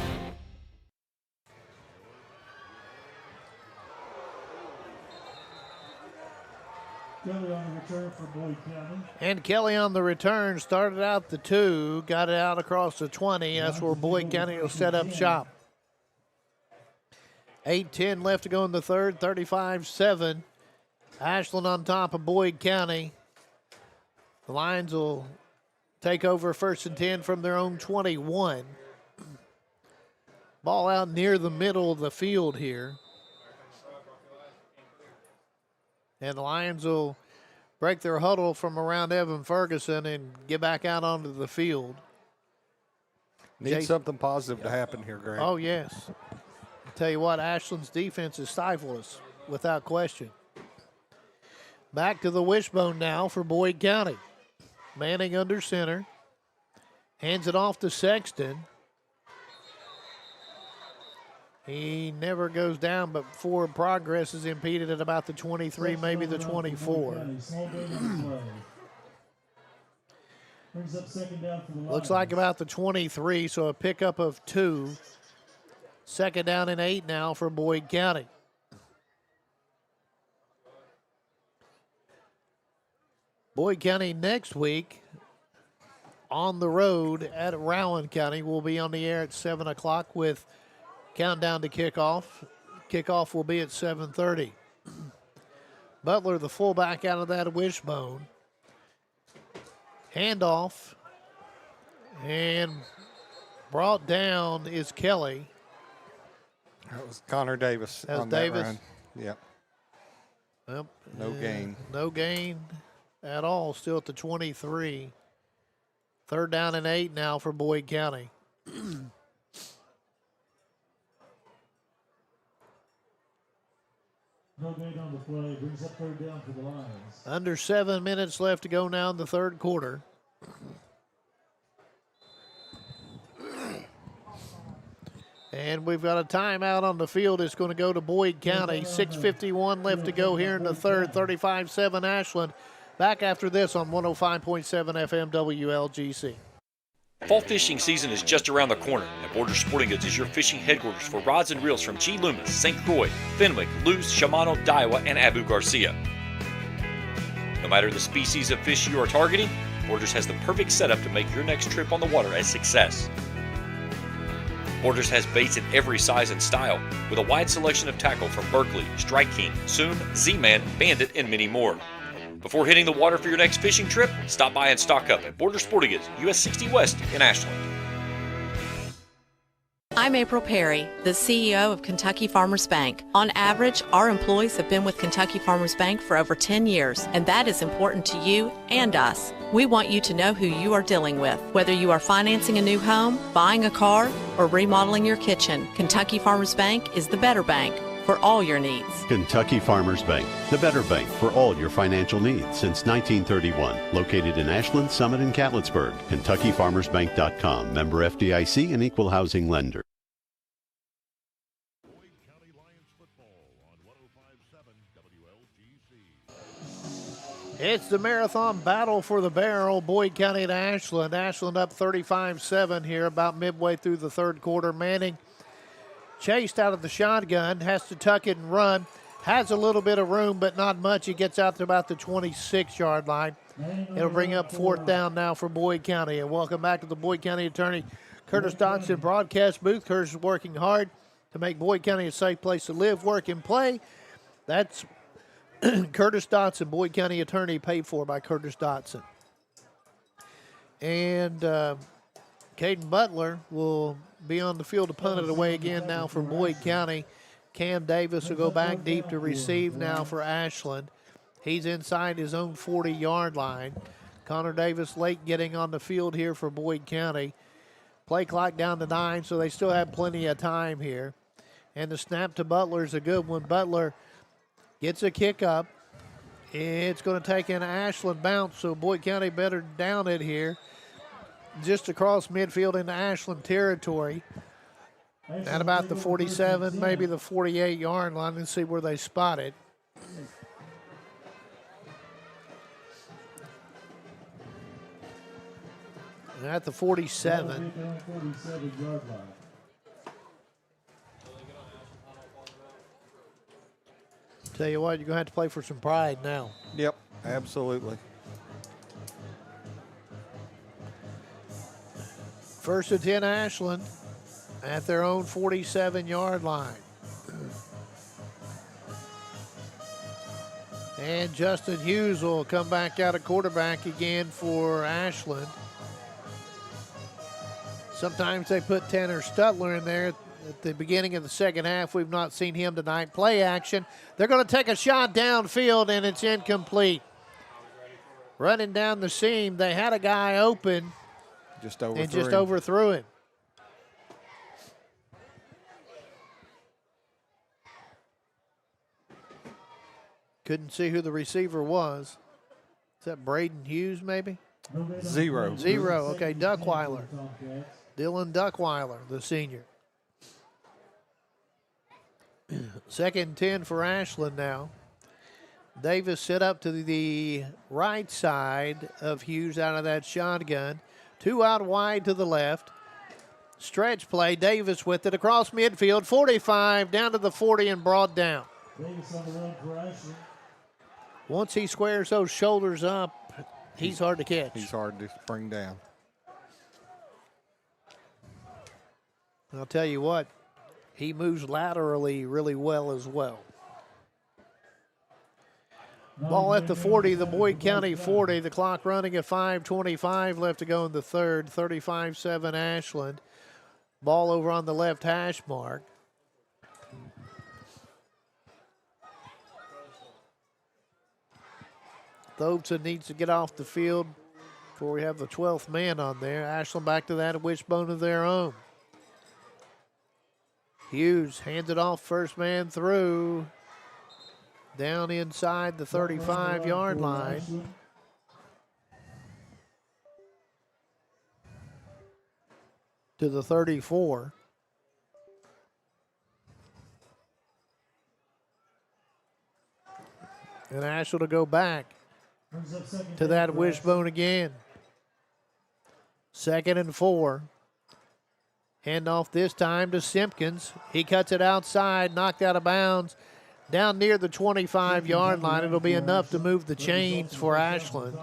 Kelly on the return for Boyd County. And Kelly on the return started out the 2, got it out across the 20. That's where Boyd County will set up shop. 8:10 left to go in the third, 35-7. Ashland on top of Boyd County. The Lions will take over first and 10 from their own 21. Ball out near the middle of the field here. And the Lions will break their huddle from around Evan Ferguson and get back out onto the field. Need something positive to happen here, Greg. Oh, yes. I'll tell you what, Ashland's defense is stifled us, without question. Back to the wishbone now for Boyd County. Manning under center. Hands it off to Sexton. He never goes down, but forward progress is impeded at about the 23, maybe the 24. Looks like about the 23, so a pickup of 2. Second down and 8 now for Boyd County. Boyd County next week on the road at Rowan County. We'll be on the air at 7 o'clock with countdown to kickoff. Kickoff will be at 7:30. Butler, the fullback out of that wishbone. Handoff. And brought down is Kelly. That was Connor Davis. That was on Davis. That run. Yep. Yep. No gain. No gain at all. Still at the 23. Third down and 8 now for Boyd County. Kool on the play. Brings up third down for the Lions. Under 7 minutes left to go now in the third quarter. And we've got a timeout on the field. It's going to go to Boyd County. 6:51 left to go here in the third. 35-7 Ashland. Back after this on 105.7 FM WLGC. Fall fishing season is just around the corner, and Borders Sporting Goods is your fishing headquarters for rods and reels from G. Loomis, St. Croix, Fenwick, Lewis, Shimano, Daiwa, and Abu Garcia. No matter the species of fish you are targeting, Borders has the perfect setup to make your next trip on the water a success. Borders has baits in every size and style, with a wide selection of tackle from Berkeley, Strike King, Soon, Z-Man, Bandit, and many more. Before hitting the water for your next fishing trip, stop by and stock up at Borders Sporting Goods, US 60 West in Ashland. I'm April Perry, the CEO of Kentucky Farmers Bank. On average, our employees have been with Kentucky Farmers Bank for over 10 years, and that is important to you and us. We want you to know who you are dealing with. Whether you are financing a new home, buying a car, or remodeling your kitchen, Kentucky Farmers Bank is the better bank for all your needs. Kentucky Farmers Bank, the better bank for all your financial needs since 1931. Located in Ashland, Summit, and Catlettsburg. KentuckyFarmersBank.com. Member FDIC and Equal Housing Lender. It's the marathon battle for the barrel, Boyd County to Ashland. Ashland up 35-7 here about midway through the third quarter. Manning chased out of the shotgun, has to tuck it and run. Has a little bit of room, but not much. He gets out to about the 26-yard line. It'll bring up fourth down now for Boyd County. And welcome back to the Boyd County Attorney Curtis Dodson broadcast booth. Curtis is working hard to make Boyd County a safe place to live, work, and play. That's Curtis Dodson, Boyd County Attorney, paid for by Curtis Dodson. And Caden Butler will be on the field to punt it away again now for Boyd County. Cam Davis will go back deep to receive now for Ashland. He's inside his own 40-yard line. Connor Davis late getting on the field here for Boyd County. Play clock down to 9, so they still have plenty of time here. And the snap to Butler is a good one. Butler gets a kick up. It's going to take an Ashland bounce, so Boyd County better down it here. Just across midfield into Ashland territory. At about the 47, maybe the 48-yard line, and see where they spot it. At the 47. Tell you what, you're going to have to play for some pride now. Yep, absolutely. First and 10 Ashland at their own 47-yard line. And Justin Hughes will come back out at quarterback again for Ashland. Sometimes they put Tanner Stutler in there at the beginning of the second half. We've not seen him tonight. Play action. They're going to take a shot downfield, and it's incomplete. Running down the seam, they had a guy open. Just overthrew and just overthrew him. Couldn't see who the receiver was. Is that Braden Hughes, maybe? Zero. Okay, Duckweiler. Dylan Duckweiler, the senior. Second and 10 for Ashland now. Davis set up to the right side of Hughes out of that shotgun. Two out wide to the left. Stretch play. Davis with it across midfield. 45 down to the 40 and brought down. Davis on the run for Ashland. Once he squares those shoulders up, he's hard to catch. He's hard to bring down. I'll tell you what, he moves laterally really well as well. Ball at the 40, the Boyd County 40. The clock running at 5:25 left to go in the third. 35-7 Ashland. Ball over on the left hash mark. Thompson needs to get off the field before we have the 12th man on there. Ashland back to that wishbone of their own. Hughes hands it off, first man through. down inside the 35-yard line. To the 34. And Ashland to go back to that wishbone again. 2nd and 4. Handoff this time to Simpkins. He cuts it outside, knocked out of bounds. Down near the 25-yard line. It'll be enough to move the chains for Ashland.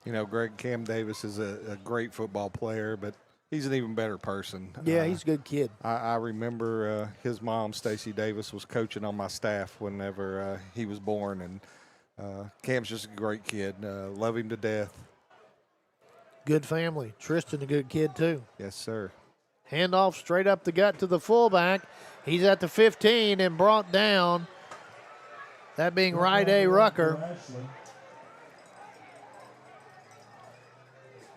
You know, Greg, Cam Davis is a great football player, but he's an even better person. Yeah, he's a good kid. I remember his mom, Stacy Davis, was coaching on my staff whenever he was born, and Cam's just a great kid. Love him to death. Good family. Tristan, a good kid, too. Yes, sir. Handoff straight up the gut to the fullback. He's at the 15 and brought down, that being Ryday Rucker.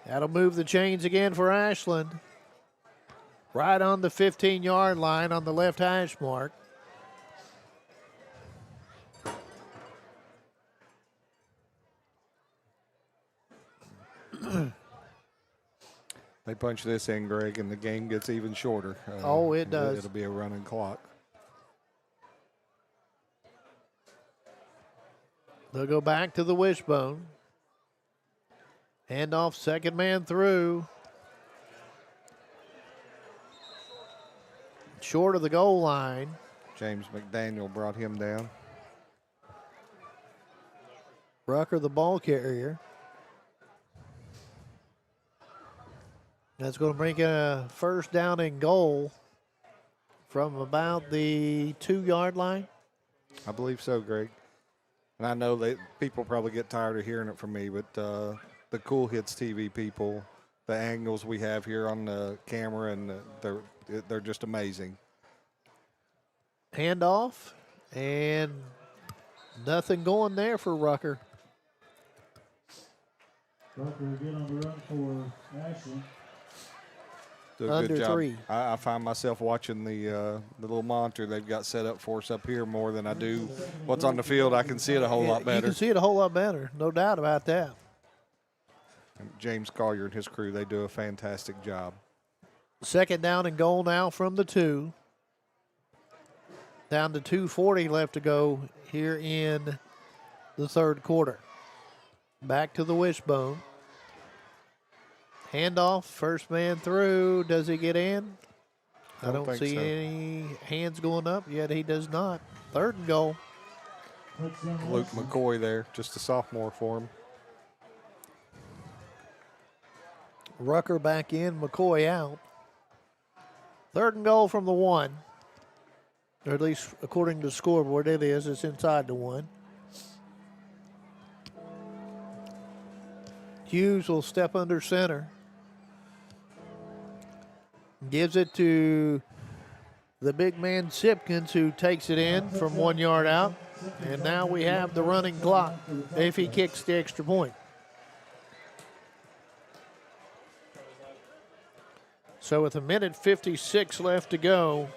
That'll move the chains again for Ashland. Right on the 15-yard line on the left hash mark. They punch this in, Greg, and the game gets even shorter. Oh, it does. It'll be a running clock. They'll go back to the wishbone. Handoff, second man through. Short of the goal line. James McDaniel brought him down. Rucker, the ball carrier. That's going to bring a first down and goal from about the 2-yard line. I believe so, Greg. And I know that people probably get tired of hearing it from me, but the Kool Hits TV people, the angles we have here on the camera, and they're just amazing. Handoff, and nothing going there for Rucker. Rucker again on the run for Ashland. Do a Under good job. 3. I find myself watching the little monitor they've got set up for us up here more than I do what's on the field. I can see it a whole lot better. You can see it a whole lot better, no doubt about that. And James Collier and his crew, they do a fantastic job. Second down and goal now from the 2. Down to 2:40 left to go here in the third quarter. Back to the wishbone. Handoff, first man through. Does he get in? I don't see so. any hands going up yet. He does not. Third and goal. Luke McCoy there, just a sophomore for him. Rucker back in, McCoy out. Third and goal from the 1. Or at least according to the scoreboard, it is. It's inside the 1. Hughes will step under center. Gives it to the big man Simpkins, who takes it in from 1 yard out. And now we have the running clock if he kicks the extra point. So with 1:56 left to go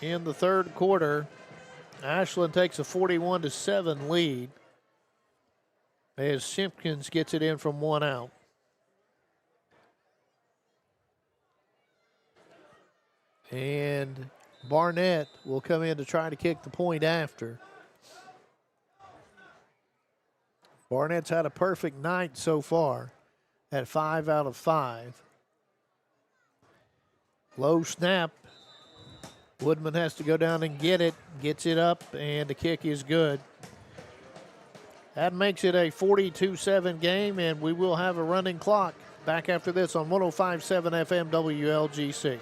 in the third quarter, Ashland takes a 41-7 lead as Simpkins gets it in from 1 out. And Barnett will come in to try to kick the point after. Barnett's had a perfect night so far at 5 out of 5. Low snap. Woodman has to go down and get it. Gets it up, and the kick is good. That makes it a 42-7 game, and we will have a running clock back after this on 105.7 FM WLGC.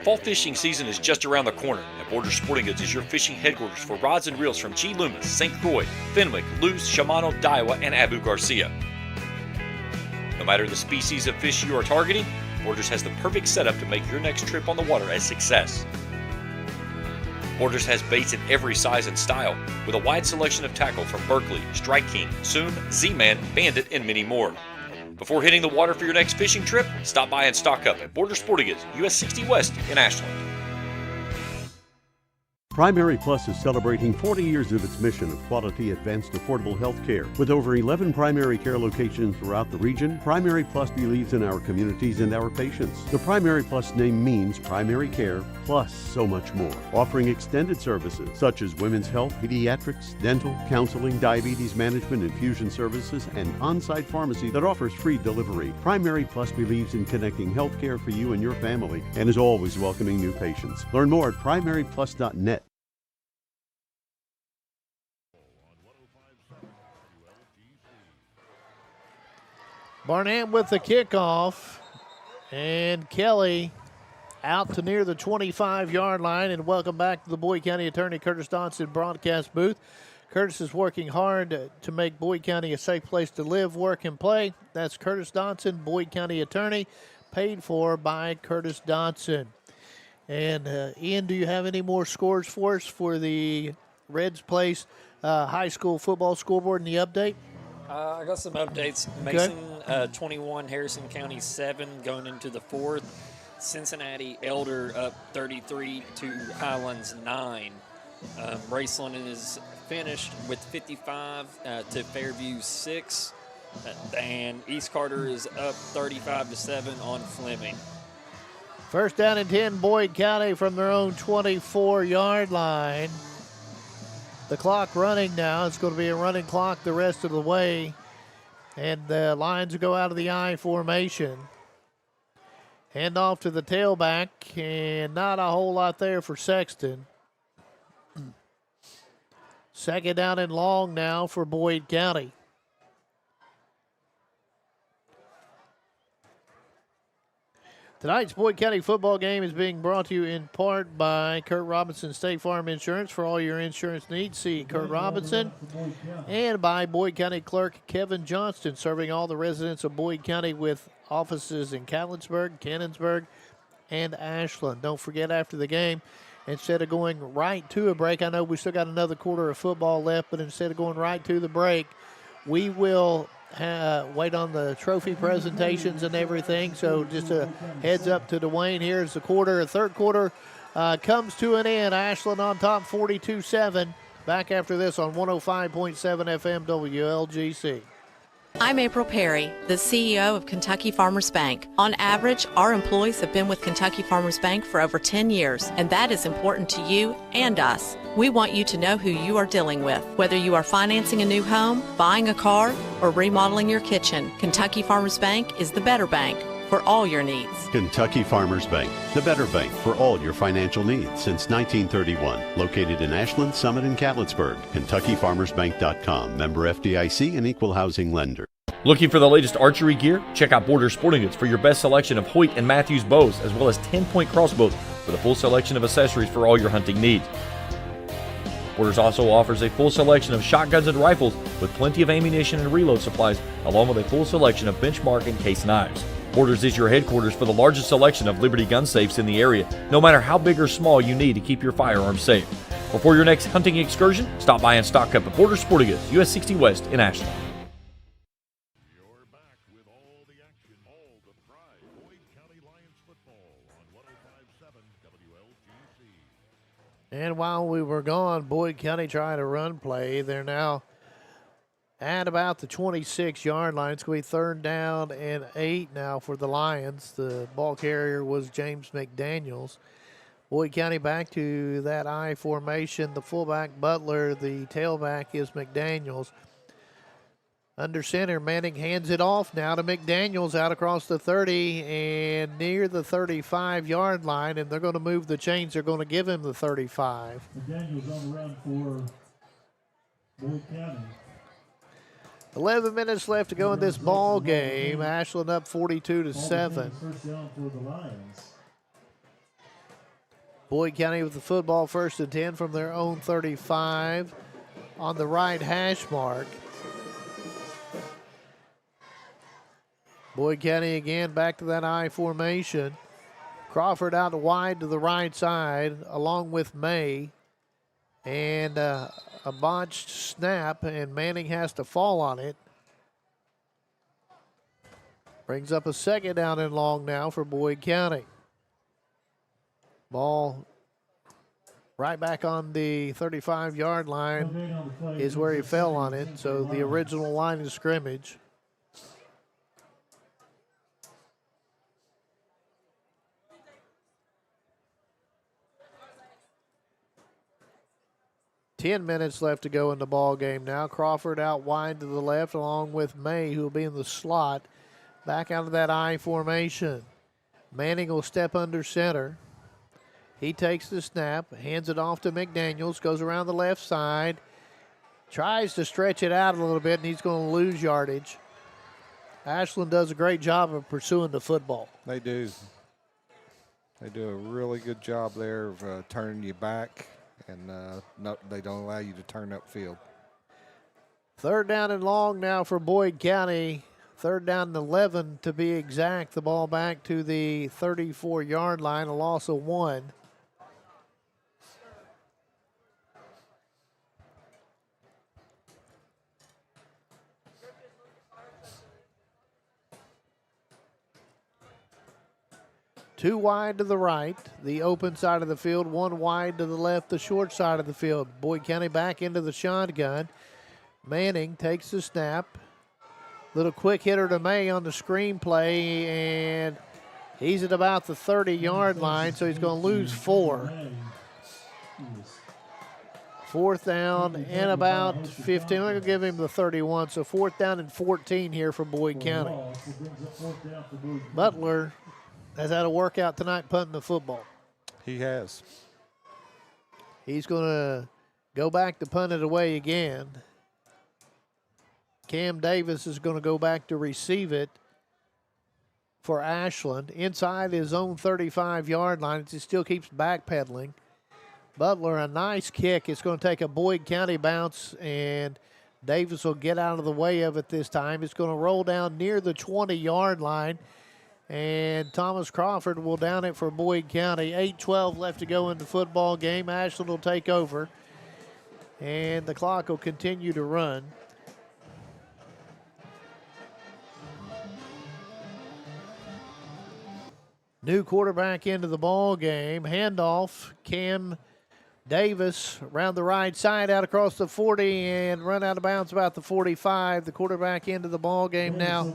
Fall fishing season is just around the corner, and Borders Sporting Goods is your fishing headquarters for rods and reels from G. Loomis, St. Croix, Fenwick, Lewis, Shimano, Daiwa, and Abu Garcia. No matter the species of fish you are targeting, Borders has the perfect setup to make your next trip on the water a success. Borders has baits in every size and style, with a wide selection of tackle from Berkeley, Strike King, Soon, Z-Man, Bandit, and many more. Before hitting the water for your next fishing trip, stop by and stock up at Borders Sporting Goods, US 60 West in Ashland. Primary Plus is celebrating 40 years of its mission of quality, advanced, affordable health care. With over 11 primary care locations throughout the region, Primary Plus believes in our communities and our patients. The Primary Plus name means primary care plus so much more, offering extended services such as women's health, pediatrics, dental, counseling, diabetes management, infusion services, and on-site pharmacy that offers free delivery. Primary Plus believes in connecting health care for you and your family and is always welcoming new patients. Learn more at primaryplus.net. Barnett with the kickoff, and Kelly out to near the 25-yard line. And welcome back to the Boyd County Attorney Curtis Dodson broadcast booth. Curtis is working hard to make Boyd County a safe place to live, work, and play. That's Curtis Dodson, Boyd County Attorney, paid for by Curtis Dodson. And Ian, do you have any more scores for us for the Reds Place High School football scoreboard and the update? I got some updates. Mason 21, Harrison County 7 going into the fourth. Cincinnati Elder up 33 to Highlands 9. Raceland is finished with 55 to Fairview 6. And East Carter is up 35 to 7 on Fleming. First down and 10, Boyd County from their own 24-yard line. The clock running now. It's going to be a running clock the rest of the way. And the Lions go out of the I formation. Hand off to the tailback, and not a whole lot there for Sexton. Second down and long now for Boyd County. Tonight's Boyd County football game is being brought to you in part by Kurt Robinson State Farm Insurance. For all your insurance needs, see Kurt Robinson. And by Boyd County Clerk Kevin Johnston, serving all the residents of Boyd County with offices in Cannonsburg, Cannonsburg, and Ashland. Don't forget, after the game, instead of going right to a break, I know we still got another quarter of football left, but instead of going right to the break, we will wait on the trophy presentations and everything. So just a heads up to Dwayne. Here's the quarter. Third quarter comes to an end. Ashland on top 42-7. Back after this on 105.7 FM WLGC. I'm April Perry, the CEO of Kentucky Farmers Bank. On average, our employees have been with Kentucky Farmers Bank for over 10 years, and that is important to you and us. We want you to know who you are dealing with. Whether you are financing a new home, buying a car, or remodeling your kitchen, Kentucky Farmers Bank is the better bank for all your needs. Kentucky Farmers Bank, the better bank for all your financial needs since 1931. Located in Ashland, Summit, and Catlettsburg. KentuckyFarmersBank.com. Member FDIC and equal housing lender. Looking for the latest archery gear? Check out Border Sporting Goods for your best selection of Hoyt and Matthews bows, as well as 10-point crossbows with a full selection of accessories for all your hunting needs. Borders also offers a full selection of shotguns and rifles with plenty of ammunition and reload supplies, along with a full selection of benchmark and case knives. Borders is your headquarters for the largest selection of Liberty gun safes in the area, no matter how big or small you need to keep your firearms safe. Before your next hunting excursion, stop by and stock up at Border Sporting Goods, US 60 West in Ashland. And while we were gone, Boyd County tried a run play. They're now at about the 26-yard line. It's going to be third down and 8 now for the Lions. The ball carrier was James McDaniels. Boyd County back to that I formation. The fullback, Butler. The tailback is McDaniels. Under center, Manning hands it off now to McDaniels out across the 30 and near the 35-yard line, and they're going to move the chains. They're going to give him the 35. McDaniels on the run for Boyd County. 11 minutes left to go in this ball game. Ashland up 42-7. First down for the Lions. Boyd County with the football, first and 10 from their own 35 on the right hash mark. Boyd County again back to that I formation. Crawford out wide to the right side along with May. And a botched snap, and Manning has to fall on it. Brings up a second down and long now for Boyd County. Ball Right back on the 35-yard line is where he fell on it, so the original line of scrimmage. Ten minutes left to go in the ball game now. Crawford out wide to the left along with May, who will be in the slot. Back out of that I formation. Manning will step under center. He takes the snap, hands it off to McDaniels, goes around the left side, tries to stretch it out a little bit, and he's going to lose yardage. Ashland does a great job of pursuing the football. They do. They do a really good job there of turning you back, and they don't allow you to turn upfield. Third down and long now for Boyd County. Third down and 11 to be exact. The ball back to the 34-yard line, a loss of 1. Two wide to the right, the open side of the field. One wide to the left, the short side of the field. Boyd County back into the shotgun. Manning takes the snap. Little quick hitter to May on the screen play, and he's at about the 30-yard line, so he's going to lose 4. Fourth down and about 15. I'm going to give him the 31, so fourth down and 14 here for Boyd County. Butler has had a workout tonight punting the football. He has. He's going to go back to punt it away again. Cam Davis is going to go back to receive it for Ashland inside his own 35-yard line. He still keeps backpedaling. Butler, a nice kick. It's going to take a Boyd County bounce, and Davis will get out of the way of it this time. It's going to roll down near the 20-yard line, and Thomas Crawford will down it for Boyd County. 8:12 left to go in the football game. Ashland will take over, and the clock will continue to run. New quarterback into the ball game. Handoff, Cam Davis around the right side, out across the 40, and run out of bounds about the 45. The quarterback into the ball game now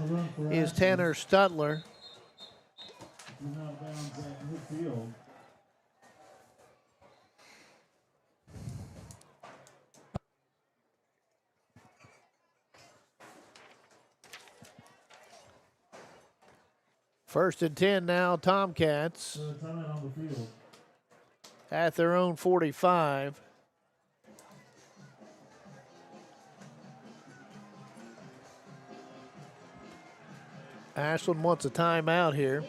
is Tanner Stutler. First and 10 now, Tomcats at their own 45. Ashland wants a timeout here.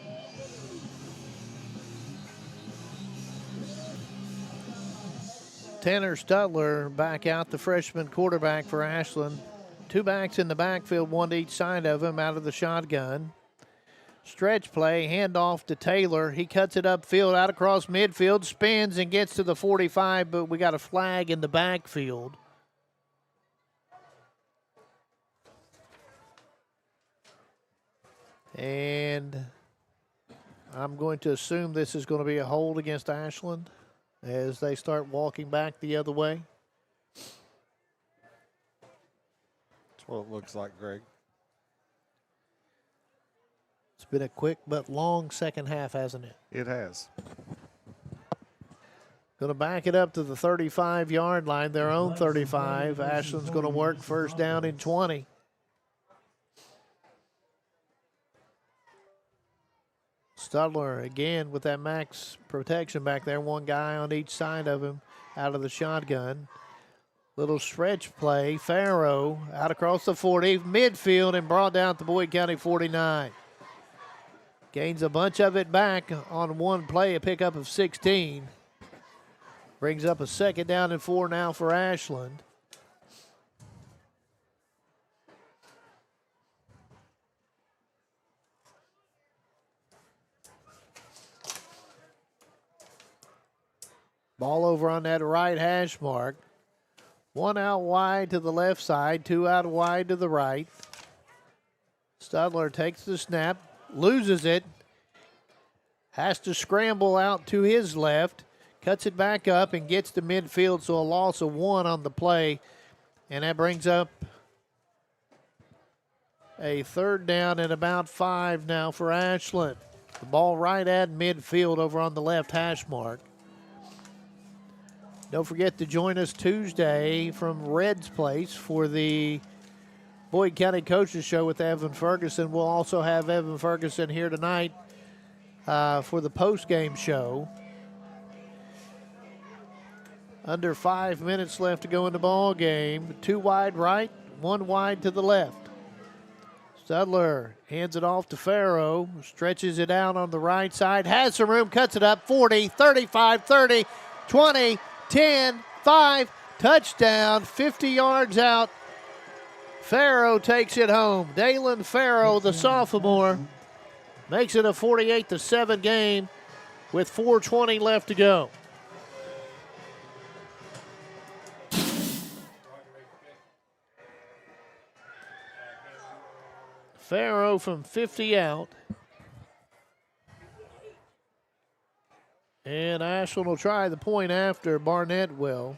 Tanner Stutler back out, the freshman quarterback for Ashland. Two backs in the backfield, one to each side of him out of the shotgun. Stretch play, handoff to Taylor. He cuts it upfield, out across midfield, spins and gets to the 45, but we got a flag in the backfield. And I'm going to assume this is going to be a hold against Ashland as they start walking back the other way. That's what it looks like, Greg. It's been a quick but long second half, hasn't it? It has. Going to back it up to the 35-yard line, their own 35. Ashland's going to work first down and 20. Stutler again with that max protection back there. One guy on each side of him out of the shotgun. Little stretch play. Farrow out across the 40, midfield, and brought down at the Boyd County 49. Gains a bunch of it back on one play, a pickup of 16. Brings up a second down and 4 now for Ashland. Ball over on that right hash mark. One out wide to the left side, two out wide to the right. Stutler takes the snap, loses it, has to scramble out to his left, Cuts it back up and gets to midfield, so a loss of 1 on the play. And that brings up a 3rd down and about 5 now for Ashland. The ball right at midfield over on the left hash mark. Don't forget to join us Tuesday from Red's Place for the Boyd County Coaches Show with Evan Ferguson. We'll also have Evan Ferguson here tonight for the postgame show. Under 5 minutes left to go in the ball game. 2 wide right, 1 wide to the left. Studler hands it off to Farrow, stretches it out on the right side, has some room, cuts it up, 40, 35, 30, 20, 10, 5, touchdown, 50 yards out. Farrow takes it home. Dalen Farrow, the sophomore, makes it a 48-7 game with 4:20 left to go. Farrow from 50 out. And Ashland will try the point after. Barnett will.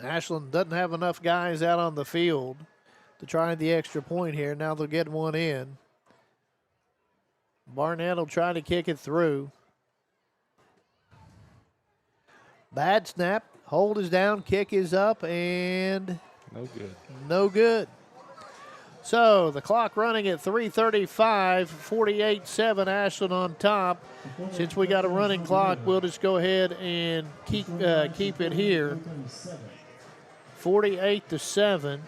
Ashland doesn't have enough guys out on the field to try the extra point here. Now they'll get one in. Barnett will try to kick it through. Bad snap. Hold is down. Kick is up and no good. No good. So the clock running at 3:35, 48-7 Ashland on top. Since we got a running clock, we'll just go ahead and keep it here. 48-7.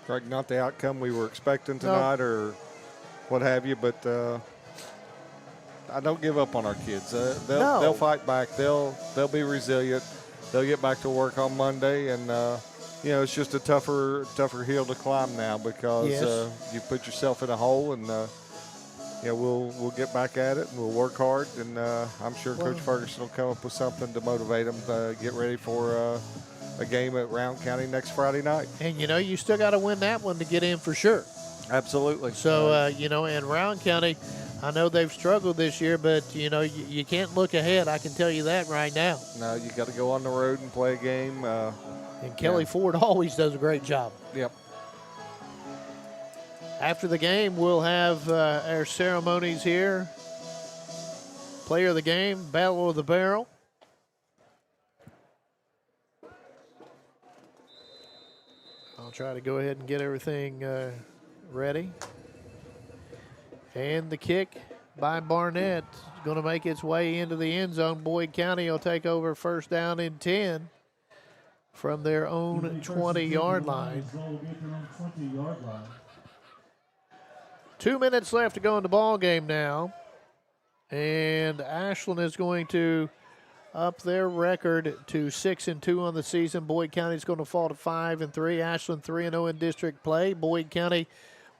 Greg, not the outcome we were expecting tonight or what have you, but I don't give up on our kids. They'll fight back. They'll be resilient. They'll get back to work on Monday, and it's just a tougher hill to climb now because you put yourself in a hole, and we'll get back at it and we'll work hard, and I'm sure Coach Ferguson will come up with something to motivate them to get ready for a game at Round County next Friday night. And you still got to win that one to get in for sure. Absolutely. So and Round County, I know they've struggled this year, but you can't look ahead. I can tell you that right now. No, you got to go on the road and play a game. And Kelly Ford always does a great job. Yep. After the game, we'll have our ceremonies here. Player of the game, Battle of the Barrel. I'll try to go ahead and get everything ready. And the kick by Barnett is going to make its way into the end zone. Boyd County will take over 1st down and 10 from their own 20-yard line. 2 minutes left to go in the ball game now. And Ashland is going to up their record to 6-2 on the season. Boyd County is going to fall to 5-3. Ashland 3-0 in district play. Boyd County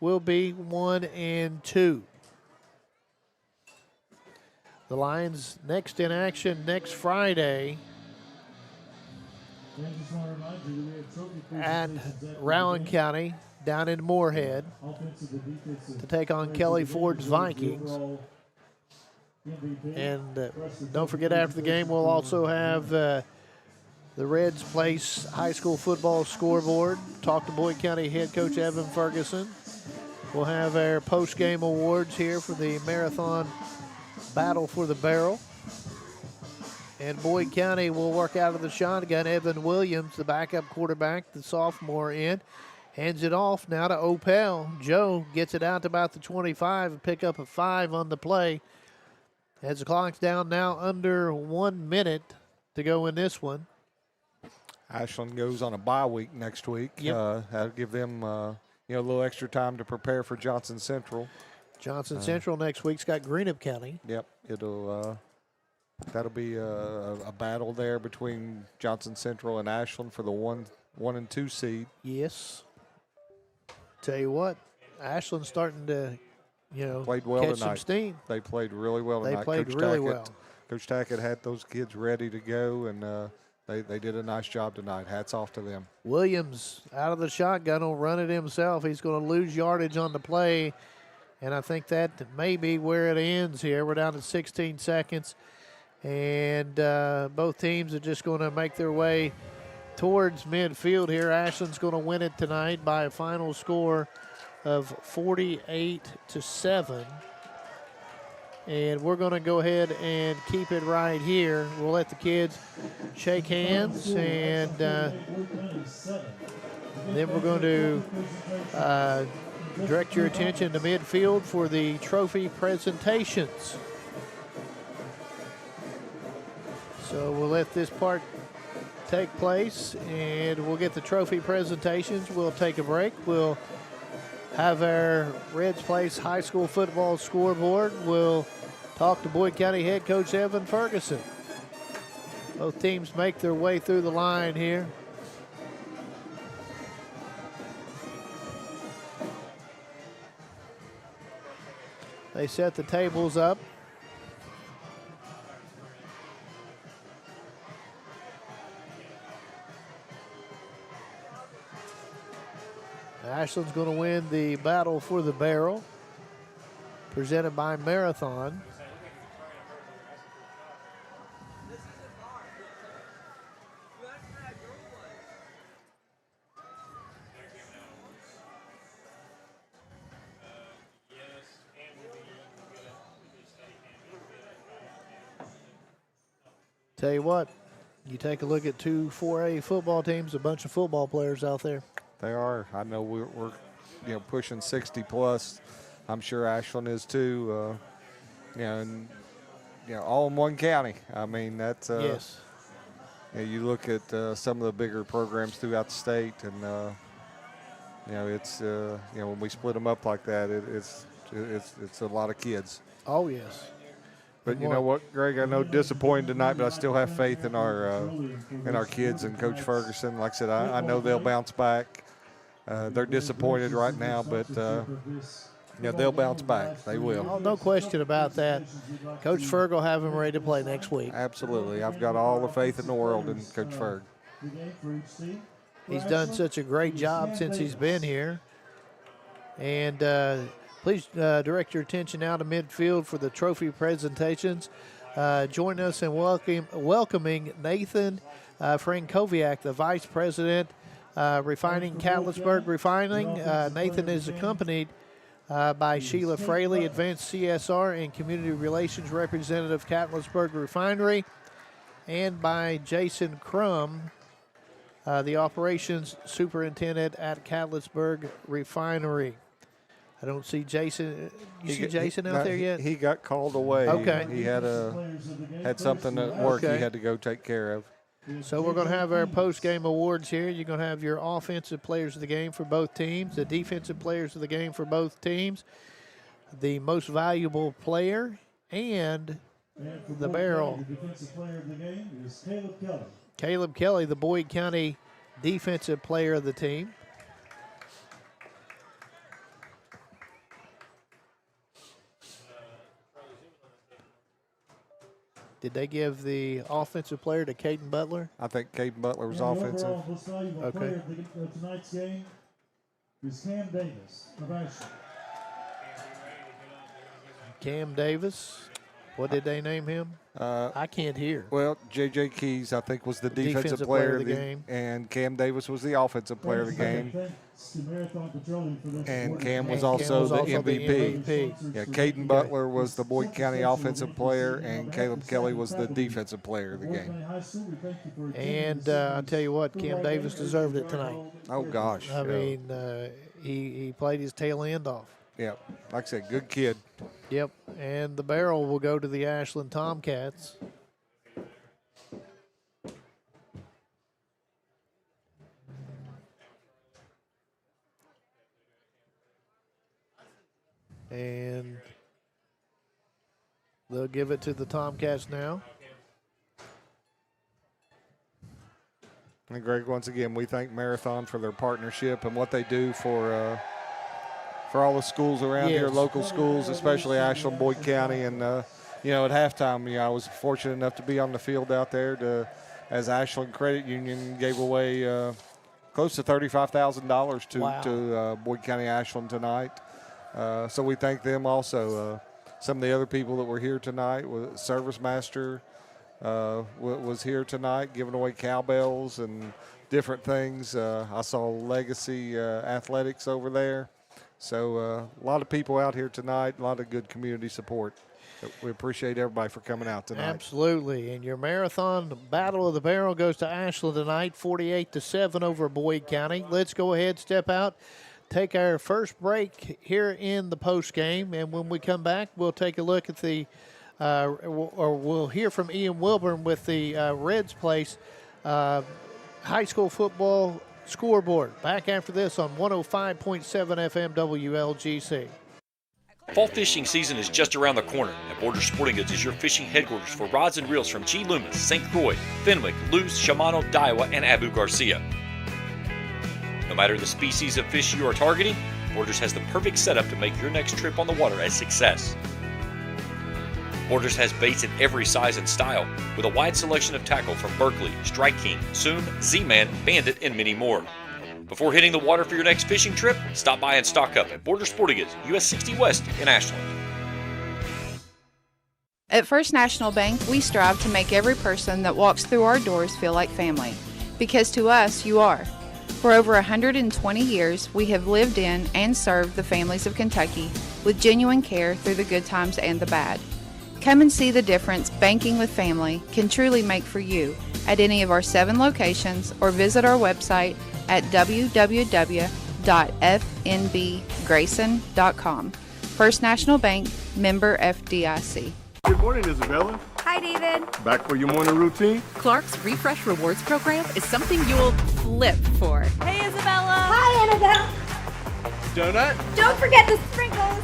will be 1-2. The Lions next in action next Friday at Rowan County down in Moorhead to take on Kelly Ford's Vikings. And don't forget, after the game, we'll also have the Reds Place High School football scoreboard. Talk to Boyd County head coach Evan Ferguson. We'll have our post-game awards here for the Marathon Battle for the Barrel. And Boyd County will work out of the shotgun. Evan Williams, the backup quarterback, the sophomore in, hands it off now to Opel. Joe gets it out to about the 25 and pick up a 5 on the play. As the clock's down now, under 1 minute to go in this one. Ashland goes on a bye week next week. Yep. That'll give them a little extra time to prepare for Johnson Central. Johnson Central next week's got Greenup County. Yep, that'll be a battle there between Johnson Central and Ashland for the 1 and 2 seed. Yes. Tell you what, Ashland's starting to, played well catch tonight. some steam. They played really well tonight. They played Coach really Tackett, well. Coach Tackett had those kids ready to go, and they did a nice job tonight. Hats off to them. Williams out of the shotgun will run it himself. He's going to lose yardage on the play, and I think that may be where it ends here. We're down to 16 seconds, and both teams are just going to make their way towards midfield here. Ashland's going to win it tonight by a final score of 48-7. And we're going to go ahead and keep it right here. We'll let the kids shake hands, and then we're going to direct your attention to midfield for the trophy presentations. So we'll let this part take place, and we'll get the trophy presentations. We'll take a break. We'll have our Reds Place High School football scoreboard. We'll talk to Boyd County head coach Evan Ferguson. Both teams make their way through the line here. They set the tables up. Ashland's going to win the battle for the barrel, presented by Marathon. Tell you what, you take a look at two 4A football teams, a bunch of football players out there. They are. I know we're pushing 60 plus. I'm sure Ashland is too. And all in one county. I mean, that's yes. You look at some of the bigger programs throughout the state, and it's when we split them up like that, it's a lot of kids. Oh yes. But you know what, Greg? I know disappointed tonight, but I still have faith in our kids and Coach Ferguson. Like I said, I know they'll bounce back. They're disappointed right now, but they'll bounce back. They will. Oh, no question about that. Coach Ferg will have them ready to play next week. Absolutely. I've got all the faith in the world in Coach Ferg. He's done such a great job since he's been here. And please direct your attention now to midfield for the trophy presentations. Join us in welcoming Nathan Frankowiak, the Vice President, Refining Cannonsburg Refining. Nathan is accompanied by Sheila Fraley, Advanced CSR and Community Relations Representative, Cannonsburg Refinery, and by Jason Crum, the Operations Superintendent at Cannonsburg Refinery. I don't see Jason. You see Jason out there yet? He got called away. Okay. He had something at work he had to go take care of. So we're going to have our post-game awards here. You're going to have your offensive players of the game for both teams, the defensive players of the game for both teams, the most valuable player, and the barrel. The defensive player of the game is Caleb Kelly. Caleb Kelly, the Boyd County defensive player of the team. Did they give the offensive player to Caden Butler? I think Caden Butler was offensive. The most valuable player of tonight's game is Cam Davis of Ashland. Cam Davis. What did they name him? I can't hear. Well, J.J. Keys, I think, was the defensive player of the game. And Cam Davis was the offensive player of the game. And Cam was also the MVP. Yeah, Caden Butler was the Boyd County offensive player, and Caleb Kelly was the defensive player of the game. And I'll tell you what, Cam Davis deserved it tonight. Oh, gosh. I mean, he played his tail end off. Yeah, like I said, good kid. Yep, and the barrel will go to the Ashland Tomcats. And they'll give it to the Tomcats now. And Greg, once again, we thank Marathon for their partnership and what they do for all the schools around here, local schools, especially Ashland, Boyd County. And, at halftime, I was fortunate enough to be on the field out there to as Ashland Credit Union gave away close to $35,000 to Boyd County Ashland tonight. So we thank them also. Some of the other people that were here tonight, Service Master was here tonight giving away cowbells and different things. I saw Legacy Athletics over there. So a lot of people out here tonight, a lot of good community support. We appreciate everybody for coming out tonight. Absolutely. And your marathon battle of the barrel goes to Ashland tonight, 48-7 over Boyd County. Let's go ahead, step out, take our first break here in the post game. And when we come back, we'll take a look at the, we'll hear from Ian Wilburn with the Reds Place high school football scoreboard. Back after this on 105.7 FM WLGC. Fall fishing season is just around the corner, and Border Sporting Goods is your fishing headquarters for rods and reels from G. Loomis, St. Croix, Fenwick, Lewes, Shimano, Daiwa, and Abu Garcia. No matter the species of fish you are targeting, Borders has the perfect setup to make your next trip on the water a success. Borders has baits in every size and style, with a wide selection of tackle from Berkeley, Strike King, Soon, Z-Man, Bandit, and many more. Before hitting the water for your next fishing trip, stop by and stock up at Border Sporting Goods, US 60 West in Ashland. At First National Bank, we strive to make every person that walks through our doors feel like family. Because to us, you are. For over 120 years, we have lived in and served the families of Kentucky with genuine care through the good times and the bad. Come and see the difference banking with family can truly make for you at any of our 7 locations or visit our website at www.fnbgrayson.com. First National Bank, member FDIC. Good morning, Isabella. Hi, David. Back for your morning routine? Clark's Refresh Rewards program is something you'll flip for. Hey, Isabella. Hi, Annabelle. Donut? Don't forget the sprinkles.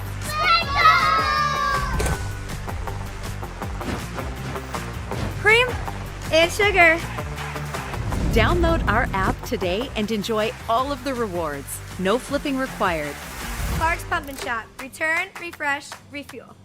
Cream and sugar. Download our app today and enjoy all of the rewards. No flipping required. Clark's Pump and Shop. Return, refresh, refuel.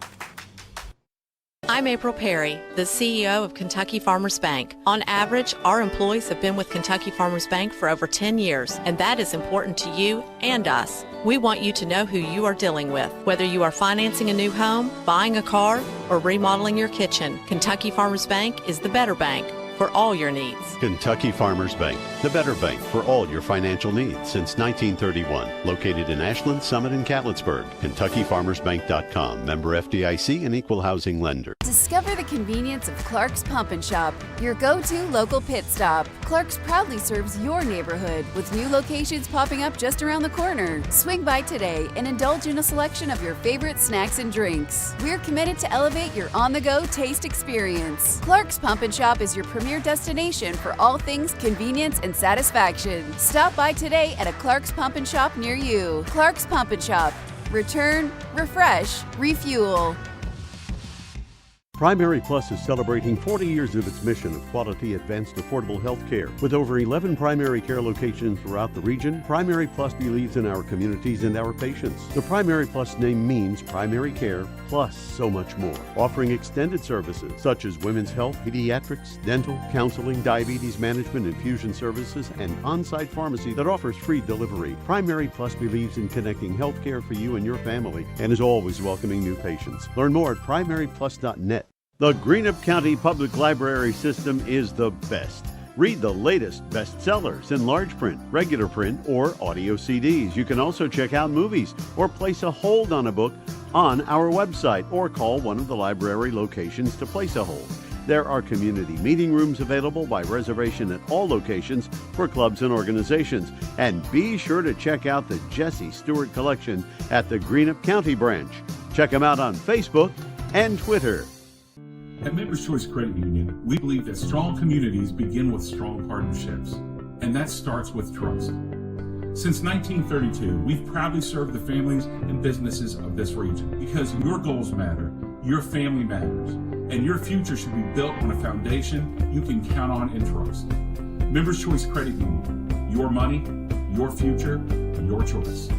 I'm April Perry, the CEO of Kentucky Farmers Bank. On average, our employees have been with Kentucky Farmers Bank for over 10 years, and that is important to you and us. We want you to know who you are dealing with. Whether you are financing a new home, buying a car, or remodeling your kitchen, Kentucky Farmers Bank is the better bank for all your needs. Kentucky Farmers Bank, the better bank for all your financial needs since 1931. Located in Ashland, Summit, and Cannonsburg. KentuckyFarmersBank.com. Member FDIC and equal housing lender. Discover the convenience of Clark's Pump and Shop, your go-to local pit stop. Clark's proudly serves your neighborhood with new locations popping up just around the corner. Swing by today and indulge in a selection of your favorite snacks and drinks. We're committed to elevate your on-the-go taste experience. Clark's Pump and Shop is your premier destination for all things convenience and satisfaction. Stop by today at a Clark's Pump and Shop near you. Clark's Pump and Shop. Return, refresh, refuel. Primary Plus is celebrating 40 years of its mission of quality, advanced, affordable health care. With over 11 primary care locations throughout the region, Primary Plus believes in our communities and our patients. The Primary Plus name means primary care plus so much more. Offering extended services such as women's health, pediatrics, dental, counseling, diabetes management, infusion services, and on-site pharmacy that offers free delivery. Primary Plus believes in connecting health care for you and your family and is always welcoming new patients. Learn more at primaryplus.net. The Greenup County Public Library system is the best. Read the latest bestsellers in large print, regular print, or audio CDs. You can also check out movies or place a hold on a book on our website or call one of the library locations to place a hold. There are community meeting rooms available by reservation at all locations for clubs and organizations. And be sure to check out the Jesse Stewart collection at the Greenup County branch. Check them out on Facebook and Twitter. At Members Choice Credit Union, we believe that strong communities begin with strong partnerships, and that starts with trust. Since 1932, we've proudly served the families and businesses of this region because your goals matter, your family matters, and your future should be built on a foundation you can count on and trust. Members Choice Credit Union, your money, your future, your choice.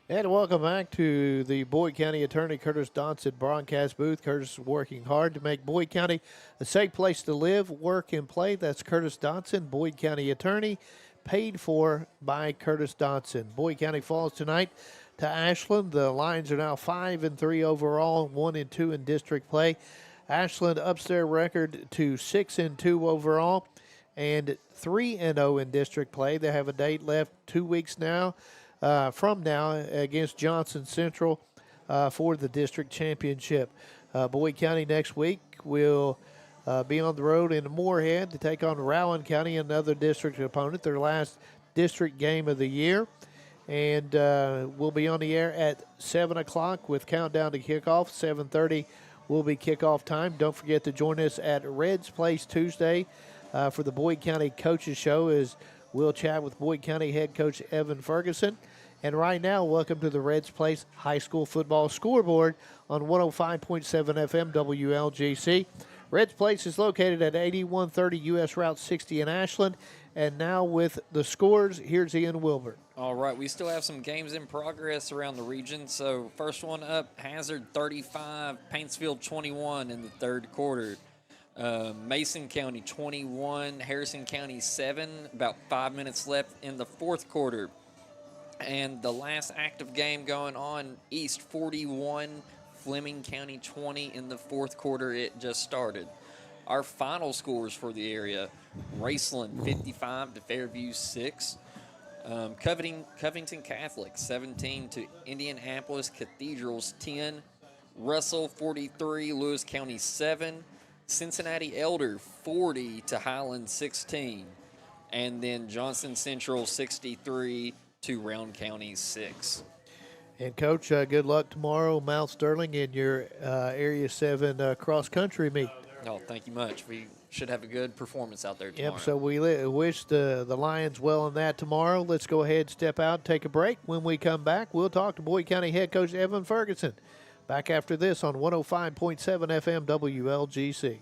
And welcome back to the Boyd County Attorney Curtis Dodson broadcast booth. Curtis is working hard to make Boyd County a safe place to live, work, and play. That's Curtis Dodson, Boyd County Attorney, paid for by Curtis Dodson. Boyd County falls tonight to Ashland. The Lions are now 5-3 overall, 1-2 in district play. Ashland ups their record to 6-2 overall and 3-0 in district play. They have a date left 2 weeks now. From now against Johnson Central for the district championship. Boyd County next week will be on the road in Moorhead to take on Rowan County, another district opponent, their last district game of the year. And we'll be on the air at 7 o'clock with countdown to kickoff. 7:30 will be kickoff time. Don't forget to join us at Red's Place Tuesday for the Boyd County Coaches Show as we'll chat with Boyd County head coach Evan Ferguson. And right now, welcome to the Reds Place High School Football Scoreboard on 105.7 FM WLGC. Reds Place is located at 8130 U.S. Route 60 in Ashland. And now with the scores, here's Ian Wilbur. All right, we still have some games in progress around the region. So first one up, Hazard 35, Paintsfield 21 in the third quarter. Mason County 21, Harrison County 7, about 5 minutes left in the fourth quarter. And the last active game going on, East 41, Fleming County 20 in the fourth quarter. It just started. Our final scores for the area, Raceland 55 to Fairview 6. Covington Catholic 17 to Indianapolis Cathedrals 10. Russell 43, Lewis County 7. Cincinnati Elder 40 to Highland 16. And then Johnson Central 63 to Round County 6. And, Coach, good luck tomorrow, Mount Sterling, in your Area 7 cross-country meet. Oh, thank you much. We should have a good performance out there tomorrow. Yep, so we wish the Lions well in that tomorrow. Let's go ahead, step out, take a break. When we come back, we'll talk to Boyd County head coach Evan Ferguson. Back after this on 105.7 FM WLGC.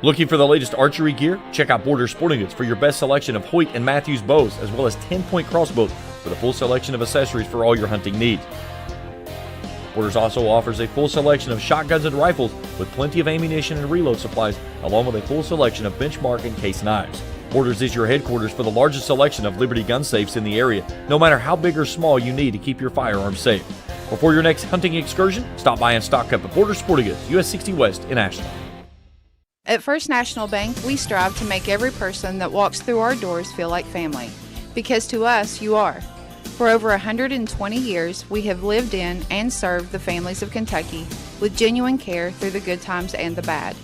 Looking for the latest archery gear? Check out Border Sporting Goods for your best selection of Hoyt and Matthews bows, as well as 10-point crossbows with a full selection of accessories for all your hunting needs. Borders also offers a full selection of shotguns and rifles with plenty of ammunition and reload supplies, along with a full selection of benchmark and case knives. Borders is your headquarters for the largest selection of Liberty gun safes in the area, no matter how big or small you need to keep your firearms safe. Before your next hunting excursion, stop by and stock up at Border Sporting Goods, US 60 West in Ashland. At First National Bank, we strive to make every person that walks through our doors feel like family. Because to us, you are. For over 120 years, we have lived in and served the families of Kentucky with genuine care through the good times and the bad.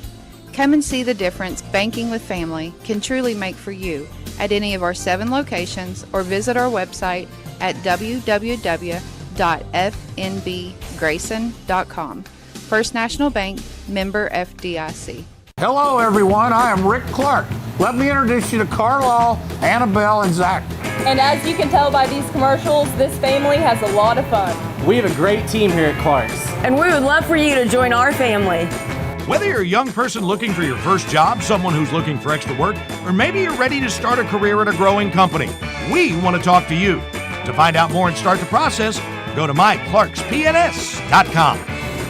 Come and see the difference banking with family can truly make for you at any of our 7 locations or visit our website at www.fnbgrayson.com. First National Bank, member FDIC. Hello, everyone. I am Rick Clark. Let me introduce you to Carlisle, Annabelle, and Zach. And as you can tell by these commercials, this family has a lot of fun. We have a great team here at Clark's. And we would love for you to join our family. Whether you're a young person looking for your first job, someone who's looking for extra work, or maybe you're ready to start a career at a growing company, we want to talk to you. To find out more and start the process, go to myclarkspns.com.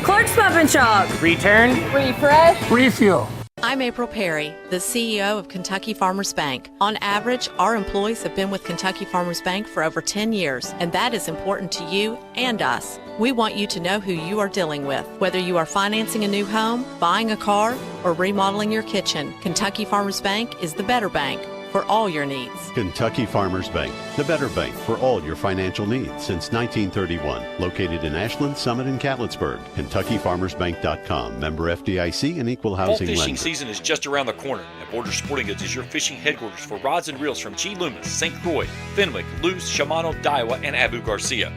Clark's Pump and Shop. Return. Refresh. Refuel. I'm April Perry, the CEO of Kentucky Farmers Bank. On average, our employees have been with Kentucky Farmers Bank for over 10 years, and that is important to you and us. We want you to know who you are dealing with. Whether you are financing a new home, buying a car, or remodeling your kitchen, Kentucky Farmers Bank is the better bank for all your needs. Kentucky Farmers Bank, the better bank for all your financial needs since 1931. Located in Ashland, Summit, and Cannonsburg. KentuckyFarmersBank.com. Member FDIC and Equal Housing Fall fishing Lender. season is just around the corner, and Border Sporting Goods is your fishing headquarters for rods and reels from G. Loomis, St. Croix, Fenwick, Luce, Shimano, Daiwa, and Abu Garcia.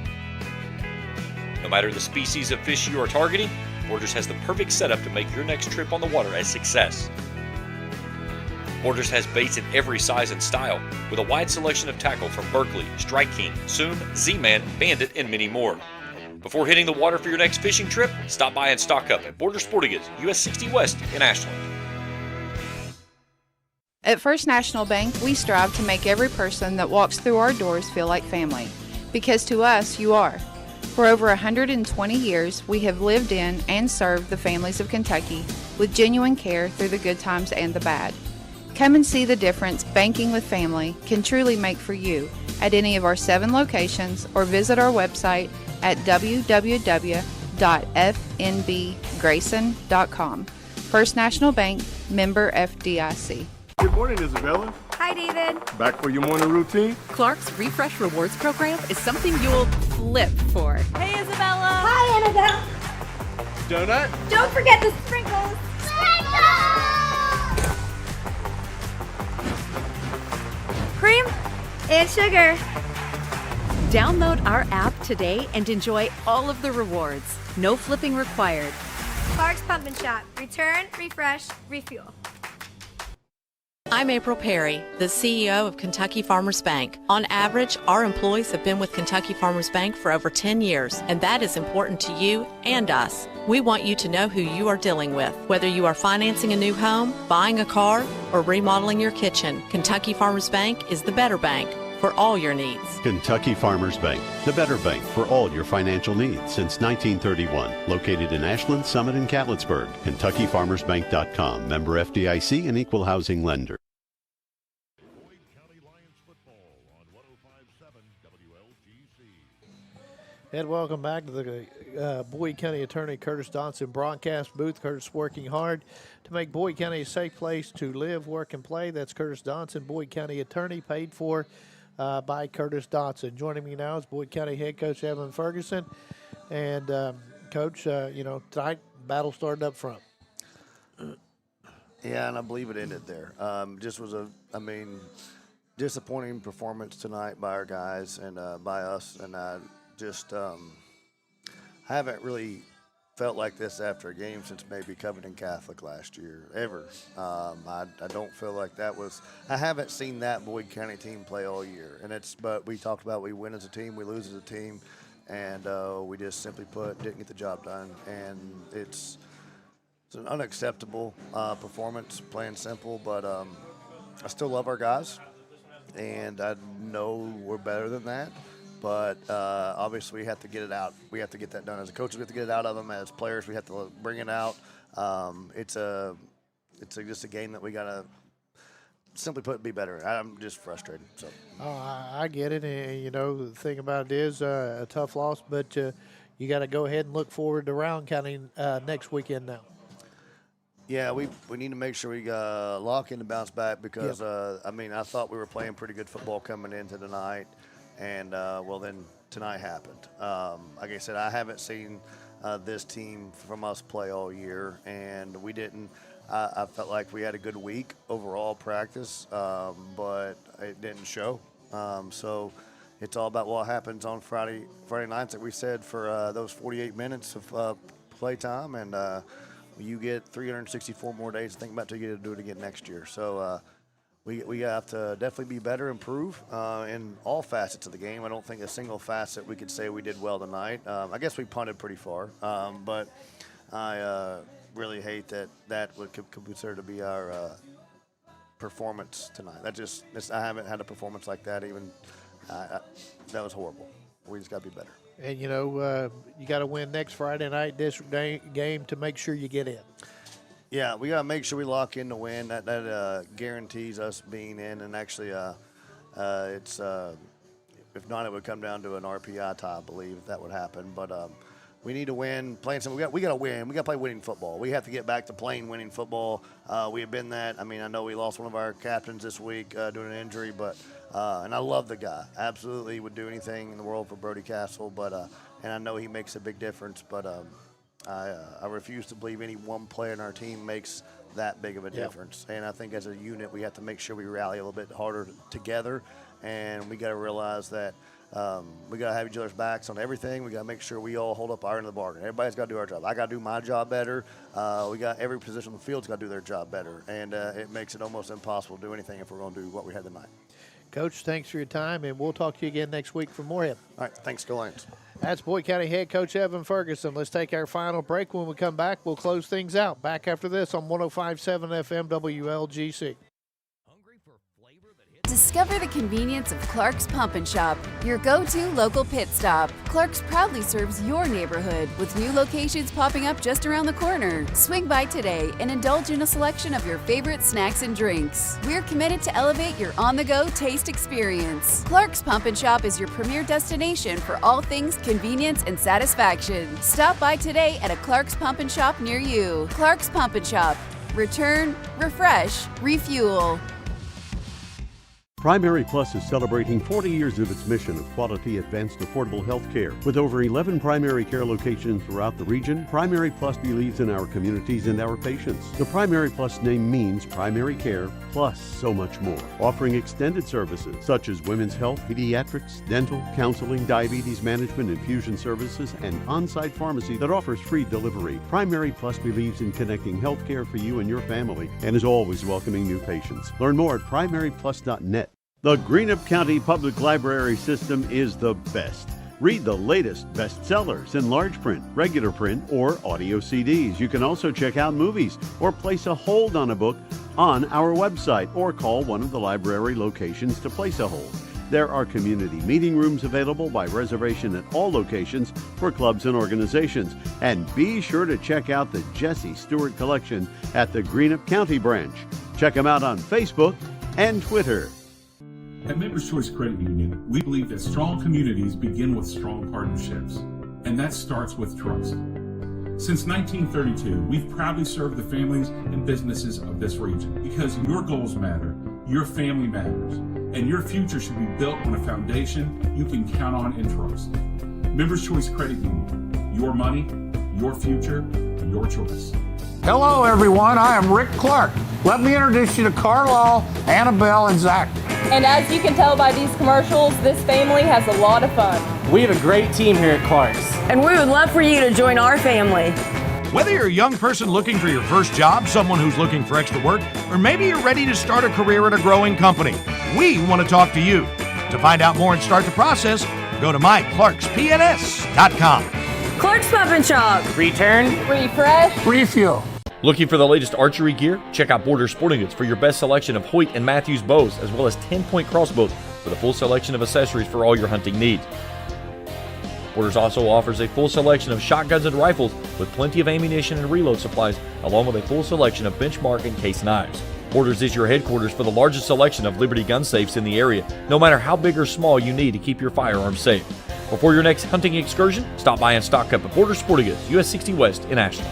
No matter the species of fish you are targeting, Borders has the perfect setup to make your next trip on the water a success. Borders has baits in every size and style, with a wide selection of tackle from Berkeley, Strike King, Soon, Z-Man, Bandit, and many more. Before hitting the water for your next fishing trip, stop by and stock up at Border Sporting Goods, US 60 West in Ashland. At First National Bank, we strive to make every person that walks through our doors feel like family. Because to us, you are. For over 120 years, we have lived in and served the families of Kentucky with genuine care through the good times and the bad. Come and see the difference banking with family can truly make for you at any of our 7 locations or visit our website at www.fnbgrayson.com. First National Bank, member FDIC. Good morning, Isabella. Hi, David. Back for your morning routine? Clark's Refresh Rewards program is something you'll flip for. Hey, Isabella. Hi, Annabelle. Donut? Don't forget the sprinkles. Cream and sugar. Download our app today and enjoy all of the rewards. No flipping required. Clark's Pump and Shop. Return, refresh, refuel. I'm April Perry, the CEO of Kentucky Farmers Bank. On average, our employees have been with Kentucky Farmers Bank for over 10 years, and that is important to you and us. We want you to know who you are dealing with. Whether you are financing a new home, buying a car, or remodeling your kitchen, Kentucky Farmers Bank is the better bank for all your needs. Kentucky Farmers Bank, the better bank for all your financial needs since 1931. Located in Ashland, Summit, and Cannonsburg. KentuckyFarmersBank.com. Member FDIC and Equal Housing Lender. And welcome back to the Boyd County Attorney Curtis Dodson broadcast booth. Curtis working hard to make Boyd County a safe place to live, work, and play. That's Curtis Dodson, Boyd County Attorney, paid for by Curtis Dodson. Joining me now is Boyd County Head Coach Evan Ferguson. And, Coach, tonight, battle started up front. Yeah, and I believe it ended there. Just was disappointing performance tonight by our guys and by us. And I haven't really felt like this after a game since maybe Covington Catholic last year, ever. I don't feel like that was – I haven't seen that Boyd County team play all year. But we talked about we win as a team, we lose as a team, and we just simply put, didn't get the job done. And it's an unacceptable performance, plain simple, but I still love our guys, and I know we're better than that. But obviously, we have to get it out. We have to get that done. As a coach, we have to get it out of them. As players, we have to bring it out. It's just a game that we got to, simply put, be better. I'm just frustrated. So. I get it. And, the thing about it is a tough loss, but you got to go ahead and look forward to Round County next weekend now. Yeah, we need to make sure we lock in to bounce back because, I thought we were playing pretty good football coming into tonight. And, then tonight happened. Like I said, I haven't seen this team from us play all year, and we didn't. I felt like we had a good week overall practice, but it didn't show. So it's all about what happens on Friday nights, like we said, for those 48 minutes of play time, and you get 364 more days to think about till you get to do it again next year. So we have to definitely be better, improve in all facets of the game. I don't think a single facet we could say we did well tonight. I guess we punted pretty far, but I really hate that would consider to be our performance tonight. I haven't had a performance like that even. That was horrible. We just got to be better. And, you got to win next Friday night district game to make sure you get in. Yeah, we got to make sure we lock in to win. That guarantees us being in. And actually, it's if not, it would come down to an RPI tie, I believe, if that would happen. But we need to win. We got to win. We got to play winning football. We have to get back to playing winning football. We have been that. I know we lost one of our captains this week due to an injury, but and I love the guy. Absolutely would do anything in the world for Brody Castle. But and I know he makes a big difference. But I refuse to believe any one player in our team makes that big of a difference. And I think as a unit, we have to make sure we rally a little bit harder together. And we got to realize that we got to have each other's backs on everything. We got to make sure we all hold up our end of the bargain. Everybody's got to do our job. I got to do my job better. We got every position on the field's got to do their job better. And it makes it almost impossible to do anything if we're going to do what we had tonight. Coach, thanks for your time, and we'll talk to you again next week for Moorhead. All right, thanks, Go Lions. That's Boyd County Head Coach Evan Ferguson. Let's take our final break. When we come back, we'll close things out. Back after this on 105.7 FM WLGC. Discover the convenience of Clark's Pump and Shop, your go-to local pit stop. Clark's proudly serves your neighborhood with new locations popping up just around the corner. Swing by today and indulge in a selection of your favorite snacks and drinks. We're committed to elevate your on-the-go taste experience. Clark's Pump and Shop is your premier destination for all things convenience and satisfaction. Stop by today at a Clark's Pump and Shop near you. Clark's Pump and Shop. Return, refresh, refuel. Primary Plus is celebrating 40 years of its mission of quality, advanced, affordable health care. With over 11 primary care locations throughout the region, Primary Plus believes in our communities and our patients. The Primary Plus name means primary care plus so much more, offering extended services such as women's health, pediatrics, dental, counseling, diabetes management, infusion services, and on-site pharmacy that offers free delivery. Primary Plus believes in connecting health care for you and your family and is always welcoming new patients. Learn more at primaryplus.net. The Greenup County Public Library System is the best. Read the latest bestsellers in large print, regular print, or audio CDs. You can also check out movies or place a hold on a book on our website or call one of the library locations to place a hold. There are community meeting rooms available by reservation at all locations for clubs and organizations. And be sure to check out the Jesse Stewart collection at the Greenup County branch. Check them out on Facebook and Twitter. At Members Choice Credit Union, we believe that strong communities begin with strong partnerships, and that starts with trust. Since 1932, we've proudly served the families and businesses of this region because your goals matter, your family matters, and your future should be built on a foundation you can count on and trust. Members Choice Credit Union, your money, your future, your choice. Hello, everyone. I am Rick Clark. Let me introduce you to Carlisle, Annabelle, and Zach. And as you can tell by these commercials, this family has a lot of fun. We have a great team here at Clark's. And we would love for you to join our family. Whether you're a young person looking for your first job, someone who's looking for extra work, or maybe you're ready to start a career at a growing company, we want to talk to you. To find out more and start the process, go to myclarkspns.com. Clark's Pump and Shop. Return, refresh, refuel. Looking for the latest archery gear? Check out Border Sporting Goods for your best selection of Hoyt and Matthews bows, as well as 10-point crossbows with a full selection of accessories for all your hunting needs. Borders also offers a full selection of shotguns and rifles with plenty of ammunition and reload supplies, along with a full selection of benchmark and case knives. Borders is your headquarters for the largest selection of Liberty gun safes in the area, no matter how big or small you need to keep your firearms safe. Before your next hunting excursion, stop by and stock up at Border Sporting Goods, US 60 West in Ashland.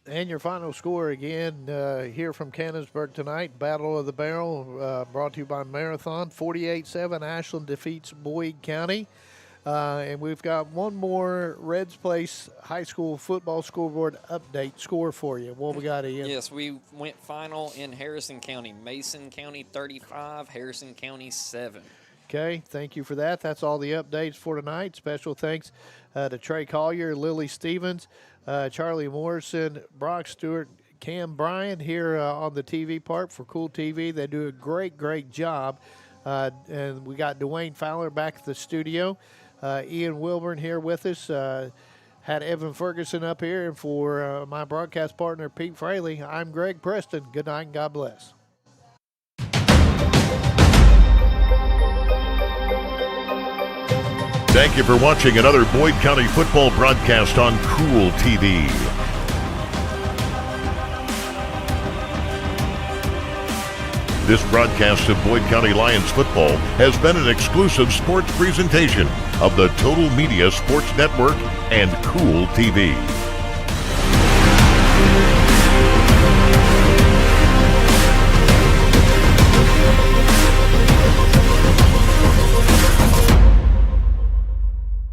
And your final score again here from Cannonsburg tonight, Battle of the Barrel, brought to you by Marathon. 48-7, Ashland defeats Boyd County. And we've got one more Reds Place High School football scoreboard update score for you. What we got, Ian? Yes, we went final in Harrison County. Mason County 35, Harrison County 7. Okay, thank you for that. That's all the updates for tonight. Special thanks to Trey Collier, Lily Stevens, Charlie Morrison, Brock Stewart, Cam Bryan here on the TV part for Kool TV. They do a great job. And we got Dwayne Fowler back at the studio. Ian Wilburn here with us. Had Evan Ferguson up here. And for my broadcast partner, Pete Fraley, I'm Greg Preston. Good night and God bless. Thank you for watching another Boyd County football broadcast on Kool TV. This broadcast of Boyd County Lions football has been an exclusive sports presentation of the Total Media Sports Network and Kool TV.